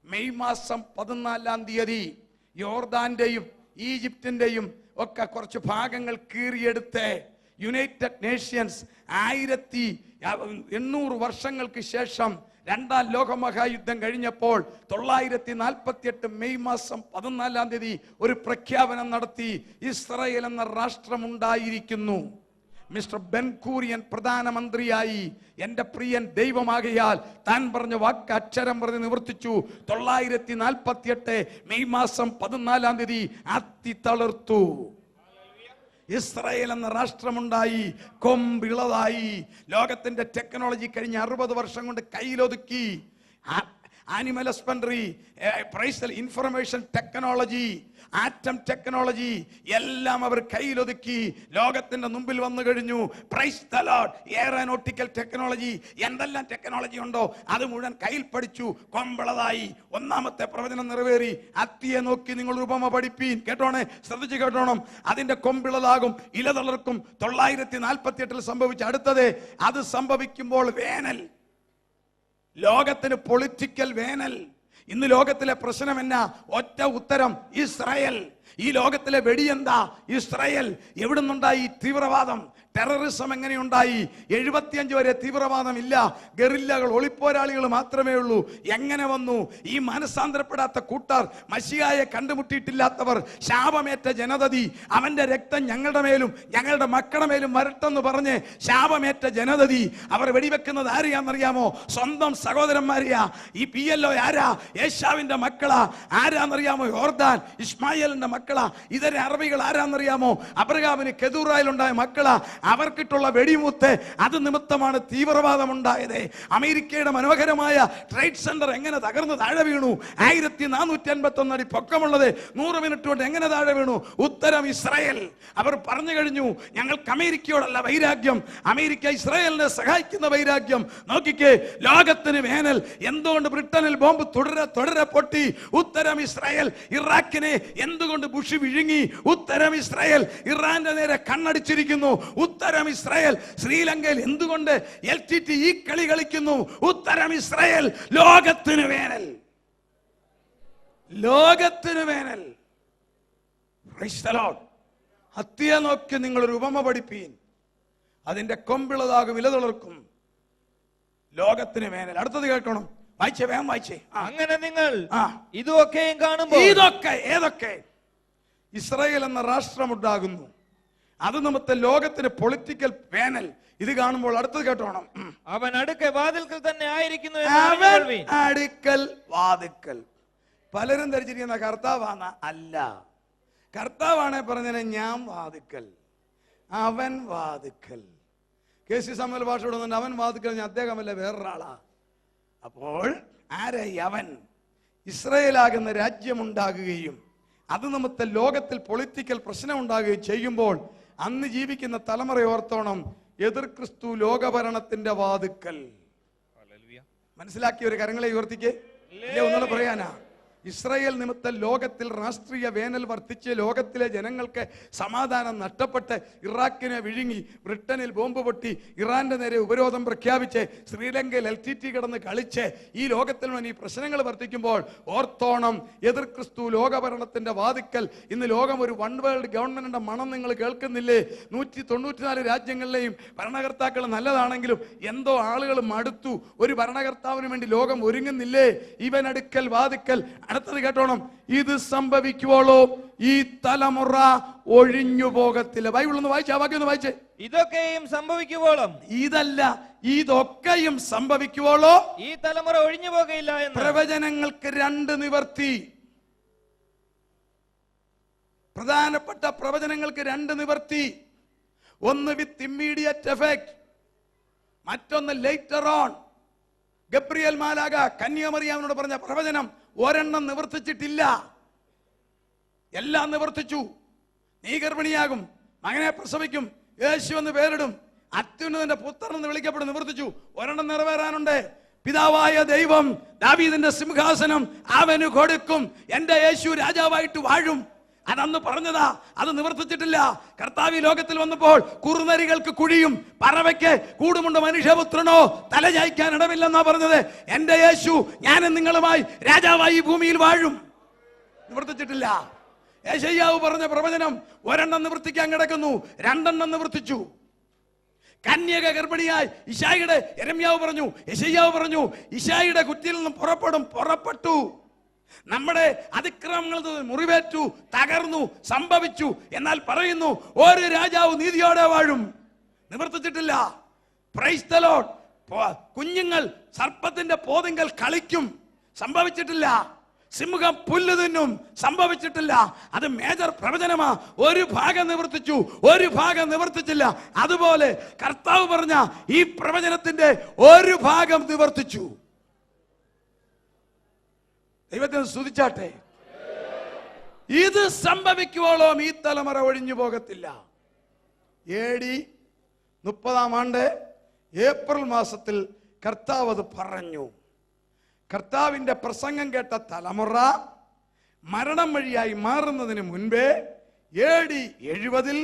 മെയ് മാസം 14-ാം തീയതി യോർദാന്റെയും ഈജിപ്തിന്റെയും ഒക്കെ കുറച്ച് ഭാഗങ്ങൾ കീറിയെടുത്ത് യുണൈറ്റഡ് നേഷൻസ് 1800 വർഷങ്ങൾക്ക് ശേഷം 2ാം ലോകമഹായുദ്ധം കഴിഞ്ഞപ്പോൾ 1948 മെയ് മാസം 14-ാം തീയതി ഒരു പ്രഖ്യാപനം നടത്തി. ഇസ്രായേൽ എന്ന രാഷ്ട്രമുണ്ടായിരിക്കുന്നു. മിസ്റ്റർ ബെൻകൂറിയൻ പ്രധാനമന്ത്രിയായി. എന്റെ പ്രിയൻ ദൈവമാകയാൽ താൻ പറഞ്ഞ വാക്ക് അക്ഷരം പറഞ്ഞ് നിവർത്തിച്ചു. 1948 മെയ് മാസം 14-ാം തീയതി അത്തി തളിർത്തു. ഇസ്രായേൽ എന്ന രാഷ്ട്രമുണ്ടായി, കൊമ്പിളതായി. ലോകത്തിന്റെ ടെക്നോളജി കഴിഞ്ഞ 60 വർഷം കൊണ്ട് കയ്യിലൊതുക്കി. Animal husbandry, information technology, atom technology എല്ലാം അവർ കയ്യിലൊതുക്കി ലോകത്തിന്റെ മുമ്പിൽ വന്നു കഴിഞ്ഞു. Praise the Lord. Aeronautical technology, എന്തെല്ലാം ടെക്നോളജി ഉണ്ടോ അത് മുഴുവൻ കയ്യിൽ പഠിച്ചു. കൊമ്പളതായി. 1-ാമത്തെ പ്രവചനം നിറവേറി. അത്തിയെ നോക്കി നിങ്ങൾ ഉപമ പഠിപ്പീൻ. കേട്ടോണേ, ശ്രദ്ധിച്ച് കേട്ടോണം. അതിന്റെ കൊമ്പിളതാകും, ഇല തളർക്കും. 1948 സംഭവിച്ച അടുത്തത്. അത് സംഭവിക്കുമ്പോൾ വേനൽ. ലോകത്തിന് പൊളിറ്റിക്കൽ വേനൽ. ഇന്ന് ലോകത്തിലെ പ്രശ്നം എന്നാ? ഒറ്റ ഉത്തരം, ഇസ്രായേൽ. ഈ ലോകത്തിലെ വെടിയെന്താ? ഇസ്രായേൽ. എവിടുന്നുണ്ടായി തീവ്രവാദം? ടെററിസം എങ്ങനെയുണ്ടായി? 75 വരെ തീവ്രവാദം ഇല്ല. ഗറില്ലകൾ, ഒളിപ്പോരാളികൾ മാത്രമേ ഉള്ളൂ. എങ്ങനെ വന്നു? ഈ മനസ്സാന്തരപ്പെടാത്ത കൂട്ടർ, മശിഹായെ കണ്ടുമുട്ടിയിട്ടില്ലാത്തവർ, ശാപമേറ്റ ജനതതി, അവന്റെ രക്തം ഞങ്ങളുടെ മേലും ഞങ്ങളുടെ മക്കളുടെ മേലും വരട്ടെന്ന് പറഞ്ഞ് ശാപമേറ്റ ജനതതി. അവർ വെടിവെക്കുന്നത് ആരെയാണെന്നറിയാമോ? സ്വന്തം സഹോദരന്മാരെയാ. ഈ PLO ആരാ? ഏശാവിന്റെ മക്കളാ. ആരാന്നറിയാമോ? യോർദാൻ ഇസ്മായേലിന്റെ മക്കളാ. ഇതര അറബികൾ ആരാന്നറിയാമോ? അബ്രഹാമിന് കെദൂറായിലുണ്ടായ മക്കളാ. അവർക്കിട്ടുള്ള വെടിമുത്ത് അത് നിമിത്തമാണ് തീവ്രവാദം ഉണ്ടായത്. അമേരിക്കയുടെ മനോഹരമായ ട്രേഡ് സെന്റർ എങ്ങനെ തകർന്ന് താഴെ വീണു? 1451 അടി പൊക്കമുള്ളത് 100 മിനിറ്റ് കൊണ്ട് എങ്ങനെ താഴെ വീണു? ഉത്തരം ഇസ്രായേൽ. അവർ പറഞ്ഞു കഴിഞ്ഞു, ഞങ്ങൾക്ക് അമേരിക്കയോടല്ല വൈരാഗ്യം, അമേരിക്ക ഇസ്രായേലിനെ സഹായിക്കുന്ന വൈരാഗ്യം. നോക്കിക്കേ, ലോകത്തിന് വേനൽ. എന്തുകൊണ്ട് ബ്രിട്ടനിൽ ബോംബ് തുടരെ പൊട്ടി? ഉത്തരം ഇസ്രായേൽ. ഇറാഖിനെ എന്തുകൊണ്ട് ബുഷ് വിഴുങ്ങി? ഉത്തരം ഇസ്രായേൽ. ഇറാന്റെ നേരെ കണ്ണടിച്ചിരിക്കുന്നു. ഉത്തരം ഇസ്രായേൽ. ശ്രീലങ്കയിൽ എന്തുകൊണ്ട് LTT ഈ കളി കളിക്കുന്നു? ഉത്തരം ഇസ്രായേൽ. ലോകത്തിന് വേനൽ, ലോകത്തിന് വേനൽ. Price the Lord. ഹത്തിയെ നോക്കി നിങ്ങളൊരു ഉപമ പഠിപ്പീൻ, അതിന്റെ കൊമ്പിളതാകും ഇല തുളർക്കും. ലോകത്തിന് വേനൽ. അടുത്തത് കേൾക്കണം, വായിച്ചേ, വേഗം വായിച്ചേ. അങ്ങനെ നിങ്ങൾ ഇതൊക്കെയും കാണുമ്പോൾ, ഇതൊക്കെ ഏതൊക്കെ? ഇസ്രായേൽ എന്ന രാഷ്ട്രമുണ്ടാകുന്നു, അത് നിമിത്തം ലോകത്തിന് പൊളിറ്റിക്കൽ വേനൽ. ഇത് കാണുമ്പോൾ അടുത്തത് കേട്ടോണം, അവൻ അടുക്കൽ വാതിൽക്കൽ തന്നെ ആയിരിക്കുന്നു. അവൻ അടുക്കൽ വാതിൽക്കൽ. പലരും ധരിച്ചിരിക്കുന്ന കർത്താവാണ്. അല്ല, കർത്താവാണെ പറഞ്ഞാൽ ഞാൻ വാതിക്കൽ, അവൻ വാതിക്കൽ. KC സാമുവേൽ ഭാഷ ഇടുന്നുണ്ട്, അവൻ വാതിക്കൽ, ഞാൻ അദ്ദേഹമല്ല വേറൊരാളാ. അപ്പോൾ ആരായി അവൻ? ഇസ്രായേലാകുന്ന രാജ്യമുണ്ടാകുകയും അത് നിമിത്തം ലോകത്തിൽ പൊളിറ്റിക്കൽ പ്രശ്നം ഉണ്ടാകുകയും ചെയ്യുമ്പോൾ അന്ന് ജീവിക്കുന്ന തലമുറ ഓർത്തോണം, എതിർ ക്രിസ്തു ലോകഭരണത്തിന്റെ വാതിക്കൽ. മനസ്സിലാക്കിയ ഒരു കരങ്ങളെ ഉയർത്തിക്കേ. ഒന്നുകൂടെ പറയാനാ, ഇസ്രായേൽ നിമിത്തം ലോകത്തിൽ രാഷ്ട്രീയ വേനൽ വർദ്ധിച്ച് ലോകത്തിലെ ജനങ്ങൾക്ക് സമാധാനം നഷ്ടപ്പെട്ട് ഇറാഖിനെ വിഴുങ്ങി, ബ്രിട്ടനിൽ ബോംബ് പൊട്ടി, ഇറാന്റെ നേരെ ഉപരോധം പ്രഖ്യാപിച്ച്, ശ്രീലങ്കയിൽ LTT കിടന്ന് കളിച്ച് ഈ ലോകത്തിൽ ഈ പ്രശ്നങ്ങൾ വർദ്ധിക്കുമ്പോൾ ഓർത്തോണം, എതിർ ക്രിസ്തു ലോകഭരണത്തിന്റെ വാതിക്കൽ. ഇന്ന് ലോകം ഒരു വൺ വേൾഡ് ഗവൺമെന്റിന്റെ മണം നിങ്ങൾ കേൾക്കുന്നില്ലേ? 194 രാജ്യങ്ങളിലെയും ഭരണകർത്താക്കൾ നല്ലതാണെങ്കിലും എന്തോ ആളുകൾ മടുത്തു. ഒരു ഭരണകർത്താവിന് വേണ്ടി ലോകം ഒരുങ്ങുന്നില്ലേ? ഇവൻ അടുക്കൽ വാതിക്കൽ. അടുത്തത് കേട്ടോണം, ഇത് സംഭവിക്കുവോളോ ഈ തലമുറ ഒഴിഞ്ഞു പോകത്തില്ല. ബൈബിൾ ഒന്ന് വായിച്ചേ, ആ വാക്യം ഒന്ന് വായിച്ചേ. ഇതൊക്കെയും സംഭവിക്കുവോളം, ഇതല്ല, ഇതൊക്കെയും സംഭവിക്കുവോളോ ഈ തലമുറ ഒഴിഞ്ഞു പോകയില്ല എന്ന്. പ്രവചനങ്ങൾക്ക് 2 നിവർത്തി. പ്രധാനപ്പെട്ട പ്രവചനങ്ങൾക്ക് 2 നിവർത്തി. ഒന്ന് വിത്ത് ഇമ്മീഡിയറ്റ് എഫക്ട്, മറ്റൊന്ന് ലേറ്റർ ഓൺ. ഗബ്രിയേൽ മാലാഖ കന്യാമറിയാമിനോട് പറഞ്ഞ പ്രവചനം ഒരെണ്ണം നിവർത്തിച്ചിട്ടില്ല, എല്ലാം നിവർത്തിച്ചു. നീ ഗർഭിണിയാകും, മകനെ പ്രസവിക്കും, യേശു എന്ന് പേരിടും, അത്യുന്നതന്റെ പുത്രൻ എന്ന് വിളിക്കപ്പെടും. നിവർത്തിച്ചു. ഒരെണ്ണം നിറവേറാനുണ്ട്. പിതാവായ ദൈവം ദാവീദിന്റെ സിംഹാസനം അവന് കൊടുക്കും, എന്റെ യേശു രാജാവായിട്ട് വാഴും. അതന്ന് പറഞ്ഞതാ, അത് നിവർത്തിച്ചിട്ടില്ല. കർത്താവ് ലോകത്തിൽ വന്നപ്പോൾ കുറുനരികൾക്ക് കുഴിയും പറവയ്ക്ക് കൂടുമുണ്ട്, മനുഷ്യപുത്രനോ തലചായ്ക്കാൻ ഇടമില്ലെന്നാ പറഞ്ഞത്. എന്റെ യേശു ഞാനും നിങ്ങളുമായി രാജാവായി ഭൂമിയിൽ വാഴും. നിവർത്തിച്ചിട്ടില്ല. യെശയ്യാവ് പറഞ്ഞ പ്രവചനം ഒരെണ്ണം നിവർത്തിക്കാൻ കിടക്കുന്നു, 2 എണ്ണം നിവർത്തിച്ചു. കന്യക ഗർഭിണിയായി യെരമ്യാവ് പറഞ്ഞു, യെശയ്യാവ് പറഞ്ഞു, ഇശായിയുടെ കുറ്റിയിൽ നിന്നും പുറപ്പെട്ടു. നമ്മുടെ അതിക്രമങ്ങൾ മുറിവേറ്റു, തകർന്നു, സംഭവിച്ചു. എന്നാൽ പറയുന്നു ഒരു രാജാവ് നീതിയോടെ വാഴും. നിവർത്തിച്ചിട്ടില്ല. Praise the Lord. കുഞ്ഞുങ്ങൾ സർപ്പത്തിന്റെ പോതിങ്കൽ കളിക്കും. സംഭവിച്ചിട്ടില്ല. സിംഹം പുല്ല് തിന്നും. സംഭവിച്ചിട്ടില്ല. അത് മേജർ പ്രവചനമാ. ഒരു ഭാഗം നിവർത്തിച്ചു, ഒരു ഭാഗം നിവർത്തിച്ചില്ല. അതുപോലെ കർത്താവ് പറഞ്ഞ ഈ പ്രവചനത്തിന്റെ ഒരു ഭാഗം നിവർത്തിച്ചു. ദൈവത്തെ സ്തുതിച്ചാട്ടെ. ഇത് സംഭവിക്കുവോളം ഈ തലമുറ ഒഴിഞ്ഞു പോകത്തില്ല. AD 30-ാം ആണ്ട് ഏപ്രിൽ മാസത്തിൽ കർത്താവ് അത് പറഞ്ഞു. കർത്താവിന്റെ പ്രസംഗം കേട്ട തലമുറ മരണം വഴിയായി മാറുന്നതിന് മുൻപേ AD 70-ൽ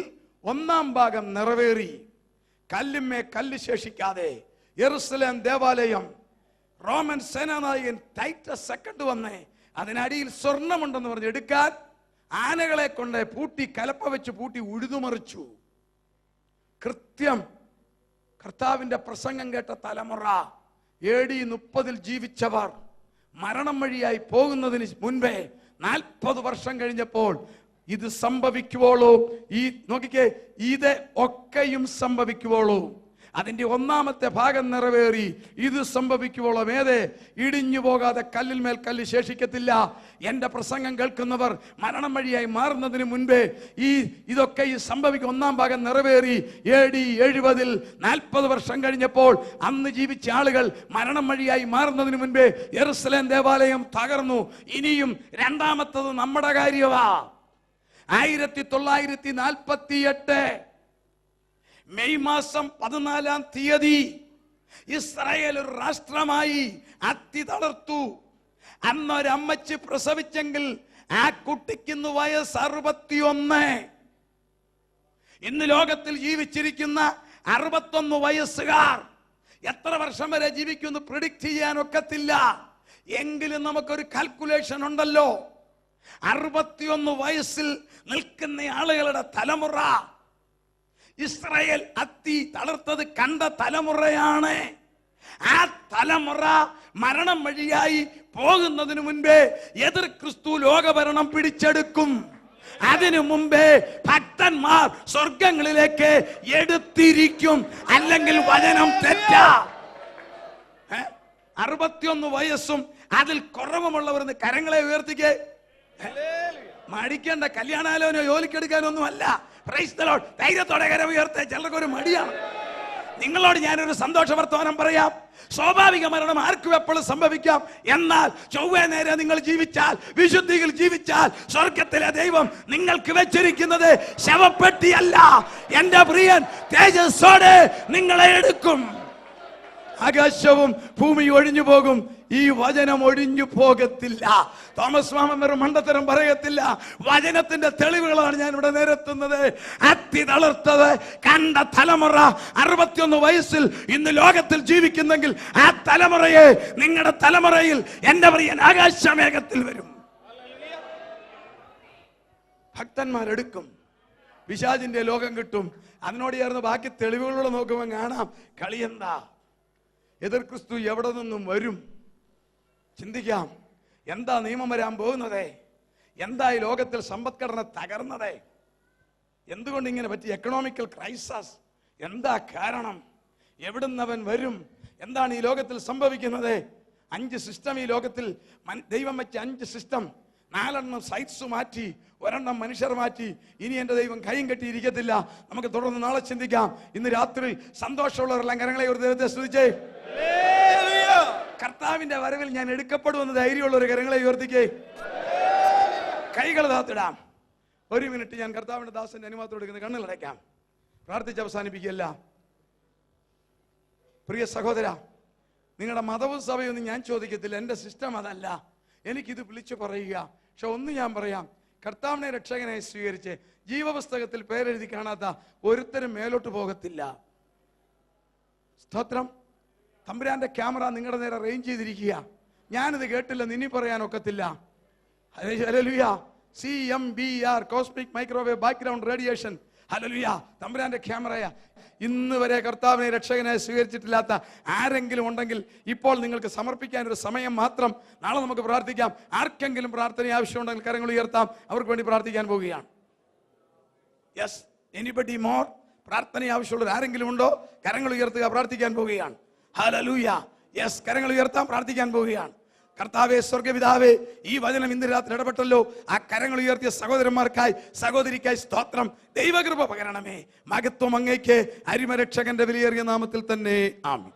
1-ാം ഭാഗം നിറവേറി. കല്ലുമേ കല്ല് ശേഷിക്കാതെ യെരുശലേം ദേവാലയം റോമൻ സേനാനായകൻ ടൈറ്റസ് സെക്കൻഡ് വന്നേ അതിനടിയിൽ സ്വർണ്ണമുണ്ടെന്ന് പറഞ്ഞ് എടുക്കാൻ ആനകളെ കൊണ്ട് പൂട്ടി, കലപ്പ വെച്ച് പൂട്ടി ഉഴുതുമറിച്ചു. കൃത്യം കർത്താവിന്റെ പ്രസംഗം കേട്ട തലമുറ AD 30-ൽ ജീവിച്ചവർ മരണം വഴിയായി പോകുന്നതിന് മുൻപേ 40 വർഷം കഴിഞ്ഞപ്പോൾ ഇത് സംഭവിക്കുവോളൂ. ഈ നോക്കിക്കേ, ഇത് ഒക്കെയും സംഭവിക്കുവോളൂ. അതിന്റെ ഒന്നാമത്തെ ഭാഗം നിറവേറി. ഇത് സംഭവിക്കുവോളം ഏതേ ഇടിഞ്ഞു പോകാതെ കല്ലിൽ മേൽ കല്ല് ശേഷിക്കത്തില്ല. എന്റെ പ്രസംഗം കേൾക്കുന്നവർ മരണം വഴിയായി മാറുന്നതിന് മുൻപേ ഇതൊക്കെ സംഭവിക്കും. ഒന്നാം ഭാഗം നിറവേറി. AD 70 40 വർഷം കഴിഞ്ഞപ്പോൾ അന്ന് ജീവിച്ച ആളുകൾ മരണം വഴിയായി മാറുന്നതിന് മുൻപേ യെരുശലേം ദേവാലയം തകർന്നു. ഇനിയും രണ്ടാമത്തത് നമ്മുടെ കാര്യമാ. 1948 മെയ് മാസം 14-ാം തീയതി ഇസ്രായേൽ ഒരു രാഷ്ട്രമായി അത്തി തളർത്തു. അന്നൊരമ്മച്ചി പ്രസവിച്ചെങ്കിൽ ആ കുട്ടിക്കിന്ന് വയസ്സ് 61. ഇന്ന് ലോകത്തിൽ ജീവിച്ചിരിക്കുന്ന 61 വയസ്സുകാർ എത്ര വർഷം വരെ ജീവിക്കുമെന്ന് പ്രിഡിക്റ്റ് ചെയ്യാൻ ഒക്കത്തില്ല. എങ്കിലും നമുക്കൊരു കാൽക്കുലേഷൻ ഉണ്ടല്ലോ. 61 വയസ്സിൽ നിൽക്കുന്ന ആളുകളുടെ തലമുറ ഇസ്രായേൽ അത്തി തളർത്തത് കണ്ട തലമുറയാണ്. ആ തലമുറ മരണം വഴിയായി പോകുന്നതിന് മുൻപേ എതിർ ക്രിസ്തു ലോകഭരണം പിടിച്ചെടുക്കും. അതിനു മുമ്പേ ഭക്തന്മാർ സ്വർഗങ്ങളിലേക്ക് എടുത്തിരിക്കും. അല്ലെങ്കിൽ വചനം തെറ്റാ. 61 വയസ്സും അതിൽ കുറവുമുള്ളവർ കരങ്ങളെ ഉയർത്തിക്കേ. മടിക്കേണ്ട, കല്യാണാലോചന ജോലിക്കെടുക്കാനൊന്നും അല്ല. Price the Lord. ധൈര്യത്തോടെ കരം ഉയർത്തേ. ചിലർക്ക് ഒരു മടിയാണ്. നിങ്ങളോട് ഞാനൊരു സന്തോഷ വർത്തമാനം പറയാം. സ്വാഭാവിക മരണം ആർക്കും എപ്പോഴും സംഭവിക്കാം. എന്നാൽ ചൊവ്വേ നേരെ നിങ്ങൾ ജീവിച്ചാൽ, വിശുദ്ധിയിൽ ജീവിച്ചാൽ, സ്വർഗത്തിലെ ദൈവം നിങ്ങൾക്ക് വെച്ചിരിക്കുന്നത് ശവപ്പെട്ടിയല്ല. എന്റെ പ്രിയൻ തേജസ്സോടെ നിങ്ങളെ എടുക്കും. ആകാശവും ഭൂമിയും ഒഴിഞ്ഞു പോകും, ഈ വചനം ഒഴിഞ്ഞു പോകത്തില്ല. തോമസ് മാമൻ വെറും മണ്ടത്തരം പറയത്തില്ല. വചനത്തിന്റെ തെളിവുകളാണ് ഞാൻ ഇവിടെ നിരത്തുന്നത്. അത്തി തളർത്തത് കണ്ട തലമുറ 61 വയസ്സിൽ ഇന്ന് ലോകത്തിൽ ജീവിക്കുന്നെങ്കിൽ ആ തലമുറയെ നിങ്ങളുടെ തലമുറയിൽ എന്റെ പ്രിയൻ ആകാശമേഘത്തിൽ വരും. ഭക്തന്മാരെടുക്കും. പിശാചിന്റെ ലോകം കിട്ടും. അതിനോട് ചേർന്ന് ബാക്കി തെളിവുകളോട് നോക്കുമ്പോൾ കാണാം കളിയെന്താ. എതിർ ക്രിസ്തു എവിടെ നിന്നും വരും? ചിന്തിക്കാം. എന്താ നിയമം വരാൻ പോകുന്നത്? എന്താ ഈ ലോകത്തിൽ സമ്പദ്ഘടന തകർന്നത്? എന്തുകൊണ്ട് ഇങ്ങനെ പറ്റി? എക്കണോമിക്കൽ ക്രൈസിസ് എന്താ കാരണം? എവിടുന്നവൻ വരും? എന്താണ് ഈ ലോകത്തിൽ സംഭവിക്കുന്നത്? 5 സിസ്റ്റം ഈ ലോകത്തിൽ ദൈവം വെച്ച 5 സിസ്റ്റം. 4 സൈറ്റ്സ് മാറ്റി, 1 മനുഷ്യർ മാറ്റി. ഇനി എന്റെ ദൈവം കൈയും കെട്ടിയിരിക്കത്തില്ല. നമുക്ക് തുടർന്ന് നാളെ ചിന്തിക്കാം. ഇന്ന് രാത്രി സന്തോഷമുള്ളവരെല്ലാം കരങ്ങളെ ഒരു ദൈവത്തെ സ്തുതിച്ചേ. കർത്താവിന്റെ വരവിൽ ഞാൻ എടുക്കപ്പെടുമെന്ന് ധൈര്യമുള്ള ഒരു കരങ്ങളെ ഉയർത്തിക്കേ. കൈകൾ താത്തിടാം. 1 മിനിറ്റ് ഞാൻ കർത്താവിന്റെ ദാസന്റെ അനുവാദത്തോടെ എടുക്കുന്ന കണ്ണുകളടയ്ക്കാം. പ്രാർത്ഥിച്ച് അവസാനിപ്പിക്കുകയല്ല. പ്രിയ സഹോദര, നിങ്ങളുടെ മതവും സഭയൊന്നും ഞാൻ ചോദിക്കത്തില്ല. എന്റെ സിസ്റ്റം അതല്ല. എനിക്കിത് വിളിച്ചു പറയുക. പക്ഷെ ഒന്ന് ഞാൻ പറയാം, കർത്താവിനെ രക്ഷകനായി സ്വീകരിച്ച് ജീവപുസ്തകത്തിൽ പേരെഴുതി കാണാത്ത ഒരുത്തരും മേലോട്ട് പോകത്തില്ല. സ്തോത്രം. തമ്പുരാന്റെ ക്യാമറ നിങ്ങളുടെ നേരെ റേഞ്ച് ചെയ്തിരിക്കുക. ഞാനിത് കേട്ടില്ല നിന്നി പറയാനൊക്കത്തില്ല. Hallelujah. CMBR cosmic microwave background radiation. Hallelujah. തമ്പുരാന്റെ ക്യാമറയാ. ഇന്ന് വരെ കർത്താവിനെ രക്ഷകനായി സ്വീകരിച്ചിട്ടില്ലാത്ത ആരെങ്കിലും ഉണ്ടെങ്കിൽ ഇപ്പോൾ നിങ്ങൾക്ക് സമർപ്പിക്കാൻ ഒരു സമയം മാത്രം. നാളെ നമുക്ക് പ്രാർത്ഥിക്കാം. ആർക്കെങ്കിലും പ്രാർത്ഥന ആവശ്യമുണ്ടെങ്കിൽ കരങ്ങൾ ഉയർത്താം. അവർക്ക് വേണ്ടി പ്രാർത്ഥിക്കാൻ പോവുകയാണ്. Yes, anybody more? പ്രാർത്ഥന ആവശ്യമുള്ളവർ ആരെങ്കിലും ഉണ്ടോ? കരങ്ങൾ ഉയർത്തുക. പ്രാർത്ഥിക്കാൻ പോവുകയാണ്. ഹല്ലേലൂയ. യെസ്, കരങ്ങൾ ഉയർത്താം. പ്രാർത്ഥിക്കാൻ പോവുകയാണ്. കർത്താവേ, സ്വർഗപിതാവേ, ഈ വചനം ഇന്ന് രാത്രി ഇടപെട്ടല്ലോ. ആ കരങ്ങൾ ഉയർത്തിയ സഹോദരന്മാർക്കായി, സഹോദരിക്കായി സ്തോത്രം. ദൈവകൃപ പകരണമേ. മഹത്വം അങ്ങേക്ക്. അരിമരക്ഷകന്റെ വിലയേറിയ നാമത്തിൽ തന്നെ ആമേൻ.